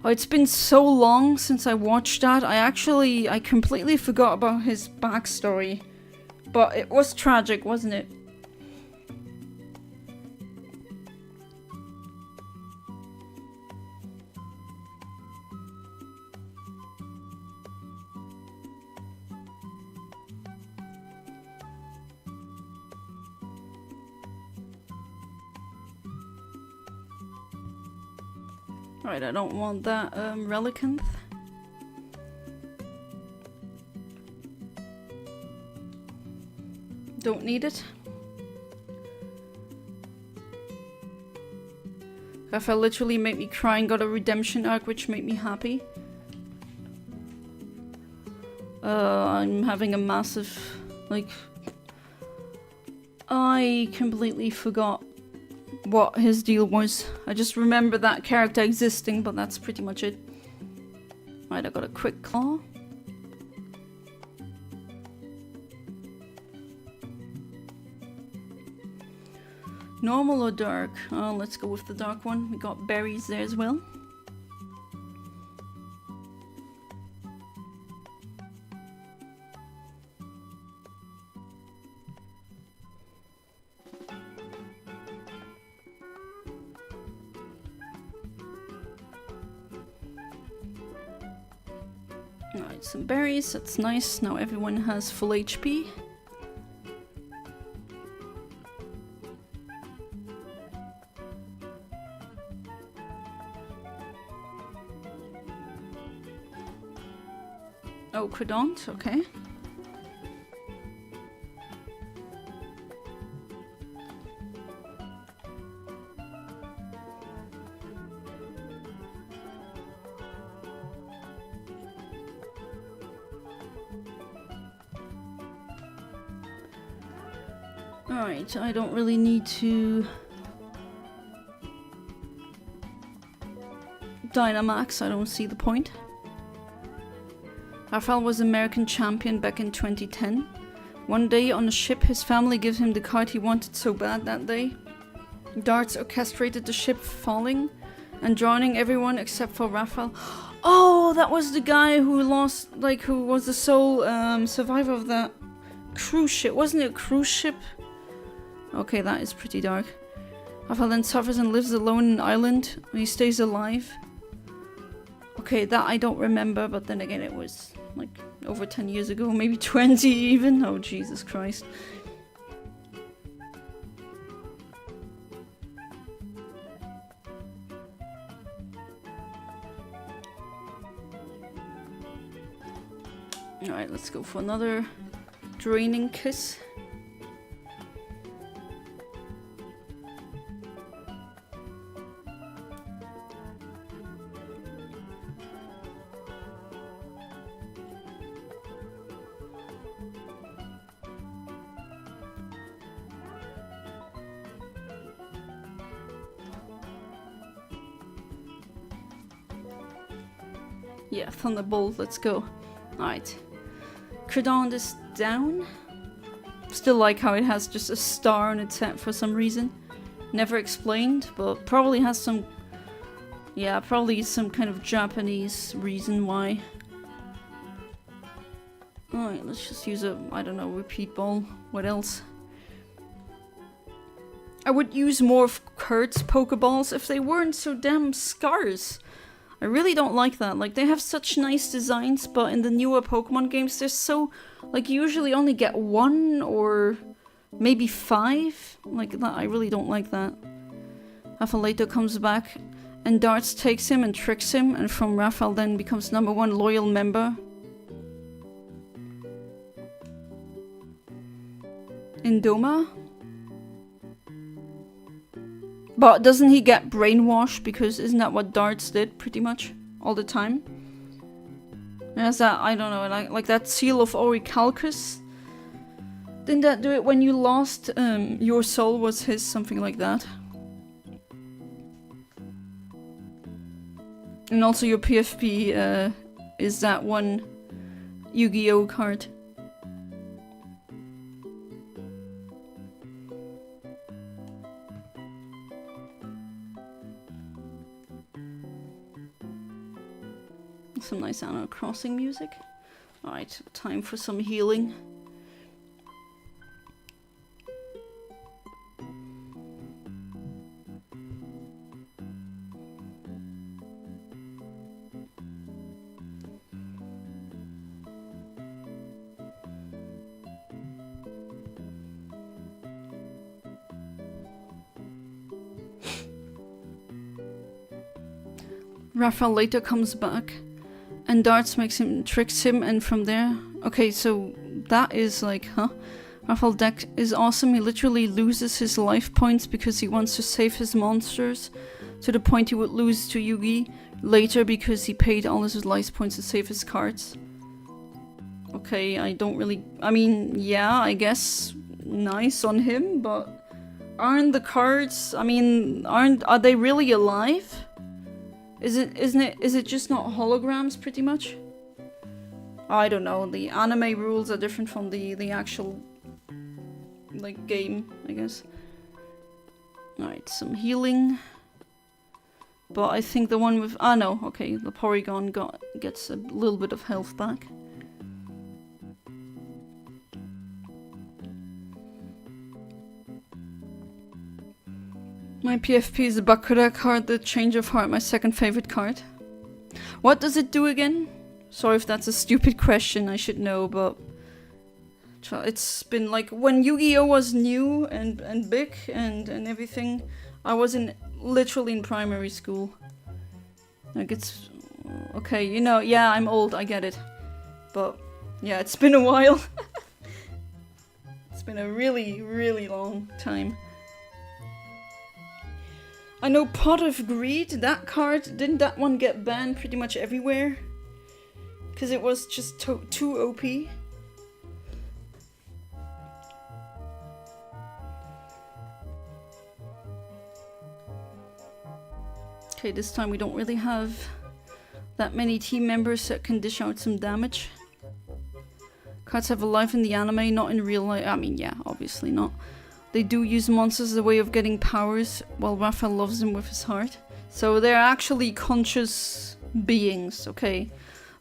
it's been so long since I watched that. I completely forgot about his backstory. But it was tragic, wasn't it? Right, I don't want that Relicanth. Don't need it. Raphael literally made me cry and got a redemption arc, which made me happy. I'm having a massive, like... I completely forgot what his deal was. I just remember that character existing, but that's pretty much it. Right, I got a quick claw. Normal or dark? Oh, let's go with the dark one. We got berries there as well. Alright, some berries, that's nice. Now everyone has full HP. Oh, Credant, okay. Alright, I don't really need to Dynamax, I don't see the point. Raphael was American champion back in 2010. One day on a ship, his family gives him the card he wanted so bad that day. Darts orchestrated the ship falling and drowning everyone except for Raphael. Oh, that was the guy who lost, like, who was the sole survivor of that cruise ship. Wasn't it a cruise ship? Okay, that is pretty dark. Raphael then suffers and lives alone in an island. He stays alive. Okay, that I don't remember, but then again it was like over 10 years ago, maybe 20 even. Oh, Jesus Christ. Alright, let's go for another draining kiss. Yeah, Thunderbolt, let's go. Alright. Credon is down. Still like how it has just a star on its head for some reason. Never explained, but probably has some... Yeah, probably some kind of Japanese reason why. Alright, let's just use a, I don't know, repeat ball. What else? I would use more of Kurt's Pokeballs if they weren't so damn scarce. I really don't like that. Like, they have such nice designs, but in the newer Pokemon games, they're so... Like, you usually only get 1 or maybe 5. Like, that, I really don't like that. Raphael later comes back, and Darts takes him and tricks him, and from Raphael then becomes #1 loyal member. Indoma? But doesn't he get brainwashed? Because isn't that what Darts did pretty much all the time? There's that, I don't know, like that seal of Orichalcus. Didn't that do it when you lost your soul was his, something like that? And also your PFP is that one Yu-Gi-Oh card. Some nice Animal Crossing music. Alright, time for some healing. Raphael later comes back. And Darts tricks him, and from there... Okay, so that is like, huh? Raphael deck is awesome. He literally loses his life points because he wants to save his monsters. To the point he would lose to Yugi later because he paid all his life points to save his cards. Okay, I don't really... I mean, yeah, I guess nice on him, but... Aren't the cards... I mean, are they really alive? Is it just not holograms pretty much? I don't know, the anime rules are different from the actual like game, I guess. Alright, some healing. But I think the one with no, okay, the Porygon gets a little bit of health back. My PFP is a Bakura card, the Change of Heart, my second favorite card. What does it do again? Sorry if that's a stupid question, I should know, but... It's been like, when Yu-Gi-Oh was new and big and everything, I was literally in primary school. Like, it's... Okay, you know, yeah, I'm old, I get it. But, yeah, it's been a while. It's been a really, really long time. I know Pot of Greed, that card, didn't that one get banned pretty much everywhere? Because it was just too OP. Okay, this time we don't really have that many team members that can dish out some damage. Cards have a life in the anime, not in real life. I mean, yeah, obviously not. They do use monsters as a way of getting powers, while Raphael loves them with his heart. So they're actually conscious beings, okay?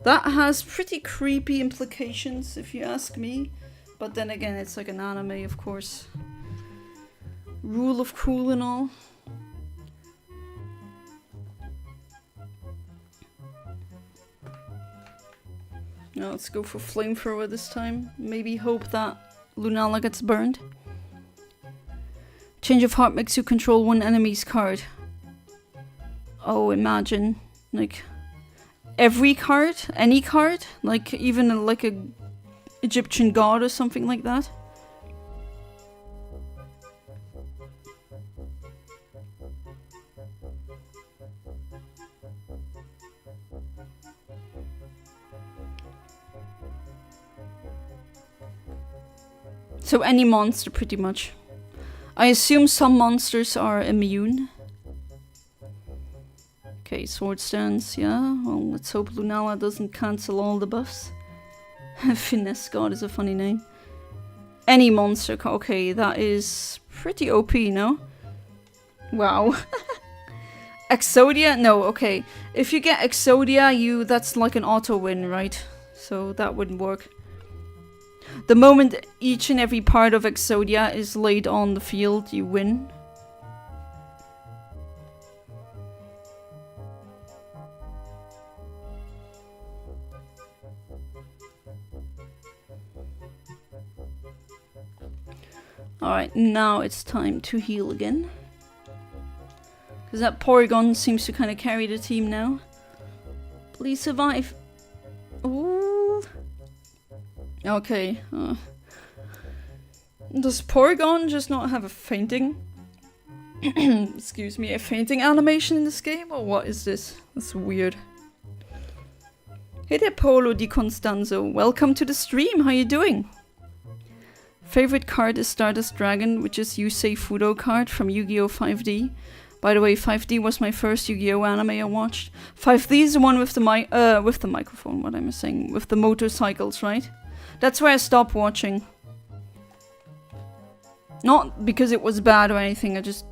That has pretty creepy implications, if you ask me. But then again, it's like an anime, of course. Rule of cool and all. Now let's go for flamethrower this time. Maybe hope that Lunala gets burned. Change of heart makes you control one enemy's card. Oh, imagine. Like, every card? Any card? Like, even like a Egyptian god or something like that? So any monster, pretty much. I assume some monsters are immune. Okay, sword stance, yeah. Well, let's hope Lunala doesn't cancel all the buffs. Finesse god is a funny name. Any monster, okay, that is pretty OP, no? Wow. Exodia? No, okay. If you get Exodia, that's like an auto win, right? So that wouldn't work. The moment each and every part of Exodia is laid on the field, you win. Alright, now it's time to heal again. Because that Porygon seems to kind of carry the team now. Please survive. Ooh. Okay. Does Porygon just not have a fainting? Excuse me, a fainting animation in this game? Or what is this? That's weird. Hey there, Polo Di Constanzo. Welcome to the stream. How you doing? Favorite card is Stardust Dragon, which is Yusei Fudo card from Yu-Gi-Oh! 5D. By the way, 5D was my first Yu-Gi-Oh! Anime I watched. 5D is the one with the microphone, what am I saying? With the motorcycles, right? That's where I stopped watching. Not because it was bad or anything, I just...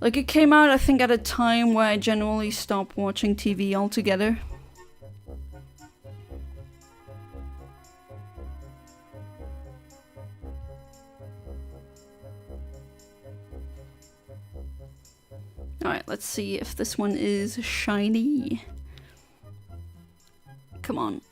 Like, it came out, I think, at a time where I generally stopped watching TV altogether. Alright, let's see if this one is shiny. Come on.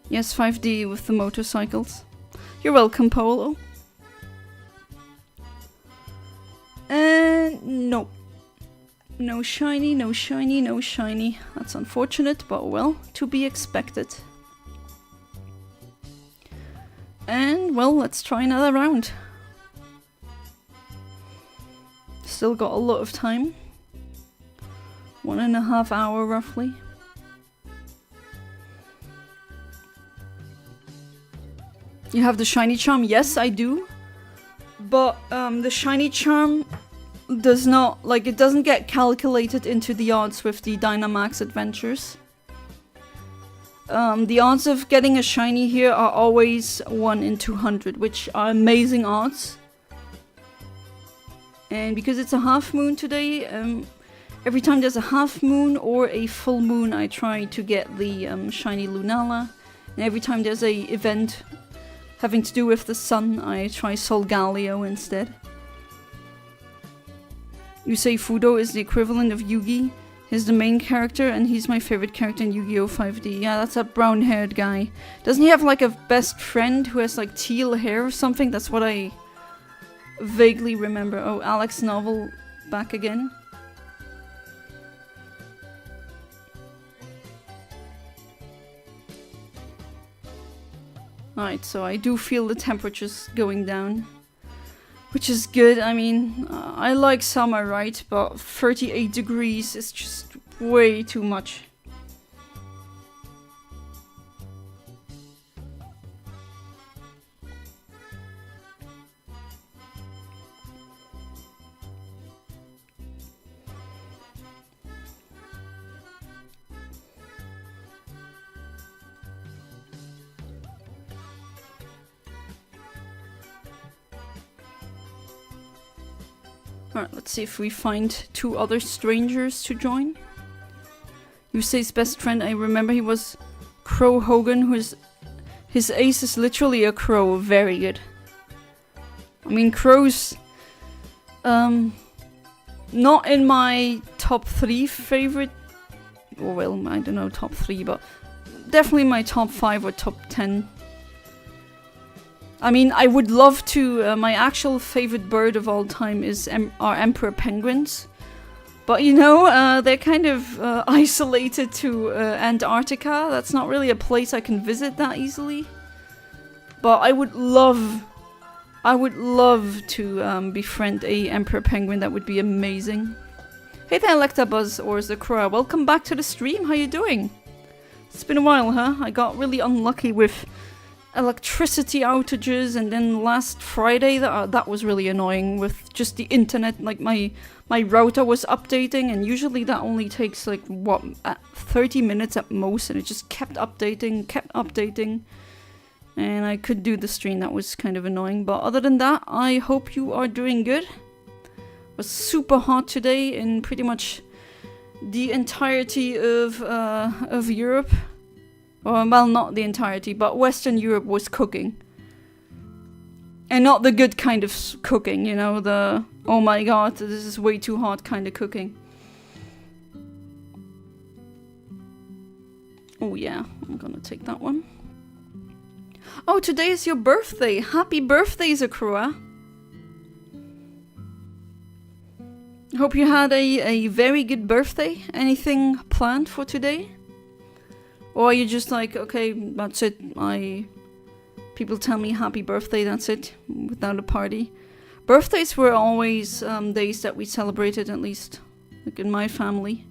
Yes, 5D with the motorcycles. You're welcome, Polo. And no. No shiny, no shiny, no shiny. That's unfortunate, but well, to be expected. And, well, let's try another round. Still got a lot of time. 1.5 hours, roughly. You have the shiny charm? Yes, I do. But, the shiny charm does not, like, it doesn't get calculated into the odds with the Dynamax adventures. The odds of getting a shiny here are always 1 in 200, which are amazing odds. And because it's a half moon today, every time there's a half moon or a full moon, I try to get the shiny Lunala. And every time there's a event having to do with the sun, I try Solgaleo instead. Yusei Fudo is the equivalent of Yugi. He's the main character, and he's my favorite character in Yu-Gi-Oh! 5D. Yeah, that's that brown-haired guy. Doesn't he have, like, a best friend who has, like, teal hair or something? That's what I vaguely remember. Oh, Alex Novel back again. Alright, so I do feel the temperatures going down. Which is good. I mean, I like summer, right? But 38 degrees is just way too much. Alright, let's see if we find 2 other strangers to join. Yusei's best friend, I remember he was Crow Hogan, his ace is literally a crow. Very good. I mean, crows, not in my top 3 favorite, well, I don't know, top 3, but definitely my top 5 or top 10. I mean, I would love to, my actual favorite bird of all time is are emperor penguins. But you know, they're kind of isolated to Antarctica. That's not really a place I can visit that easily. But I would love to befriend a emperor penguin. That would be amazing. Hey there, Electabuzz, or Zakura. Welcome back to the stream. How you doing? It's been a while, huh? I got really unlucky with electricity outages, and then last Friday that was really annoying with just the internet. Like my router was updating, and usually that only takes like what 30 minutes at most, and it just kept updating, and I could do the stream. That was kind of annoying, but other than that, I hope you are doing good. It was super hot today in pretty much the entirety of Europe. Well, not the entirety, but Western Europe was cooking. And not the good kind of cooking, you know, the oh my god, this is way too hot kind of cooking. Oh yeah, I'm gonna take that one. Oh, today is your birthday. Happy birthday, Zakura. Hope you had a very good birthday. Anything planned for today? Or are you just like, okay, that's it, people tell me happy birthday, that's it, without a party? Birthdays were always days that we celebrated, at least, like in my family.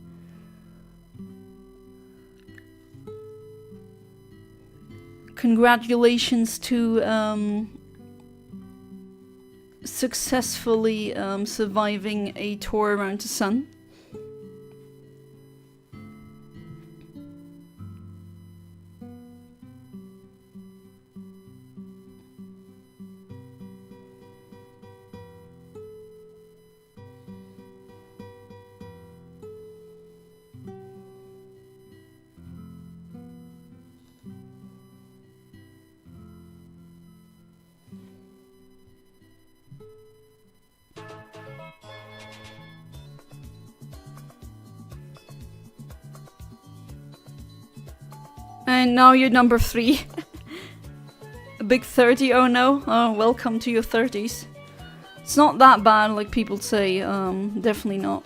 Congratulations to successfully surviving a tour around the sun. And now you're number 3. A big 30, oh no. Oh, welcome to your 30s. It's not that bad like people say, definitely not.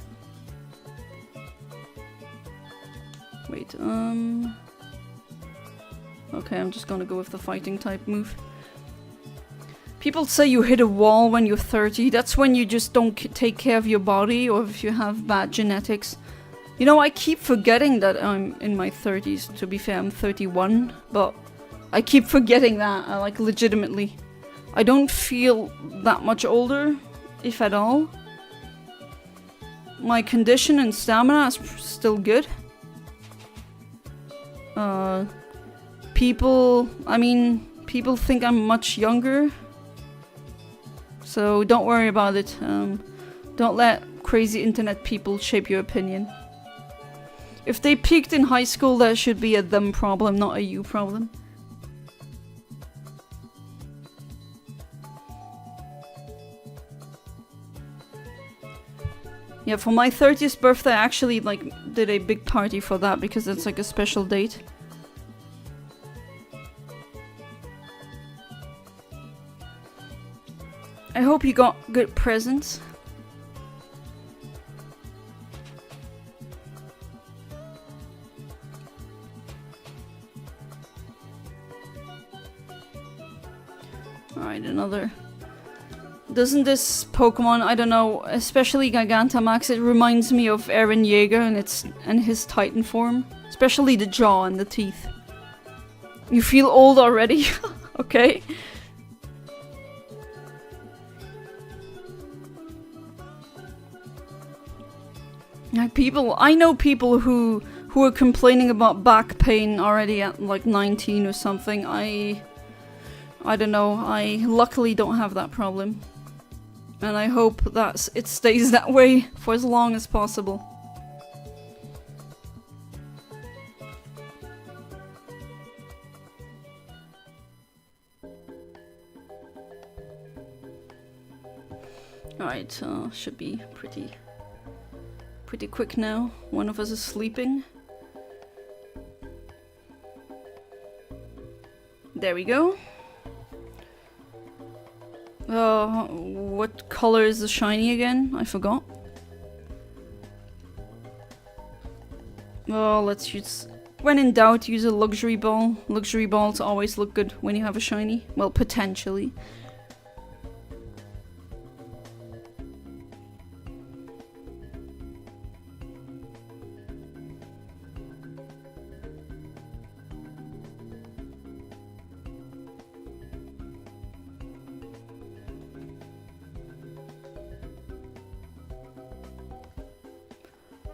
Wait, okay, I'm just gonna go with the fighting type move. People say you hit a wall when you're 30. That's when you just don't take care of your body, or if you have bad genetics. You know, I keep forgetting that I'm in my 30s. To be fair, I'm 31, but I keep forgetting that, like, legitimately. I don't feel that much older, if at all. My condition and stamina is still good. People think I'm much younger. So don't worry about it. Don't let crazy internet people shape your opinion. If they peaked in high school, that should be a them problem, not a you problem. Yeah, for my 30th birthday, I actually did a big party for that because it's like a special date. I hope you got good presents. Alright, another. Doesn't this Pokemon, I don't know, especially Gigantamax, it reminds me of Eren Yeager and his Titan form. Especially the jaw and the teeth. You feel old already? Okay. Like I know people who are complaining about back pain already at like 19 or something. I don't know, I luckily don't have that problem. And I hope that it stays that way for as long as possible. Alright, should be pretty quick now. One of us is sleeping. There we go. What color is the shiny again? I forgot. Oh, let's use... When in doubt, use a luxury ball. Luxury balls always look good when you have a shiny. Well, potentially.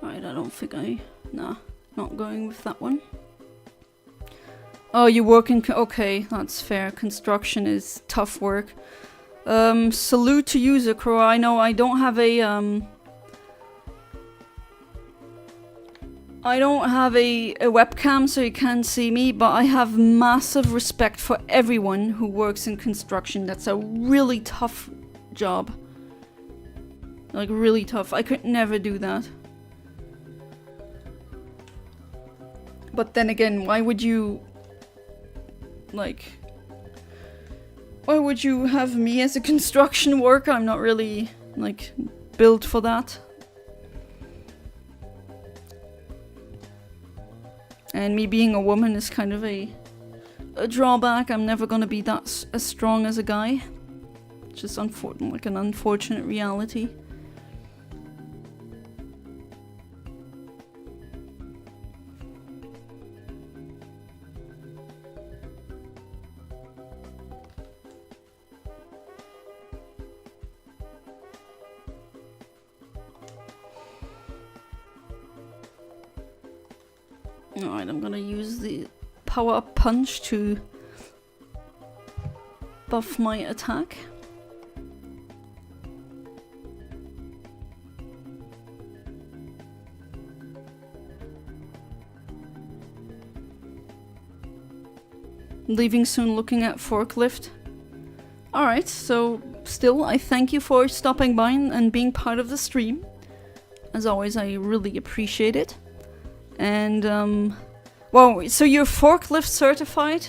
Right, I don't think nah, not going with that one. Oh, you work in... Okay, that's fair. Construction is tough work. Salute to you, Zakro. I know I don't have a, I don't have a webcam, so you can't see me, but I have massive respect for everyone who works in construction. That's a really tough job. Like, really tough. I could never do that. But then again, why would you... Like... Why would you have me as a construction worker? I'm not really, like, built for that. And me being a woman is kind of a drawback. I'm never gonna be that as strong as a guy. Just like an unfortunate reality. Alright, I'm gonna use the power-up punch to buff my attack. Leaving soon, looking at forklift. Alright, so still, I thank you for stopping by and being part of the stream. As always, I really appreciate it. And, well, so you're forklift certified.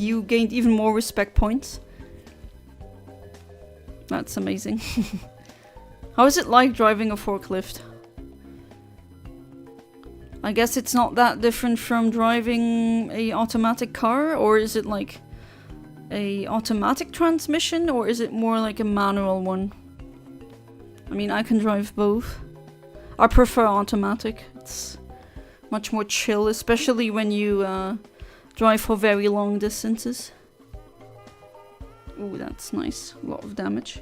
You gained even more respect points. That's amazing. How is it like driving a forklift? I guess it's not that different from driving a automatic car, or is it like a automatic transmission, or is it more like a manual one? I mean, I can drive both. I prefer automatic. It's much more chill, especially when you drive for very long distances. Ooh, that's nice. A lot of damage.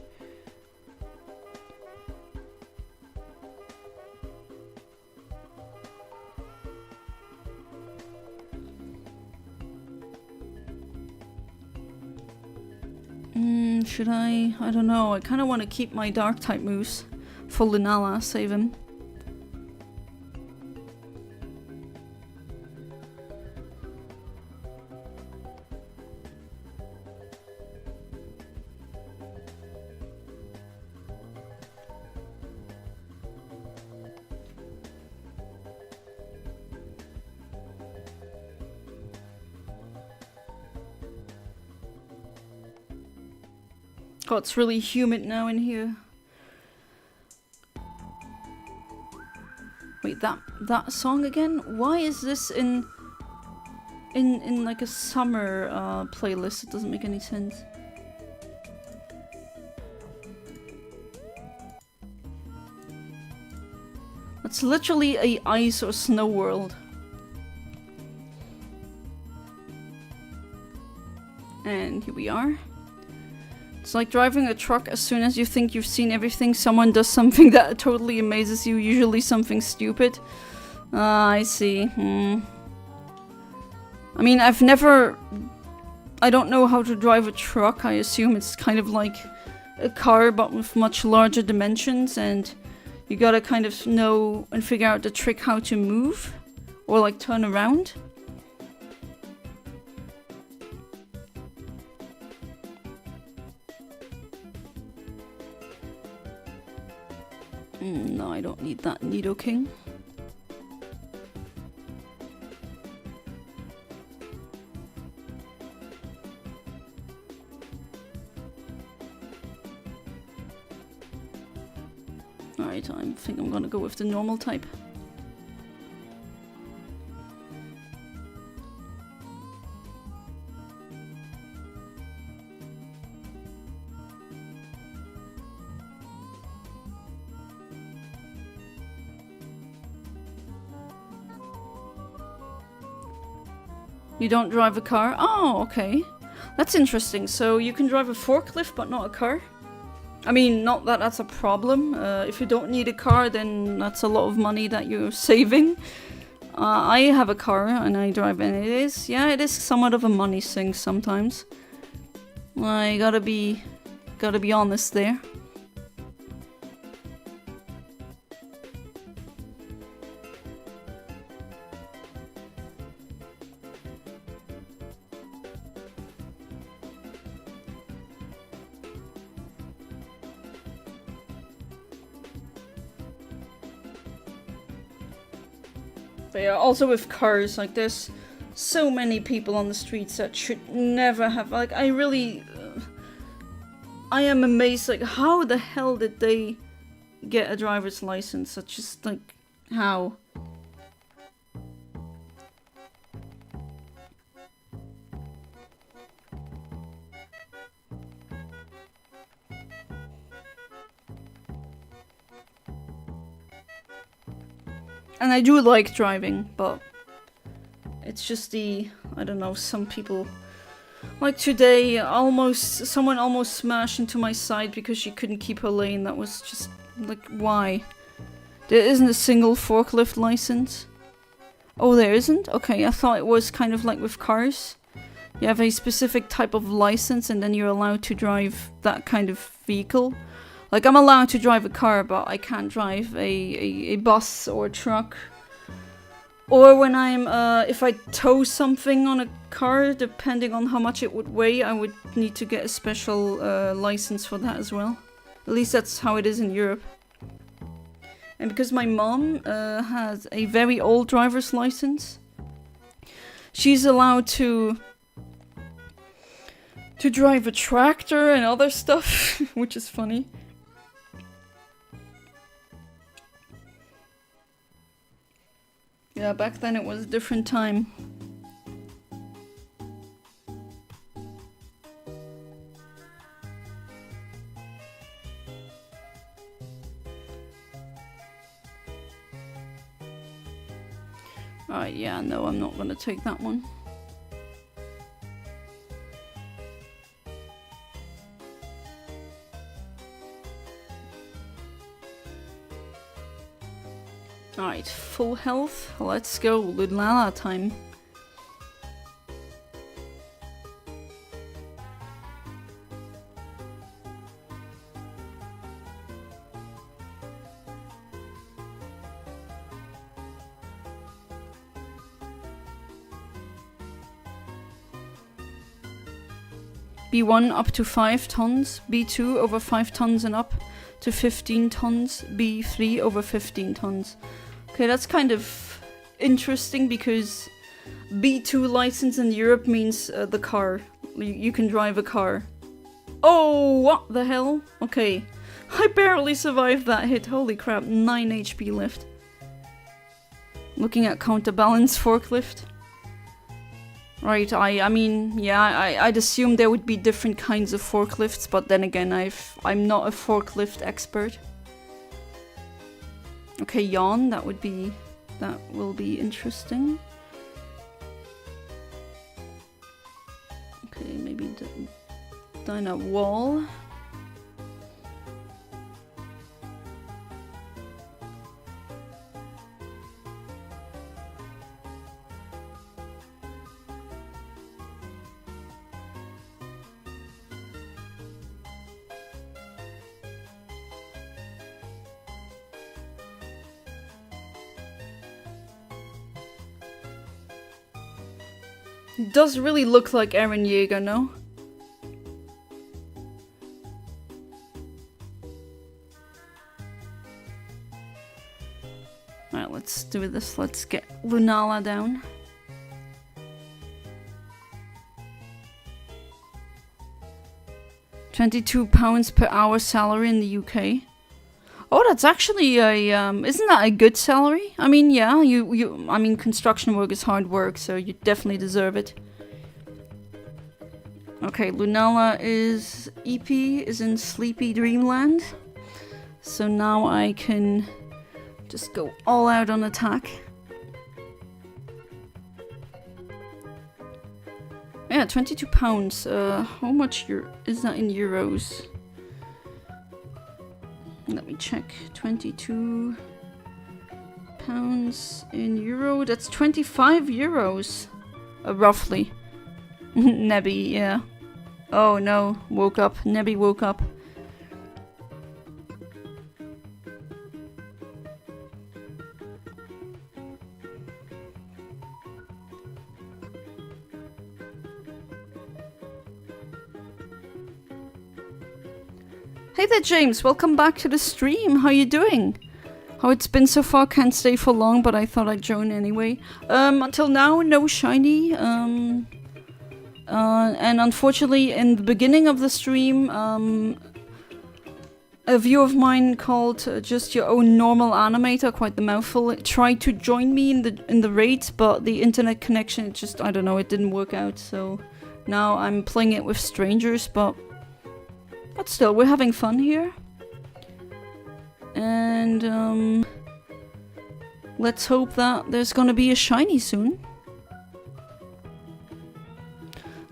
Should I? I don't know. I kind of want to keep my dark type moves for Lunala, save him. God, it's really humid now in here. Wait, that song again? Why is this in like a summer playlist? It doesn't make any sense. It's literally a ice or snow world. And here we are. It's like driving a truck. As soon as you think you've seen everything, someone does something that totally amazes you, usually something stupid. I see. I mean, I don't know how to drive a truck. I assume it's kind of like a car but with much larger dimensions, and you gotta kind of know and figure out the trick how to move or like turn around. No, I don't need that Nidoking. Alright, I think I'm gonna go with the normal type. You don't drive a car? Oh, okay. That's interesting. So you can drive a forklift but not a car? I mean, not that that's a problem. If you don't need a car, then that's a lot of money that you're saving. I have a car and I drive, and it is somewhat of a money sink sometimes. I gotta be honest there. But yeah, also with cars, like there's so many people on the streets that should never have, like I really, I am amazed, like how the hell did they get a driver's license? That's just like, how? And I do like driving, but it's just the, I don't know, some people, like today, someone almost smashed into my side because she couldn't keep her lane. That was just, like, why? There isn't a single forklift license. Oh, there isn't? Okay, I thought it was kind of like with cars. You have a specific type of license and then you're allowed to drive that kind of vehicle. Like, I'm allowed to drive a car, but I can't drive a bus or a truck. Or when I'm, if I tow something on a car, depending on how much it would weigh, I would need to get a special license for that as well. At least that's how it is in Europe. And because my mom has a very old driver's license, she's allowed to drive a tractor and other stuff, which is funny. Yeah, back then it was a different time. Alright, yeah, no, I'm not gonna take that one. Alright, full health. Let's go. Lunala time. B1 up to 5 tons, B2 over 5 tons and up to 15 tons, B3 over 15 tons. Okay, that's kind of interesting because B2 license in Europe means the car. You can drive a car. Oh, what the hell? Okay, I barely survived that hit. Holy crap, 9 HP left. Looking at counterbalance forklift. Right, I mean, yeah, I'd assume there would be different kinds of forklifts, but then again, I'm not a forklift expert. Okay, yawn, that will be interesting. Okay, maybe Dyna wall. It does really look like Eren Yeager, no? Alright, let's do this. Let's get Lunala down. £22 per hour salary in the UK. Oh, that's actually a isn't that a good salary? I mean, yeah, I mean, construction work is hard work, so you definitely deserve it. Okay, Lunala is EP is in Sleepy Dreamland. So now I can just go all out on attack. Yeah, £22. How much is that in euros? Let me check. £22 in euro. That's 25 euros. Roughly. Nebby, yeah. Oh no, woke up. Nebby woke up. Hey there, James. Welcome back to the stream. How you doing? How it's been so far? Can't stay for long, but I thought I'd join anyway. Until now, no shiny. And unfortunately, in the beginning of the stream, a viewer of mine called Just Your Own Normal Animator, quite the mouthful, tried to join me in the raids, but the internet connection just, I don't know, it didn't work out. So now I'm playing it with strangers, but still, we're having fun here. And let's hope that there's gonna be a shiny soon.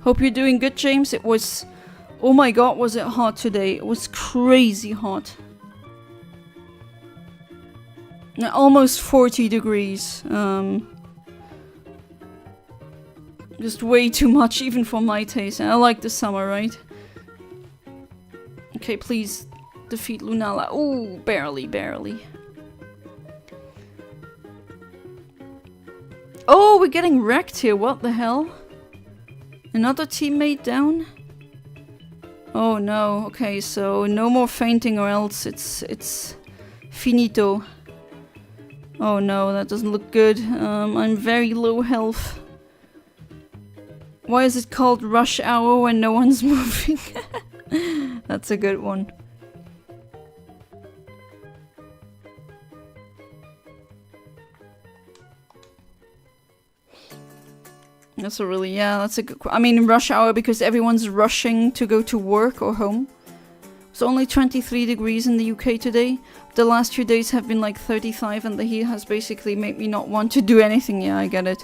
Hope you're doing good, James. It was... Oh my god, was it hot today. It was crazy hot. Almost 40 degrees. Just way too much, even for my taste. And I like the summer, right? Okay, please defeat Lunala. Ooh, barely, barely. Oh, we're getting wrecked here. What the hell? Another teammate down? Oh no. Okay, so no more fainting or else it's finito. Oh no, that doesn't look good. I'm very low health. Why is it called rush hour when no one's moving? That's a good one. That's a really, yeah, that's a good... I mean, rush hour because everyone's rushing to go to work or home. It's only 23 degrees in the UK today. The last 2 days have been like 35 and the heat has basically made me not want to do anything. Yeah, I get it.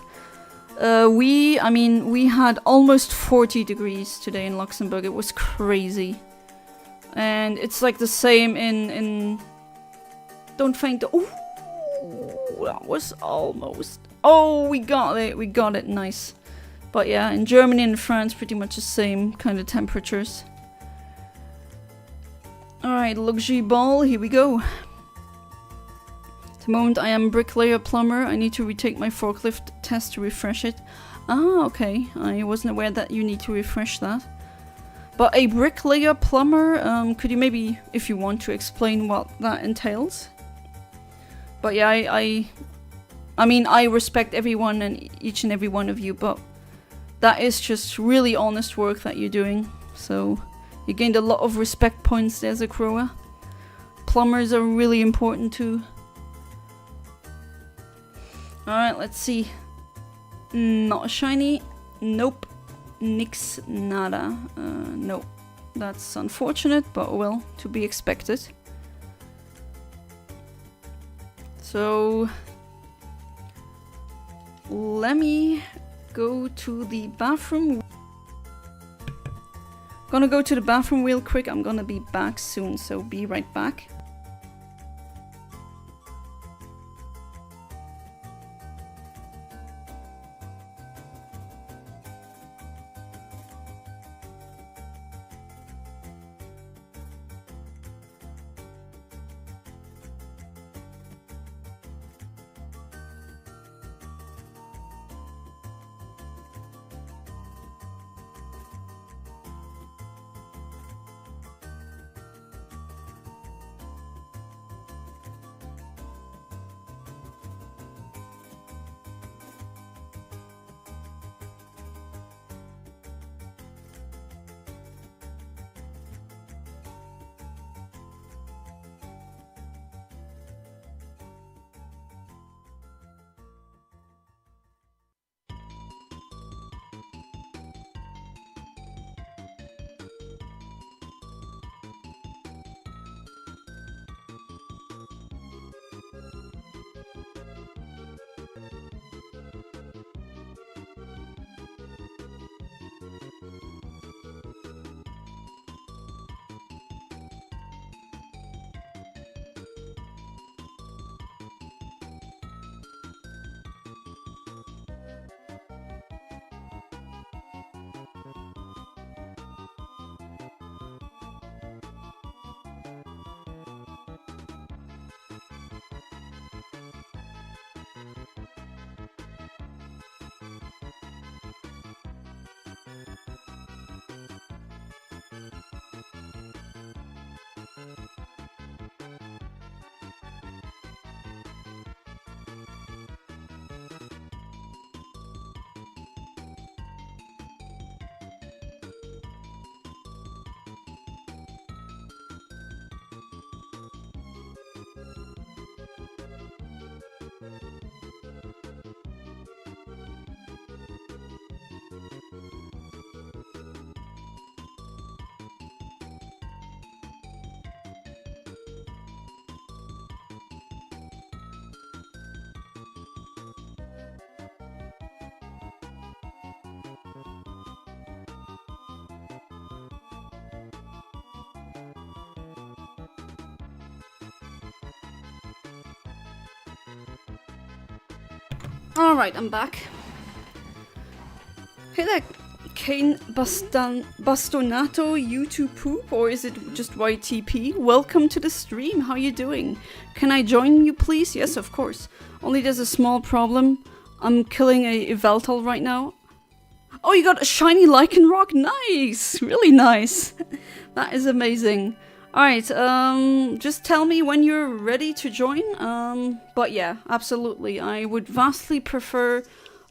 We had almost 40 degrees today in Luxembourg. It was crazy. And it's like the same in... Don't faint. Ooh, that was almost... Oh, we got it, nice. But yeah, in Germany and France, pretty much the same kind of temperatures. Alright, luxury ball, here we go. At the moment I am bricklayer plumber. I need to retake my forklift test to refresh it. Ah, okay. I wasn't aware that you need to refresh that. But a bricklayer plumber, could you maybe, if you want to, explain what that entails? But yeah, I mean, I respect everyone and each and every one of you, but that is just really honest work that you're doing. So you gained a lot of respect points there, Zakroa. Plumbers are really important too. Alright, let's see. Not a shiny. Nope. Nix nada. Nope. That's unfortunate, but well, to be expected. So... let me go to the bathroom. Gonna go to the bathroom real quick. I'm gonna be back soon, so be right back. Alright, I'm back. Hey there, Kane Bastonato YouTube Poop, or is it just YTP? Welcome to the stream, how you doing? Can I join you please? Yes, of course. Only there's a small problem. I'm killing a Yveltal right now. Oh, you got a shiny Lycanroc? Nice! Really nice. That is amazing. Alright, just tell me when you're ready to join. But yeah, absolutely. I would vastly prefer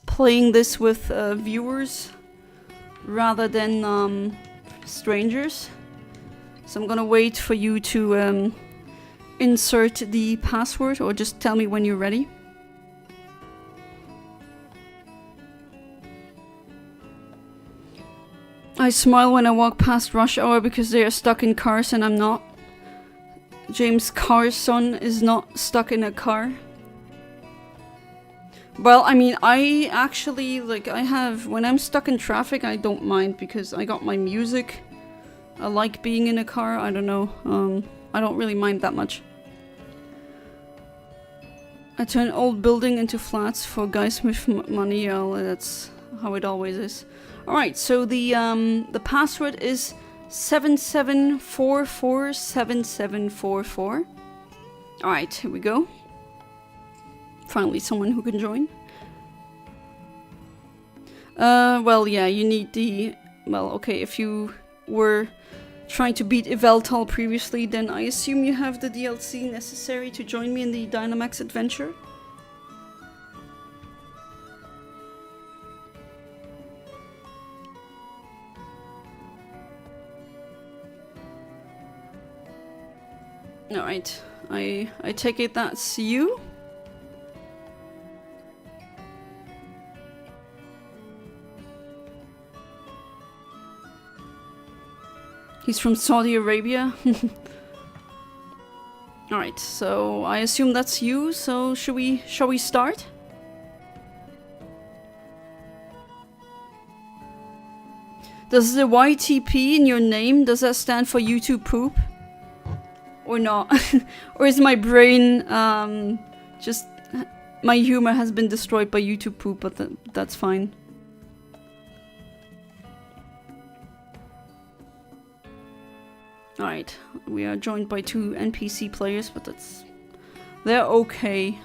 playing this with viewers rather than strangers. So I'm gonna wait for you to insert the password, or just tell me when you're ready. I smile when I walk past rush hour because they are stuck in cars and I'm not. James Carson is not stuck in a car. Well, I mean, I actually, like, when I'm stuck in traffic, I don't mind because I got my music. I like being in a car, I don't know. I don't really mind that much. I turn old building into flats for guys with money. That's how it always is. Alright, so the password is 77447744. Alright, here we go. Finally someone who can join. Well, yeah, you need the... Well, okay, if you were trying to beat Yveltal previously, then I assume you have the DLC necessary to join me in the Dynamax adventure. Alright, I take it that's you? He's from Saudi Arabia. Alright, so I assume that's you, so shall we start? Does the YTP in your name, does that stand for YouTube Poop? Or not? Or is my brain just... My humor has been destroyed by YouTube Poop, but that's fine. Alright, we are joined by 2 NPC players, but they're okay.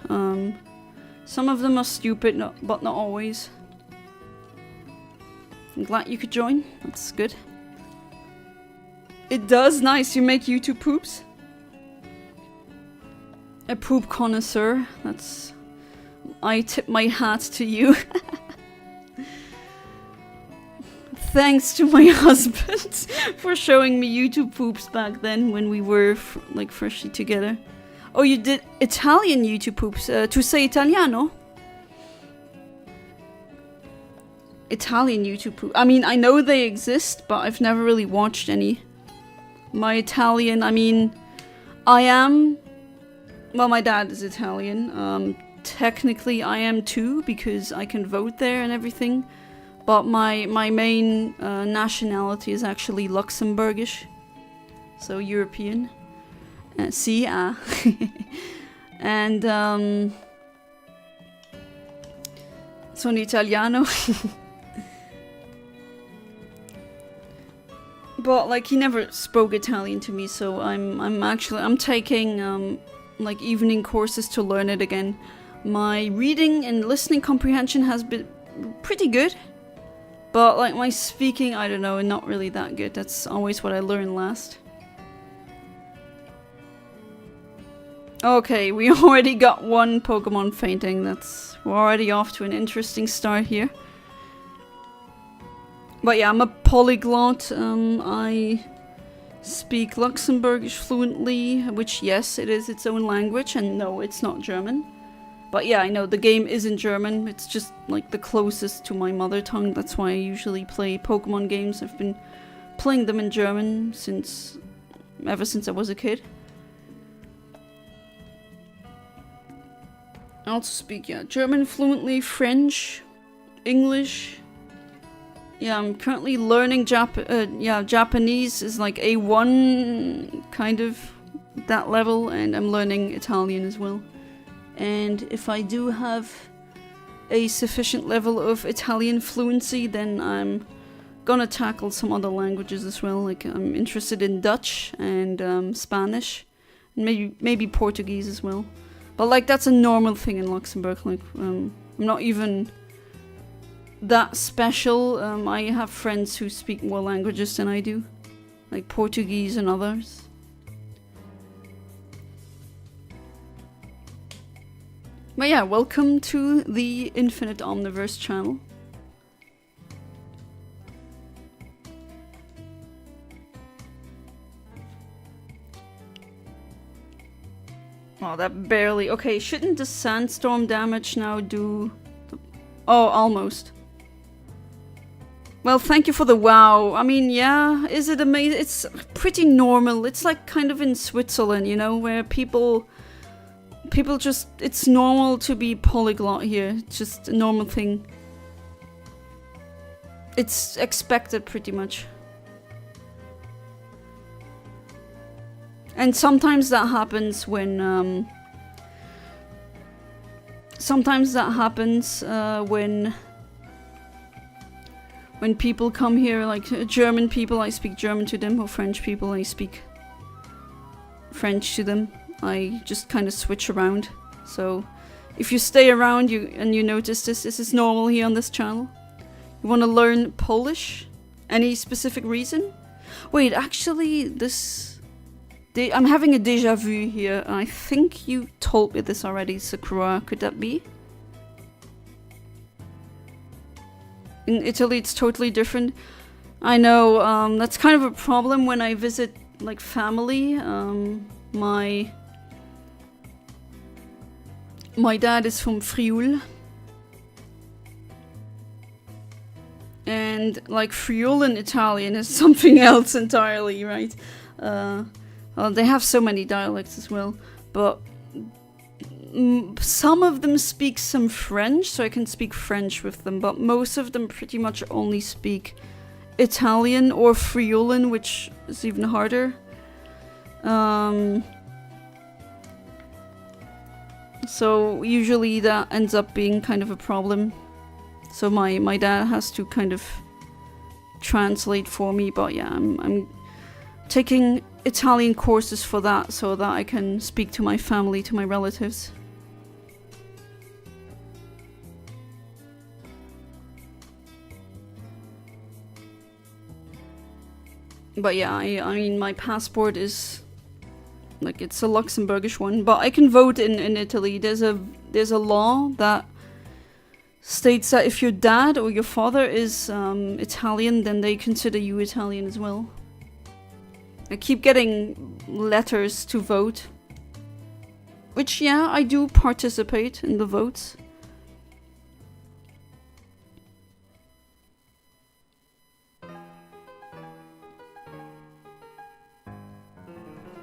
Some of them are stupid, but not always. I'm glad you could join, that's good. It does? Nice, you make YouTube poops? A poop connoisseur, I tip my hat to you. Thanks to my husband for showing me YouTube poops back then when we were like freshly together. Oh, you did Italian YouTube poops. Tu sei italiano? Italian YouTube poop. I mean, I know they exist, but I've never really watched any. My Italian, I mean, I am... Well, my dad is Italian. Technically, I am too, because I can vote there and everything. But my main nationality is actually Luxembourgish. So, European. See, And, sono italiano. But, like, he never spoke Italian to me, so I'm taking, like, evening courses to learn it again. My reading and listening comprehension has been pretty good. But, like, my speaking, I don't know, not really that good. That's always what I learn last. Okay, we already got one Pokemon fainting. We're already off to an interesting start here. But yeah, I'm a polyglot. I speak Luxembourgish fluently, which, yes, it is its own language, and no, it's not German. But yeah, I know, the game is in German. It's just, like, the closest to my mother tongue. That's why I usually play Pokemon games. I've been playing them in German ever since I was a kid. I also speak, yeah, German fluently, French, English. Yeah, I'm currently learning Japanese is like A1, kind of, that level, and I'm learning Italian as well. And if I do have a sufficient level of Italian fluency, then I'm gonna tackle some other languages as well. Like I'm interested in Dutch and Spanish, and maybe Portuguese as well. But like that's a normal thing in Luxembourg. Like I'm not even that special. I have friends who speak more languages than I do, like Portuguese and others. But yeah, welcome to the Infinite Omniverse channel. Oh, that barely... Okay, shouldn't the sandstorm damage now do... Oh, almost. Well, thank you for the wow. I mean, yeah, is it amazing? It's pretty normal. It's like kind of in Switzerland, you know, where people just... It's normal to be polyglot here. It's just a normal thing. It's expected, pretty much. And sometimes that happens when, when people come here, like German people, I speak German to them, or French people, I speak French to them. I just kind of switch around. So if you stay around and you notice this is normal here on this channel. You want to learn Polish? Any specific reason? Wait, actually this... I'm having a deja vu here. I think you told me this already, Sakura. Could that be? In Italy, it's totally different. I know, that's kind of a problem when I visit, like, family. My dad is from Friul. And, like, Friulan Italian is something else entirely, right? They have so many dialects as well, but some of them speak some French, so I can speak French with them, but most of them pretty much only speak Italian or Friulan, which is even harder. So usually that ends up being kind of a problem. So my dad has to kind of translate for me, but yeah, I'm taking Italian courses for that so that I can speak to my family, to my relatives. But yeah, I mean my passport is like it's a Luxembourgish one, but I can vote in Italy. There's a law that states that if your dad or your father is Italian, then they consider you Italian as well. I keep getting letters to vote. Which, yeah, I do participate in the votes.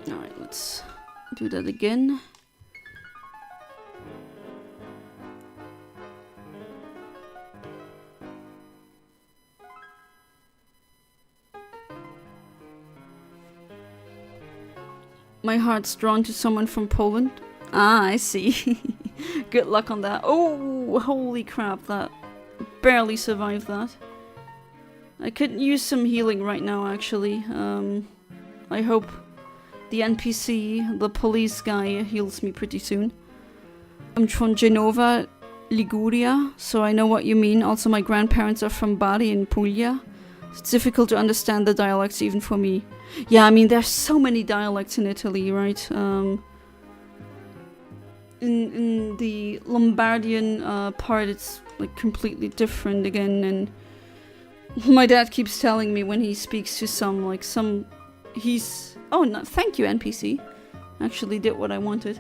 Alright, let's do that again. My heart's drawn to someone from Poland. Ah, I see. Good luck on that. Oh, holy crap, that barely survived that. I could use some healing right now, actually. I hope the NPC, the police guy, heals me pretty soon. I'm from Genova, Liguria, so I know what you mean. Also, my grandparents are from Bari in Puglia. It's difficult to understand the dialects even for me. Yeah, I mean, there's so many dialects in Italy, right? In the Lombardian part, it's like completely different again. And my dad keeps telling me when he speaks to he's... Oh, no, thank you, NPC. Actually did what I wanted.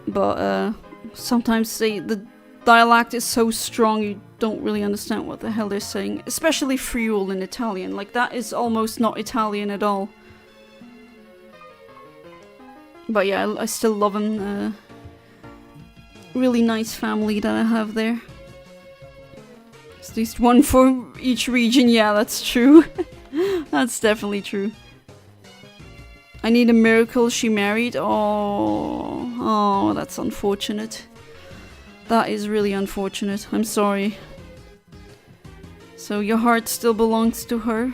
But sometimes the dialect is so strong you don't really understand what the hell they're saying. Especially Friul in Italian. Like, that is almost not Italian at all. But yeah, I still love him. Really nice family that I have there. At least one for each region. Yeah, that's true. That's definitely true. I need a miracle she married. Oh, that's unfortunate. That is really unfortunate. I'm sorry. So your heart still belongs to her?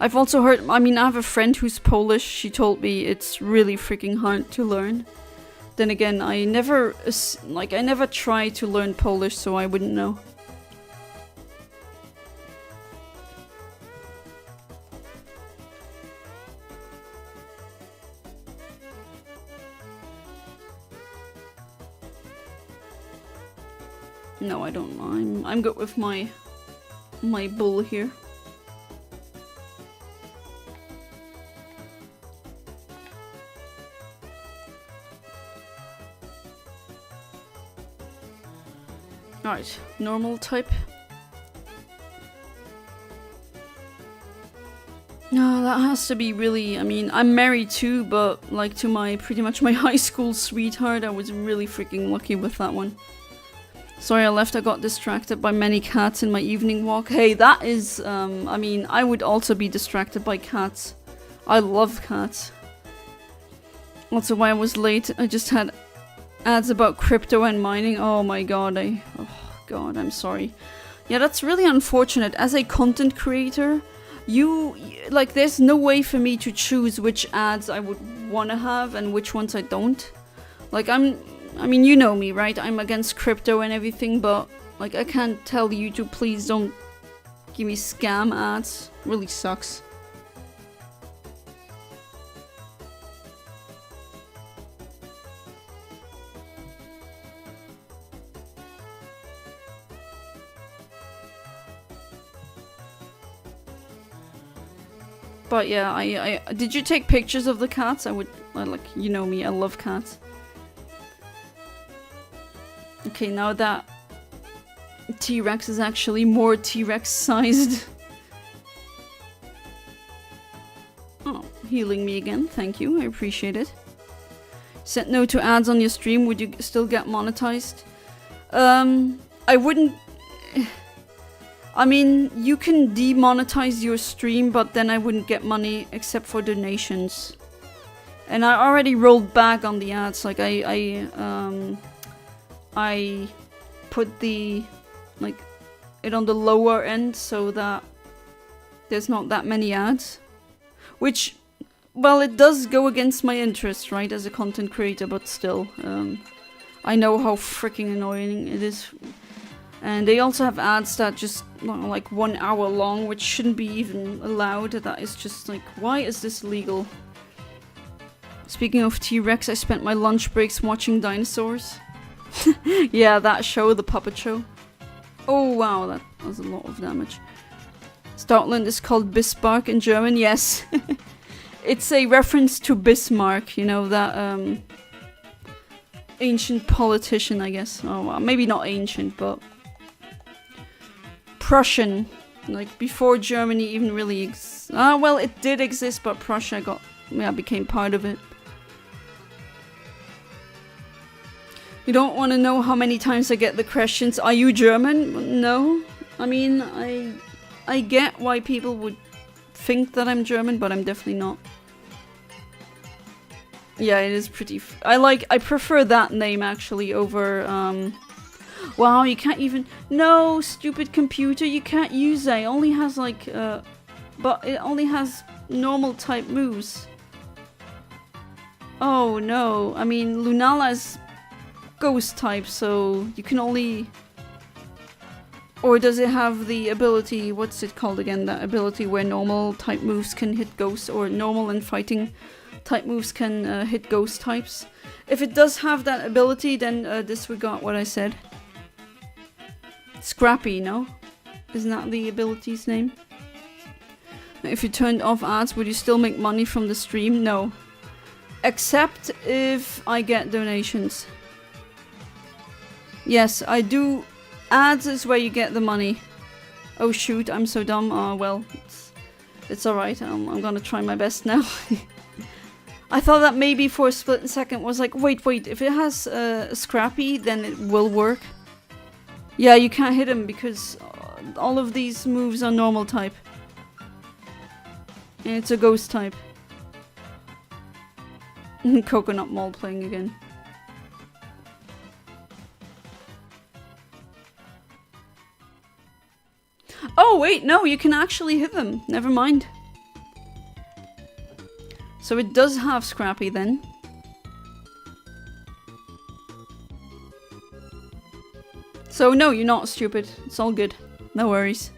I've also heard, I mean, I have a friend who's Polish. She told me it's really freaking hard to learn. Then again, I never tried to learn Polish, so I wouldn't know. No, I don't know. I'm good with my bull here. Alright, normal type. No, that has to be really, I mean, I'm married too, but like to my, pretty much my high school sweetheart, I was really freaking lucky with that one. Sorry I left, I got distracted by many cats in my evening walk. Hey, that is, I mean, I would also be distracted by cats. I love cats. Also, why I was late, I just had ads about crypto and mining. Oh my god, oh god, I'm sorry. Yeah, that's really unfortunate. As a content creator, like, there's no way for me to choose which ads I would want to have and which ones I don't. Like, I mean, you know me, right? I'm against crypto and everything, but, like, I can't tell YouTube, please don't give me scam ads. It really sucks. But yeah, I did you take pictures of the cats? Like, you know me, I love cats. Okay, now that T-Rex is actually more T-Rex sized. Oh, healing me again, thank you, I appreciate it. Said no to ads on your stream, would you still get monetized? I wouldn't... I mean, you can demonetize your stream, but then I wouldn't get money except for donations. And I already rolled back on the ads, like I put the, like, it on the lower end so that there's not that many ads. Which, well, it does go against my interest, right, as a content creator, but still. I know how freaking annoying it is. And they also have ads that just like 1 hour long, which shouldn't be even allowed. That is just like, why is this legal? Speaking of T-Rex, I spent my lunch breaks watching dinosaurs. Yeah, that show, the puppet show. Oh wow, that was a lot of damage. Stoutland is called Bismarck in German, yes. It's a reference to Bismarck, you know, that ancient politician, I guess. Oh, well, maybe not ancient, but Prussian, like before Germany even really well, it did exist, but Prussia became part of it. You don't want to know how many times I get the questions, are you German? No. I mean, I get why people would think that I'm German, but I'm definitely not. Yeah, it is pretty I prefer that name actually over wow, you can't even... No, stupid computer, you can't use it. It only has like, but it only has normal type moves. Oh no, I mean, Lunala is ghost type, so you can only... Or does it have the ability, what's it called again, that ability where normal type moves can hit ghosts, or normal and fighting type moves can hit ghost types? If it does have that ability, then disregard what I said. Scrappy, no? Isn't that the ability's name? If you turned off ads, would you still make money from the stream? No. Except if I get donations. Yes, I do. Ads is where you get the money. Oh shoot, I'm so dumb. Well, it's alright. I'm gonna try my best now. I thought that maybe for a split second was like, wait, if it has Scrappy, then it will work. Yeah, you can't hit him because all of these moves are normal type. And it's a ghost type. Coconut Mall playing again. Oh wait, no, you can actually hit them. Never mind. So it does have Scrappy then. So no, you're not stupid. It's all good. No worries.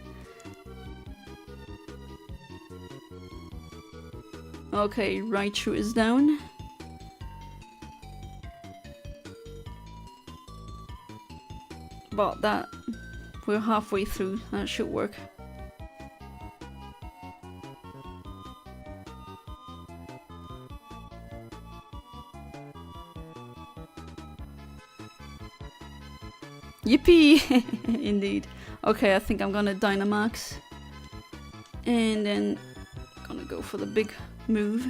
Okay, Raichu is down. But that... we're halfway through. That should work. Yippee! Indeed. Okay, I think I'm gonna Dynamax. And then gonna go for the big move.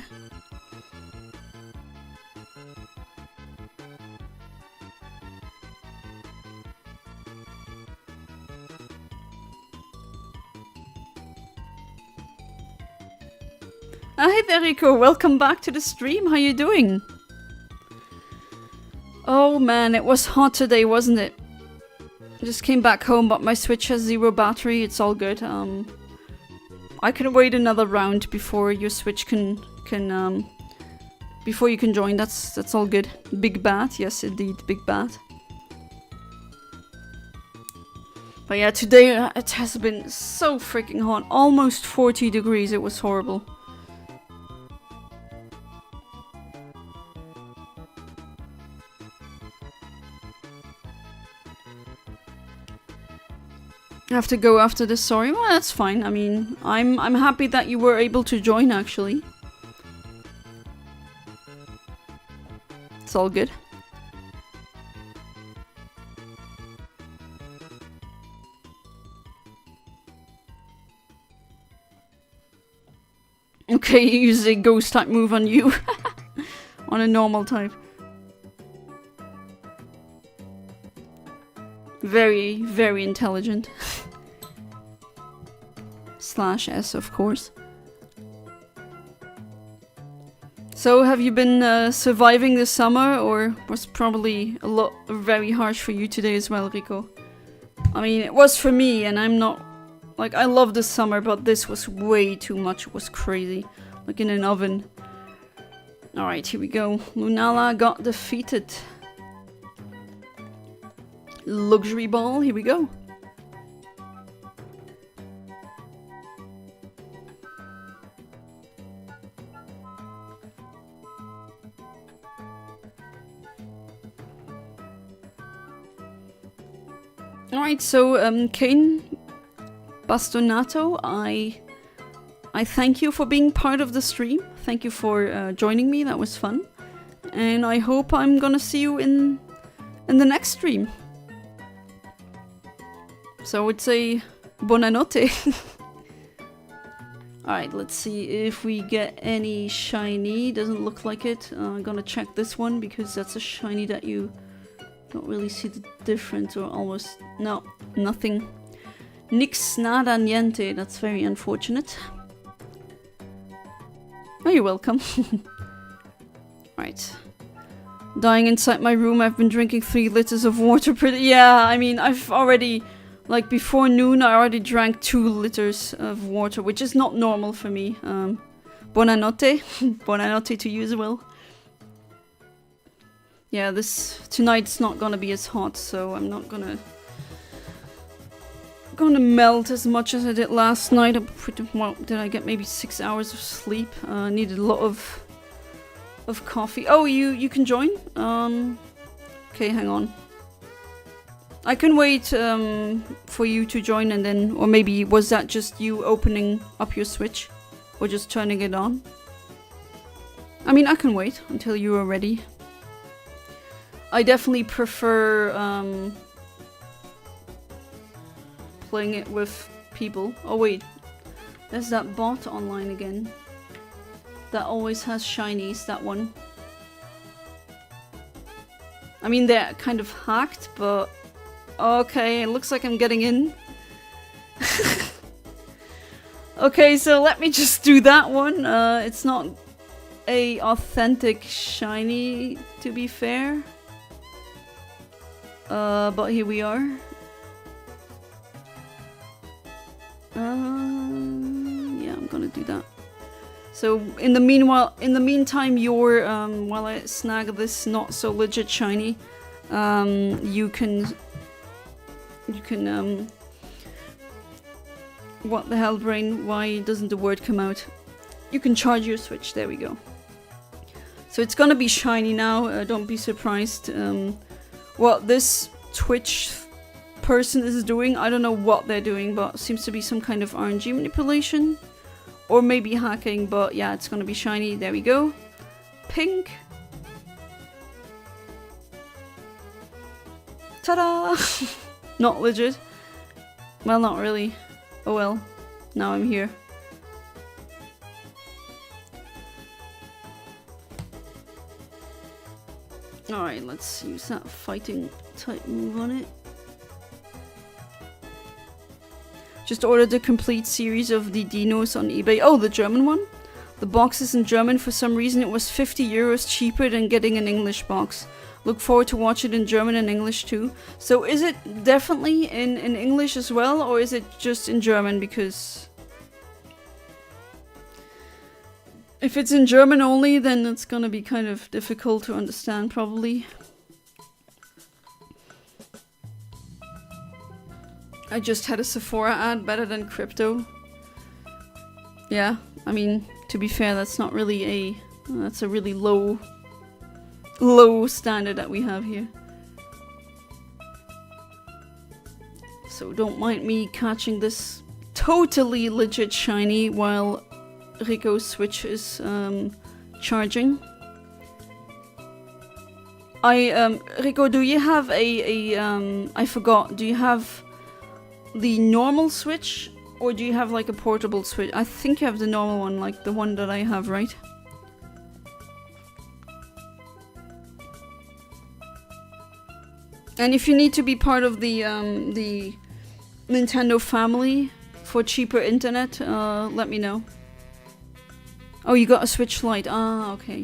Hey there, Rico. Welcome back to the stream. How you doing? Oh man, it was hot today, wasn't it? I just came back home, but my Switch has 0 battery. It's all good. I can wait another round before your Switch can before you can join. That's all good. Big bat, yes indeed, big bat. But yeah, today it has been so freaking hot. Almost 40 degrees. It was horrible. I have to go after this, sorry. Well, that's fine. I mean, I'm happy that you were able to join, actually. It's all good. Okay, use a ghost type move on you. On a normal type. Very, very intelligent. Slash S, of course. So, have you been surviving the summer, or was probably a lot very harsh for you today as well, Rico? I mean, it was for me, and I'm not... Like, I love the summer, but this was way too much. It was crazy. Like in an oven. Alright, here we go. Lunala got defeated. Luxury ball, here we go. Alright, so Kane Bastonato, I thank you for being part of the stream. Thank you for joining me, that was fun. And I hope I'm gonna see you in the next stream. So I would say buonanotte. Alright, let's see if we get any shiny. Doesn't look like it. I'm gonna check this one because that's a shiny that you don't really see the difference, or almost... No, nothing. Nix nada niente. That's very unfortunate. Oh, you're welcome. Right. Dying inside my room. I've been drinking 3 liters of water pretty... Yeah, I mean, I've already... Like, before noon, I already drank 2 liters of water, which is not normal for me. Buonanotte. Buonanotte to you as well. Yeah, tonight's not gonna be as hot, so I'm not gonna melt as much as I did last night. Well, did I get maybe 6 hours of sleep? Needed a lot of coffee. Oh, you can join? Okay, hang on. I can wait for you to join, and then, or maybe was that just you opening up your Switch or just turning it on? I mean, I can wait until you are ready. I definitely prefer playing it with people. Oh wait, there's that bot online again. That always has shinies, that one. I mean, they're kind of hacked, but... Okay, it looks like I'm getting in. Okay, so let me just do that one. It's not a authentic shiny, to be fair. But here we are. Yeah, I'm gonna do that. So in the meantime, you're while I snag this not so legit shiny, you can what the hell, brain? Why doesn't the word come out? You can charge your Switch. There we go. So it's gonna be shiny now. Don't be surprised. What this Twitch person is doing, I don't know what they're doing, but seems to be some kind of RNG manipulation. Or maybe hacking, but yeah, it's gonna be shiny. There we go. Pink. Ta-da! Not legit. Well, not really. Oh well. Now I'm here. Alright, let's use that fighting type move on it. Just ordered the complete series of the Dinos on eBay. Oh, the German one? The box is in German. For some reason it was 50 euros cheaper than getting an English box. Look forward to watch it in German and English too. So is it definitely in English as well, or is it just in German? Because if it's in German only, then it's gonna be kind of difficult to understand probably. I just had a Sephora ad, better than crypto. Yeah, I mean, to be fair, that's not really a... that's a really low standard that we have here. So don't mind me catching this totally legit shiny while Rico's Switch is charging. Rico, do you have I forgot, do you have the normal Switch, or do you have like a portable Switch? I think you have the normal one, like the one that I have, right? And if you need to be part of the Nintendo family for cheaper internet, let me know. Oh, you got a Switch Lite. Ah, okay.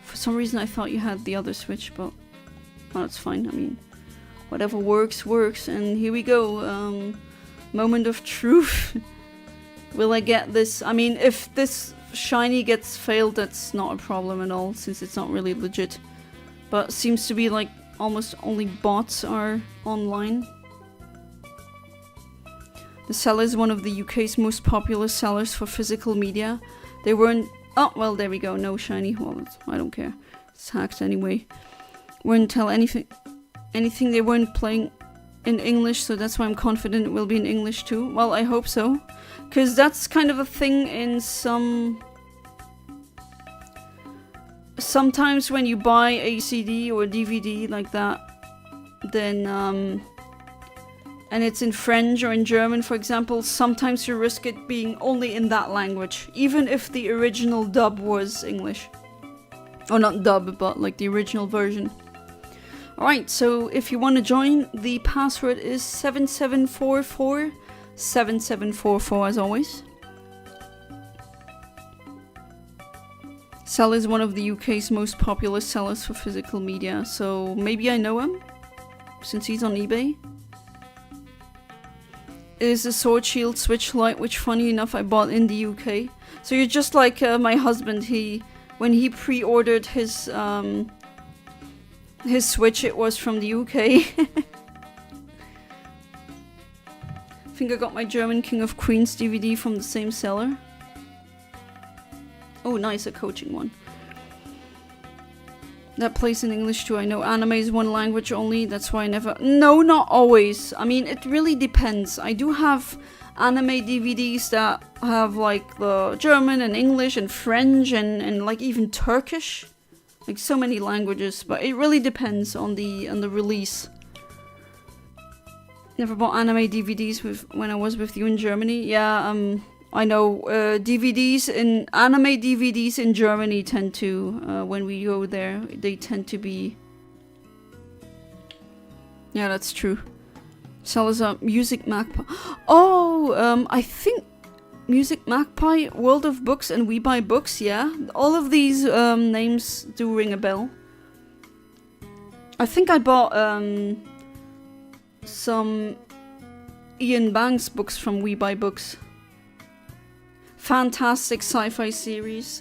For some reason I thought you had the other Switch, but well, that's fine. I mean, whatever works, works. And here we go. Moment of truth. Will I get this? I mean, if this shiny gets failed, that's not a problem at all, since it's not really legit. But seems to be like almost only bots are online. The seller is one of the UK's most popular sellers for physical media. They weren't... Oh, well, there we go. No shiny. Well, I don't care. It's hacked anyway. Wouldn't tell anything. They weren't playing in English, so that's why I'm confident it will be in English too. Well, I hope so. Because that's kind of a thing in some... Sometimes when you buy a CD or a DVD like that, then, and it's in French or in German, for example, sometimes you risk it being only in that language, even if the original dub was English. Or not dub, but like the original version. Alright, so if you want to join, the password is 7744, 7744 as always. Sell is one of the UK's most popular sellers for physical media, so maybe I know him, since he's on eBay. It is a Sword Shield Switch Lite, which funny enough I bought in the UK. So you're just like my husband. When he pre-ordered his Switch, it was from the UK. I think I got my German King of Queens DVD from the same seller. Oh, nice, a coaching one. That plays in English too. I know anime is one language only, that's why I never... No, not always. I mean, it really depends. I do have anime DVDs that have like the German and English and French and like even Turkish. Like so many languages, but it really depends on the release. Never bought anime DVDs when I was with you in Germany. Yeah, I know anime DVDs in Germany tend to, when we go there, they tend to be... Yeah, that's true. Salazar Music Mac... Oh, I think Music Magpie, World of Books, and We Buy Books. Yeah, all of these names do ring a bell. I think I bought some Ian Banks books from We Buy Books. Fantastic sci-fi series.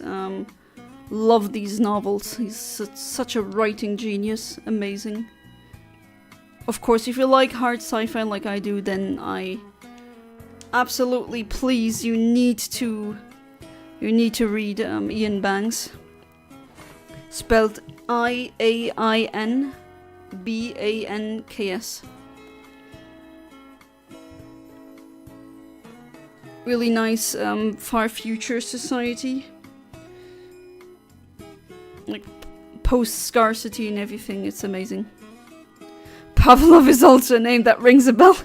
Love these novels. He's such a writing genius. Amazing. Of course, if you like hard sci-fi like I do, then I absolutely, please, you need to read Ian Banks. Spelled IAINBANKS. Really nice far future society. Like post-scarcity and everything. It's amazing. Pavlov is also a name that rings a bell.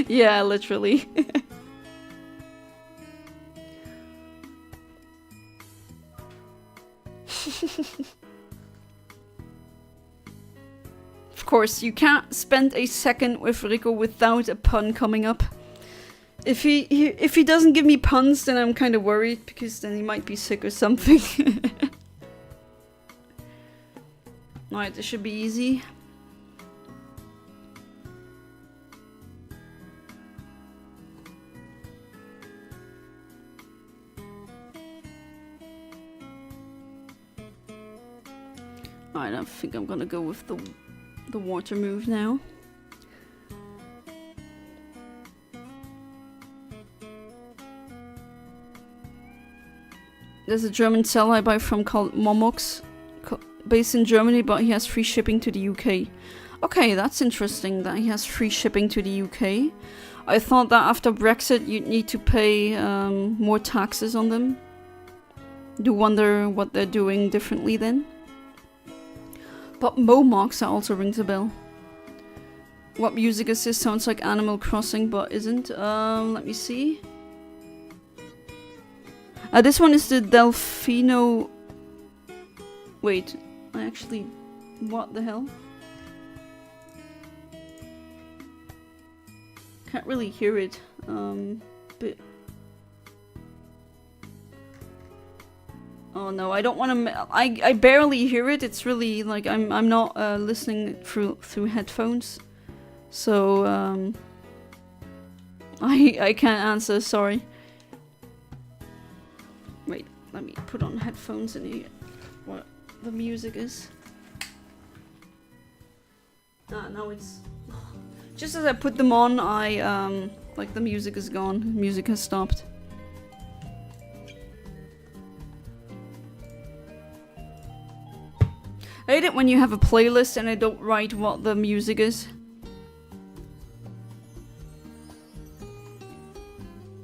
Yeah, literally. Of course, you can't spend a second with Rico without a pun coming up. If he doesn't give me puns, then I'm kind of worried, because then he might be sick or something. Alright, this should be easy. Alright, I think I'm gonna go with the water move now. There's a German seller I buy from called Momox, based in Germany, but he has free shipping to the UK. Okay, that's interesting that he has free shipping to the UK. I thought that after Brexit you'd need to pay more taxes on them. Do wonder what they're doing differently then. But Momox also rings a bell. What music is this? Sounds like Animal Crossing, but isn't. Let me see. This one is the Delfino... Wait, I actually... What the hell? Can't really hear it, but... Oh no, I don't want to... I barely hear it. It's really like I'm not listening through headphones, so I can't answer. Sorry. Wait, let me put on headphones and hear what the music is. No, it's just as I put them on. Like the music is gone. Music has stopped. I hate it when you have a playlist and I don't write what the music is.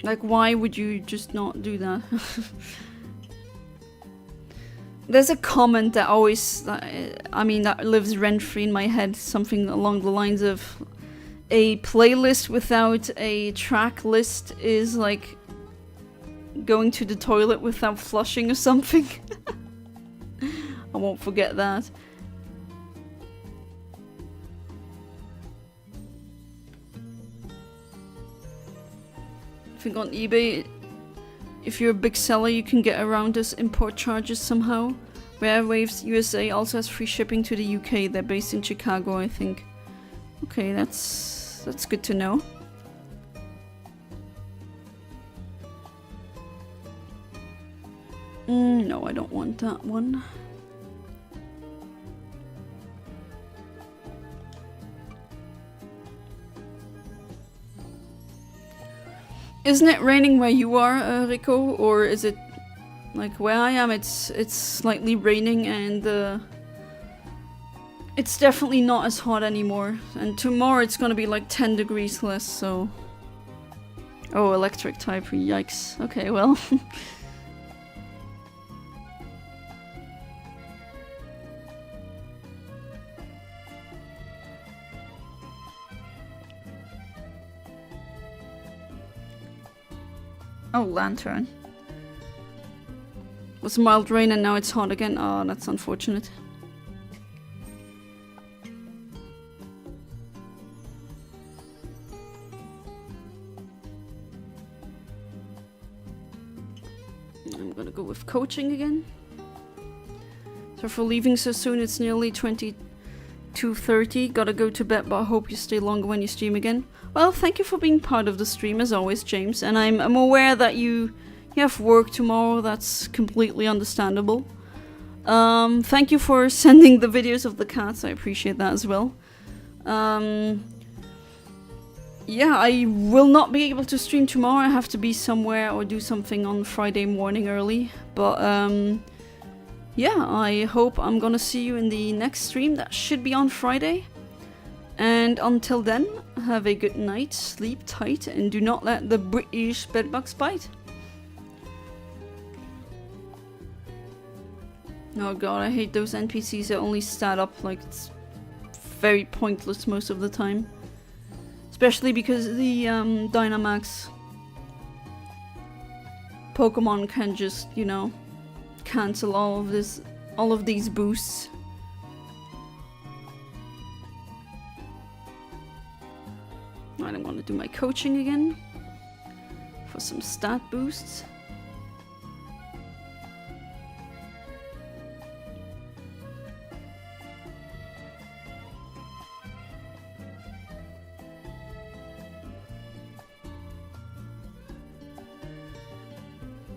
Like, why would you just not do that? There's a comment that always, that lives rent-free in my head. Something along the lines of, a playlist without a track list is like going to the toilet without flushing or something. I won't forget that. I think on eBay, if you're a big seller, you can get around this import charges somehow. Rarewaves USA also has free shipping to the UK. They're based in Chicago, I think. Okay, that's good to know. No, I don't want that one. Isn't it raining where you are, Rico? Or is it like where I am? It's slightly raining and it's definitely not as hot anymore. And tomorrow it's gonna be like 10 degrees less, so... Oh, electric type, yikes. Okay, well... Oh, lantern. It was mild rain and now it's hot again. Oh, that's unfortunate. I'm gonna go with coaching again. So for leaving so soon, it's nearly 22:30. Gotta go to bed, but I hope you stay longer when you stream again. Well, thank you for being part of the stream as always, James. And I'm aware that you have work tomorrow. That's completely understandable. Thank you for sending the videos of the cats. I appreciate that as well. Yeah, I will not be able to stream tomorrow. I have to be somewhere or do something on Friday morning early. But yeah, I hope I'm gonna see you in the next stream. That should be on Friday. And until then, have a good night, sleep tight, and do not let the British bedbugs bite. Oh god, I hate those NPCs that only stat up. Like, it's very pointless most of the time. Especially because the Dynamax Pokemon can just, you know, cancel all of these boosts. Right, I'm gonna do my coaching again for some stat boosts.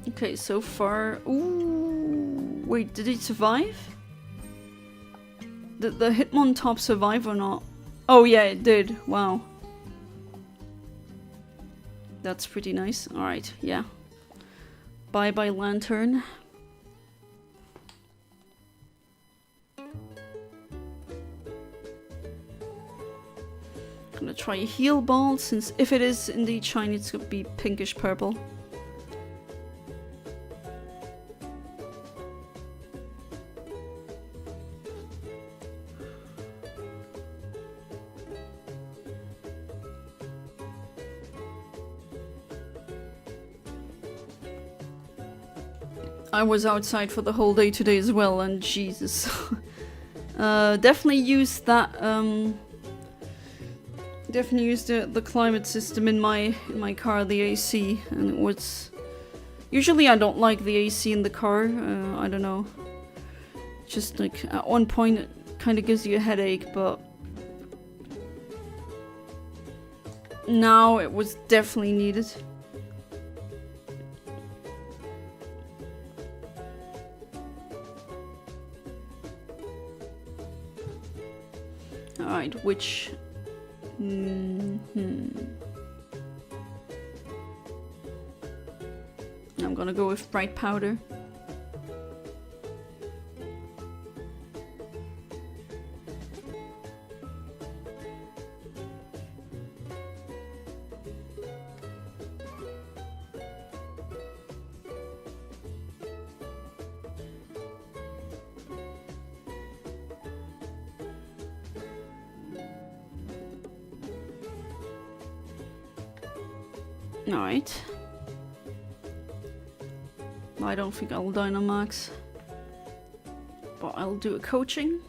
Okay, so far... Ooh... Wait, did it survive? Did the Hitmontop survive or not? Oh yeah, it did. Wow. That's pretty nice. Alright, yeah. Bye-bye, Lantern. Gonna try a heal ball, since if it is indeed shiny, it's gonna be pinkish purple. I was outside for the whole day today as well, and Jesus. Definitely used that, definitely used the climate system in my car, the AC, and it was... Usually I don't like the AC in the car, I don't know. Just like, at one point it kind of gives you a headache, but... Now it was definitely needed. Alright, which... I'm gonna go with bright powder. Alright. I don't think I'll Dynamax. But I'll do a coaching.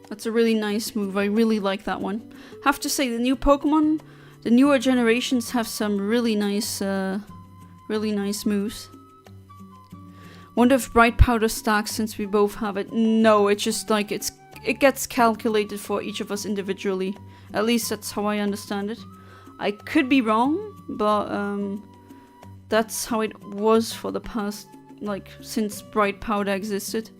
That's a really nice move. I really like that one. Have to say, the new Pokemon, the newer generations have some really nice moves. Wonder if Bright Powder stacks since we both have it. No, it's just like it gets calculated for each of us individually. At least that's how I understand it. I could be wrong, but that's how it was for the past, like, since Bright Powder existed.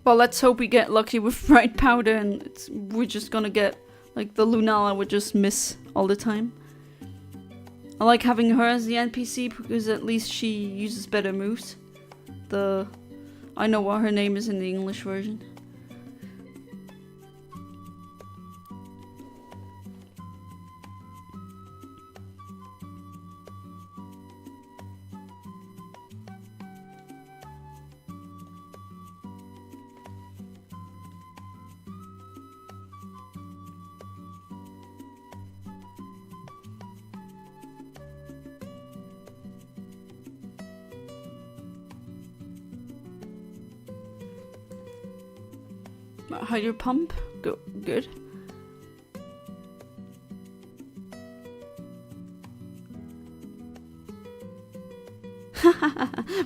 Well, let's hope we get lucky with Bright Powder and we're just gonna get, like, the Lunala would just miss all the time. I like having her as the NPC because at least she uses better moves. I know what her name is in the English version. Hydro pump. Good.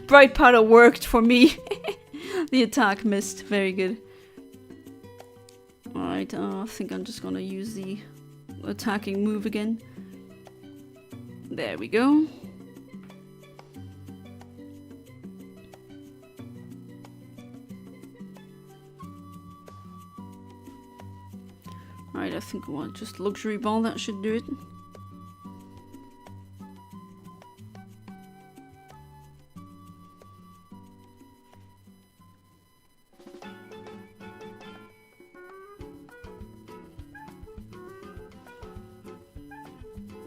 Bright powder worked for me. The attack missed. Very good. Alright, I think I'm just gonna use the attacking move again. There we go. Alright, I think we'll just luxury ball, that should do it.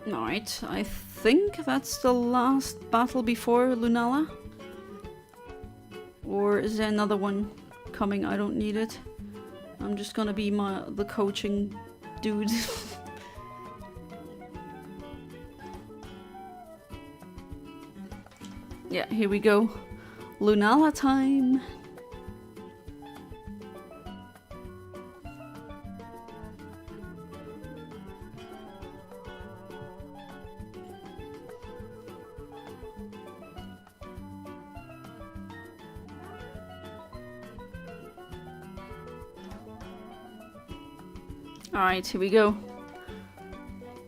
Alright, I think that's the last battle before Lunala. Or is there another one coming? I don't need it. I'm just gonna be the coaching dude. Yeah, here we go. Lunala time! Alright, here we go.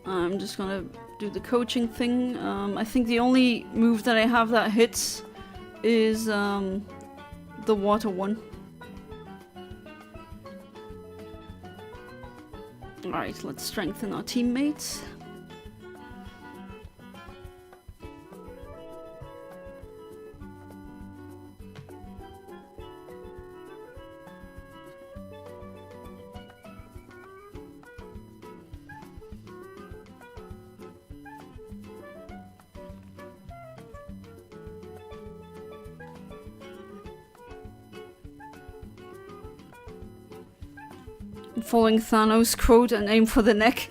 I'm just gonna do the coaching thing. I think the only move that I have that hits is the water one. Alright, let's strengthen our teammates. Following Thanos' quote and aim for the neck.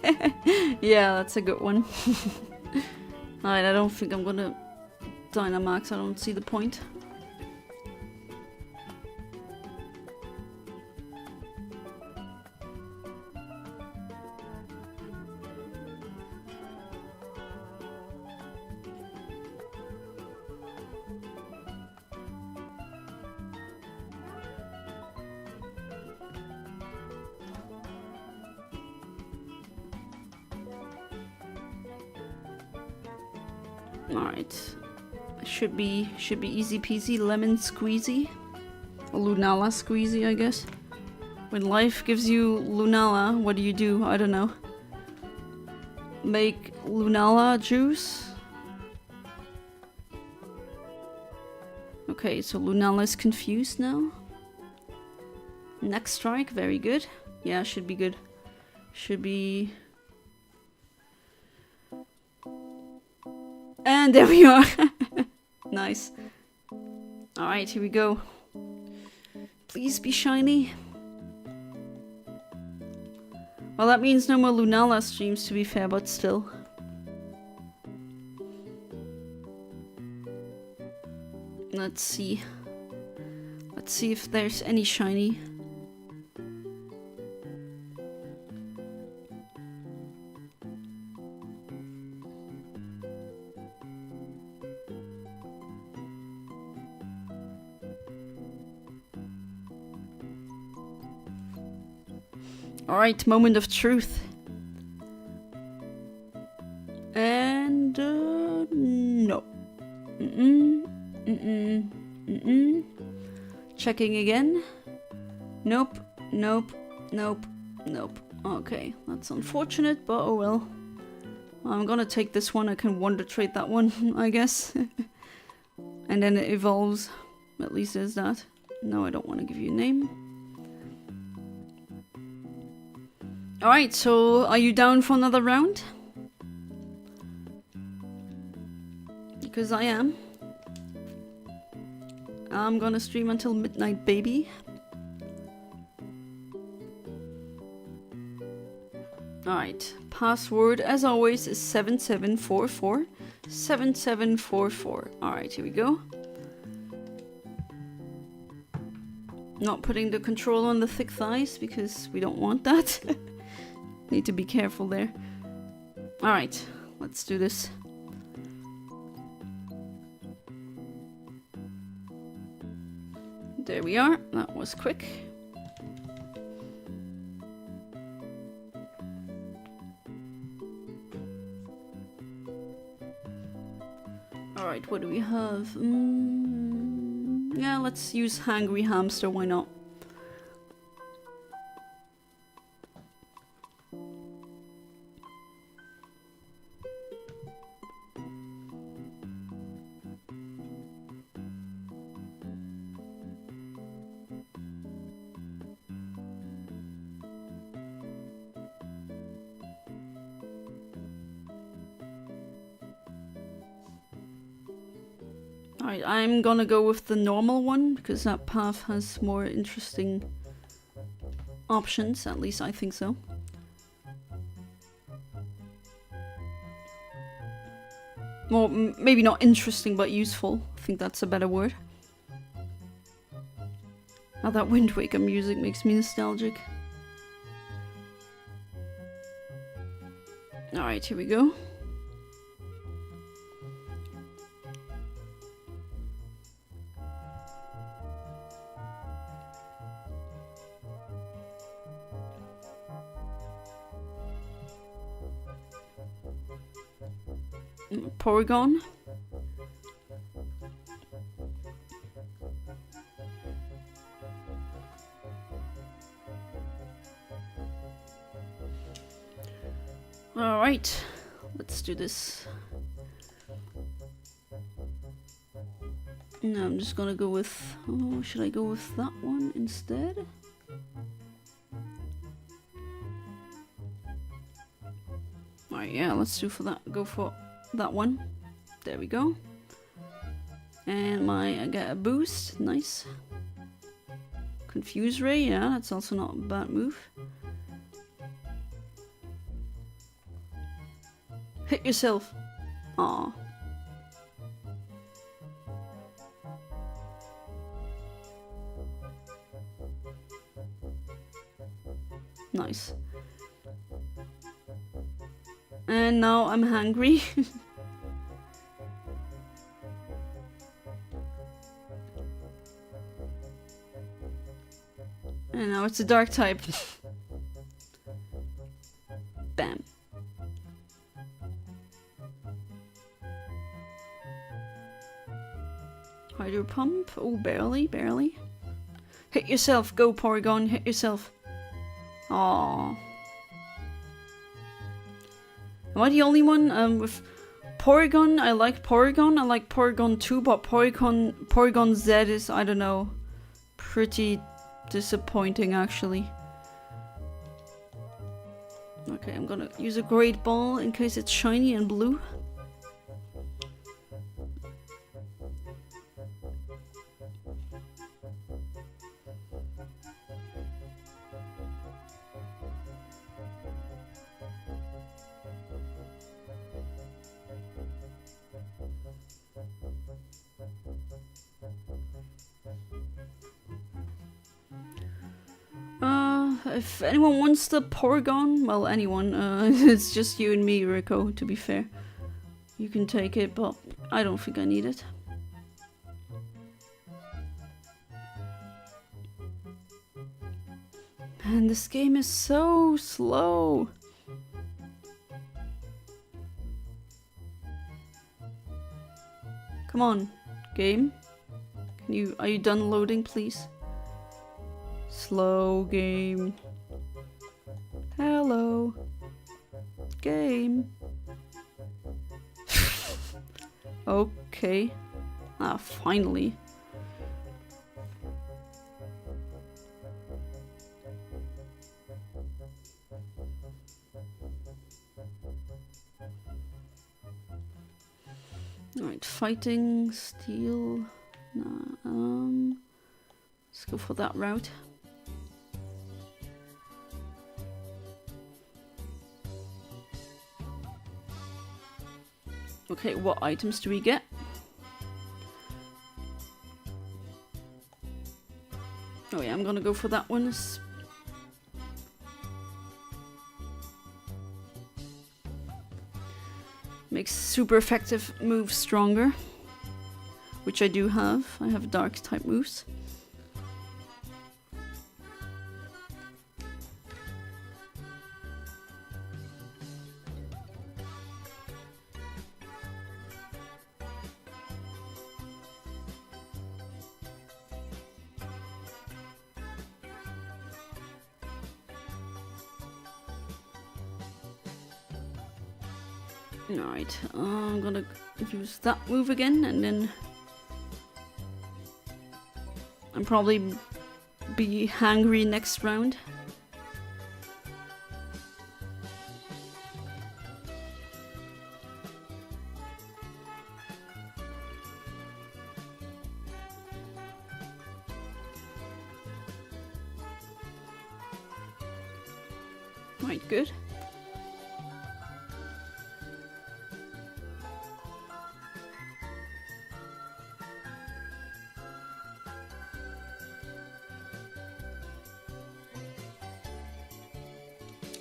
Yeah, that's a good one. Alright, I don't think I'm gonna Dynamax, I don't see the point. Alright. Should be easy peasy, lemon squeezy. A Lunala squeezy, I guess. When life gives you Lunala, what do? I don't know. Make Lunala juice? Okay, so Lunala is confused now. Next strike, very good. Yeah, should be good. Should be... And there we are. Nice. Alright, here we go. Please be shiny. Well, that means no more Lunala streams, to be fair, but still. Let's see. Let's see if there's any shiny. Alright, moment of truth. And no. Checking again. Nope, nope, nope, nope. Okay, that's unfortunate, but oh well. I'm gonna take this one. I can wonder trade that one, I guess. And then it evolves. At least there's that. No, I don't want to give you a name. Alright, so are you down for another round? Because I am. I'm gonna stream until midnight, baby. Alright, password as always is 7744. 7744. Alright, here we go. Not putting the control on the thick thighs because we don't want that. Need to be careful there. Alright, let's do this. There we are. That was quick. Alright, what do we have? Yeah, let's use Hungry Hamster, why not? Alright, I'm gonna go with the normal one because that path has more interesting options, at least I think so. Well, maybe not interesting, but useful. I think that's a better word. Now that Wind Waker music makes me nostalgic. Alright, here we go. Porygon. Alright, let's do this. No, I'm just gonna go with... Oh, should I go with that one instead? Alright, yeah, let's do for that. Go for that one. There we go. And I get a boost. Nice. Confuse Ray, yeah, that's also not a bad move. Hit yourself. Aw. Nice. And now I'm hungry. And now it's a dark type. Bam. Hydro pump. Oh, barely, barely. Hit yourself. Go, Porygon. Hit yourself. Aww. Am I the only one with Porygon? I like Porygon. I like Porygon 2, but Porygon Z is, I don't know, pretty disappointing actually. Okay, I'm gonna use a Great Ball in case it's shiny and blue. If anyone wants the Porygon, well, anyone, it's just you and me, Rico, to be fair. You can take it, but I don't think I need it. Man, this game is so slow. Come on, game. Are you done loading, please? Slow game. Hello. Game. Okay. Ah, finally. Alright, fighting, steel. Nah, let's go for that route. Okay, what items do we get? Oh yeah, gonna go for that one. Makes super effective moves stronger, which I do have. I have dark type moves. Alright, I'm gonna use that move again, and then I'll probably be hungry next round. Right, good.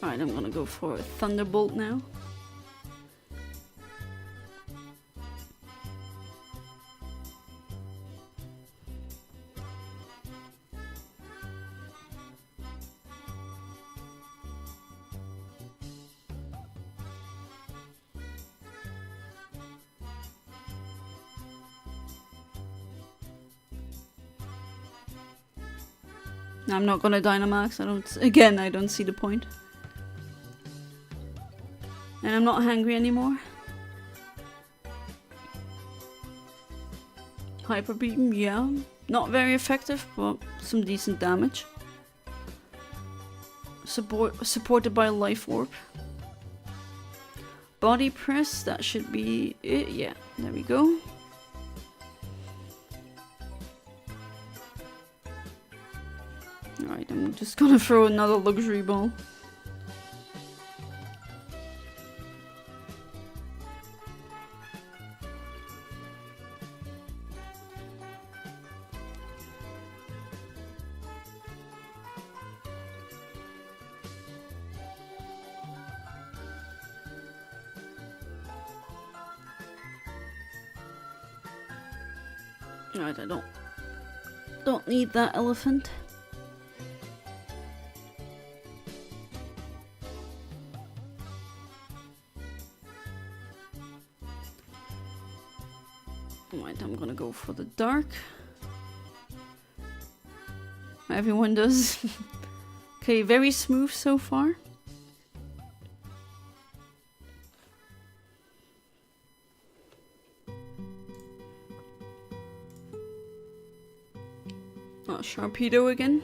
Alright, I'm gonna go for a Thunderbolt now. I'm not gonna Dynamax. I don't see the point. And I'm not hungry anymore. Hyper Beam, yeah. Not very effective, but some decent damage. Supported by Life Orb. Body Press, that should be it. Yeah, there we go. Alright, I'm just gonna throw another Luxury Ball. Alright, I don't need that elephant. Alright, I'm gonna go for the dark. Everyone does. Okay, very smooth so far. Oh, Sharpedo again.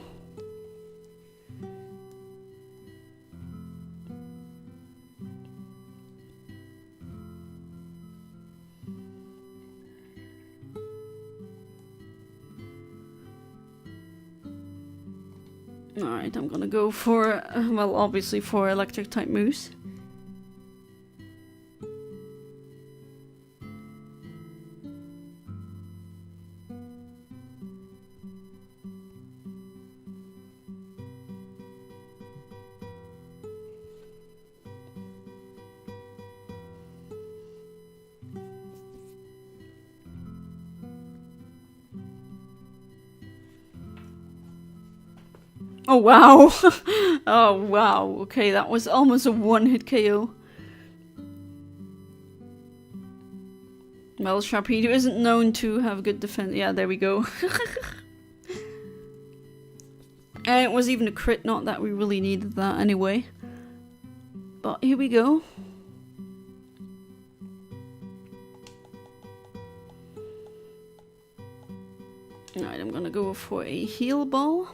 Alright, I'm gonna go for, well, obviously for electric type moves. Oh wow! Oh wow, okay, that was almost a one-hit KO. Well, Sharpedo isn't known to have good defense. Yeah, there we go. And it was even a crit, not that we really needed that anyway. But here we go. Alright, I'm gonna go for a Heal Ball.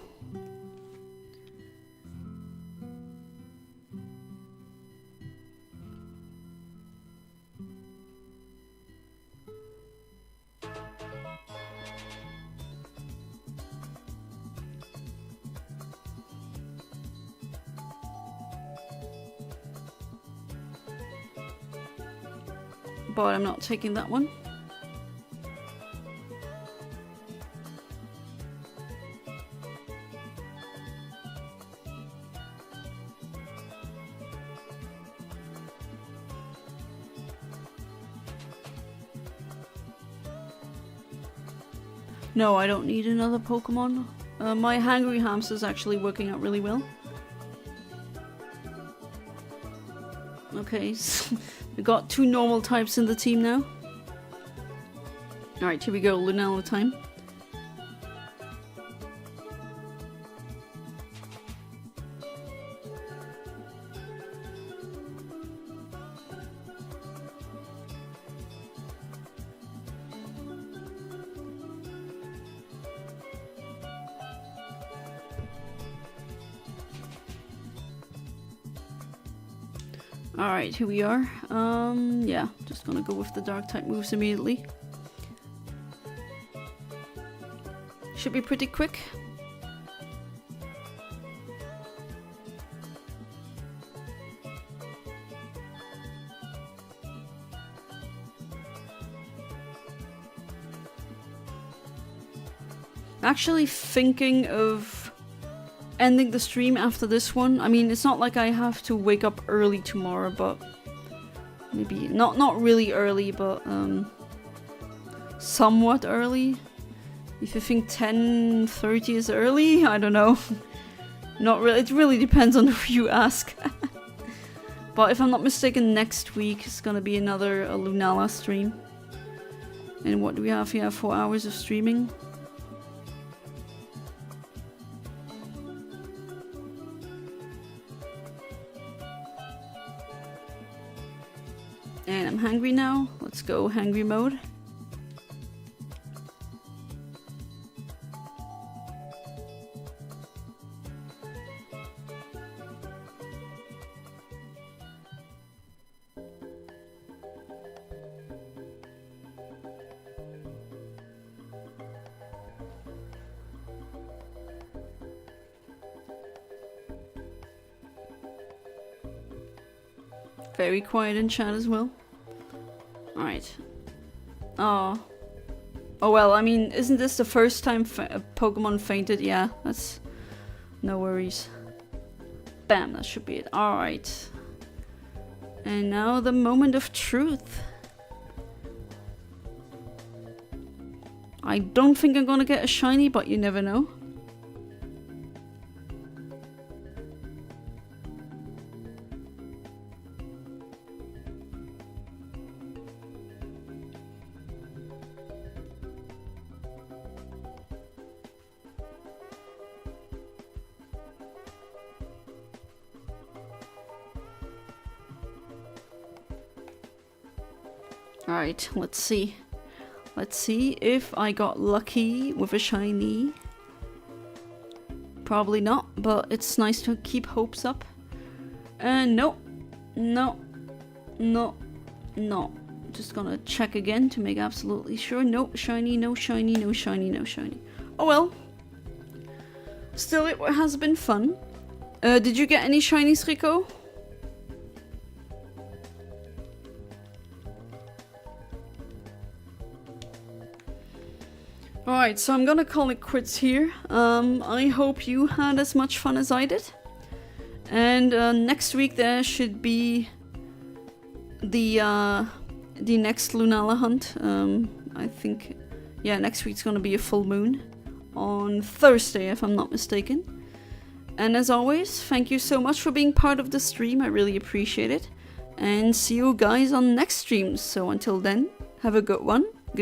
But I'm not taking that one. No, I don't need another Pokemon. My Hungry Hamster is actually working out really well. Okay, so we got 2 normal types in the team now. Alright, here we go, Lunala time. Alright, here we are. Yeah, just gonna go with the dark type moves immediately. Should be pretty quick. Actually thinking of ending the stream after this one. I mean, it's not like I have to wake up early tomorrow, but maybe not really early, but somewhat early. If you think 10:30 is early, I don't know. Not really. It really depends on who you ask. But if I'm not mistaken, next week is gonna be another Lunala stream. And what do we have here? 4 hours of streaming. And I'm hungry now. Let's go hungry mode. Very quiet in chat as well. Alright. Oh. Oh well, I mean, isn't this the first time Pokemon fainted? Yeah, that's... no worries. Bam, that should be it. Alright. And now the moment of truth. I don't think I'm gonna get a shiny, but you never know. Alright, let's see. Let's see if I got lucky with a shiny. Probably not, but it's nice to keep hopes up. No. No. No. No. Just gonna check again to make absolutely sure. No shiny, no shiny, no shiny, no shiny. Oh well. Still, it has been fun. Did you get any shinies, Rico? Alright, so I'm gonna call it quits here. I hope you had as much fun as I did. And next week there should be the next Lunala hunt. I think, yeah, next week's gonna be a full moon on Thursday, if I'm not mistaken. And as always, thank you so much for being part of the stream. I really appreciate it. And see you guys on next streams. So until then, have a good one.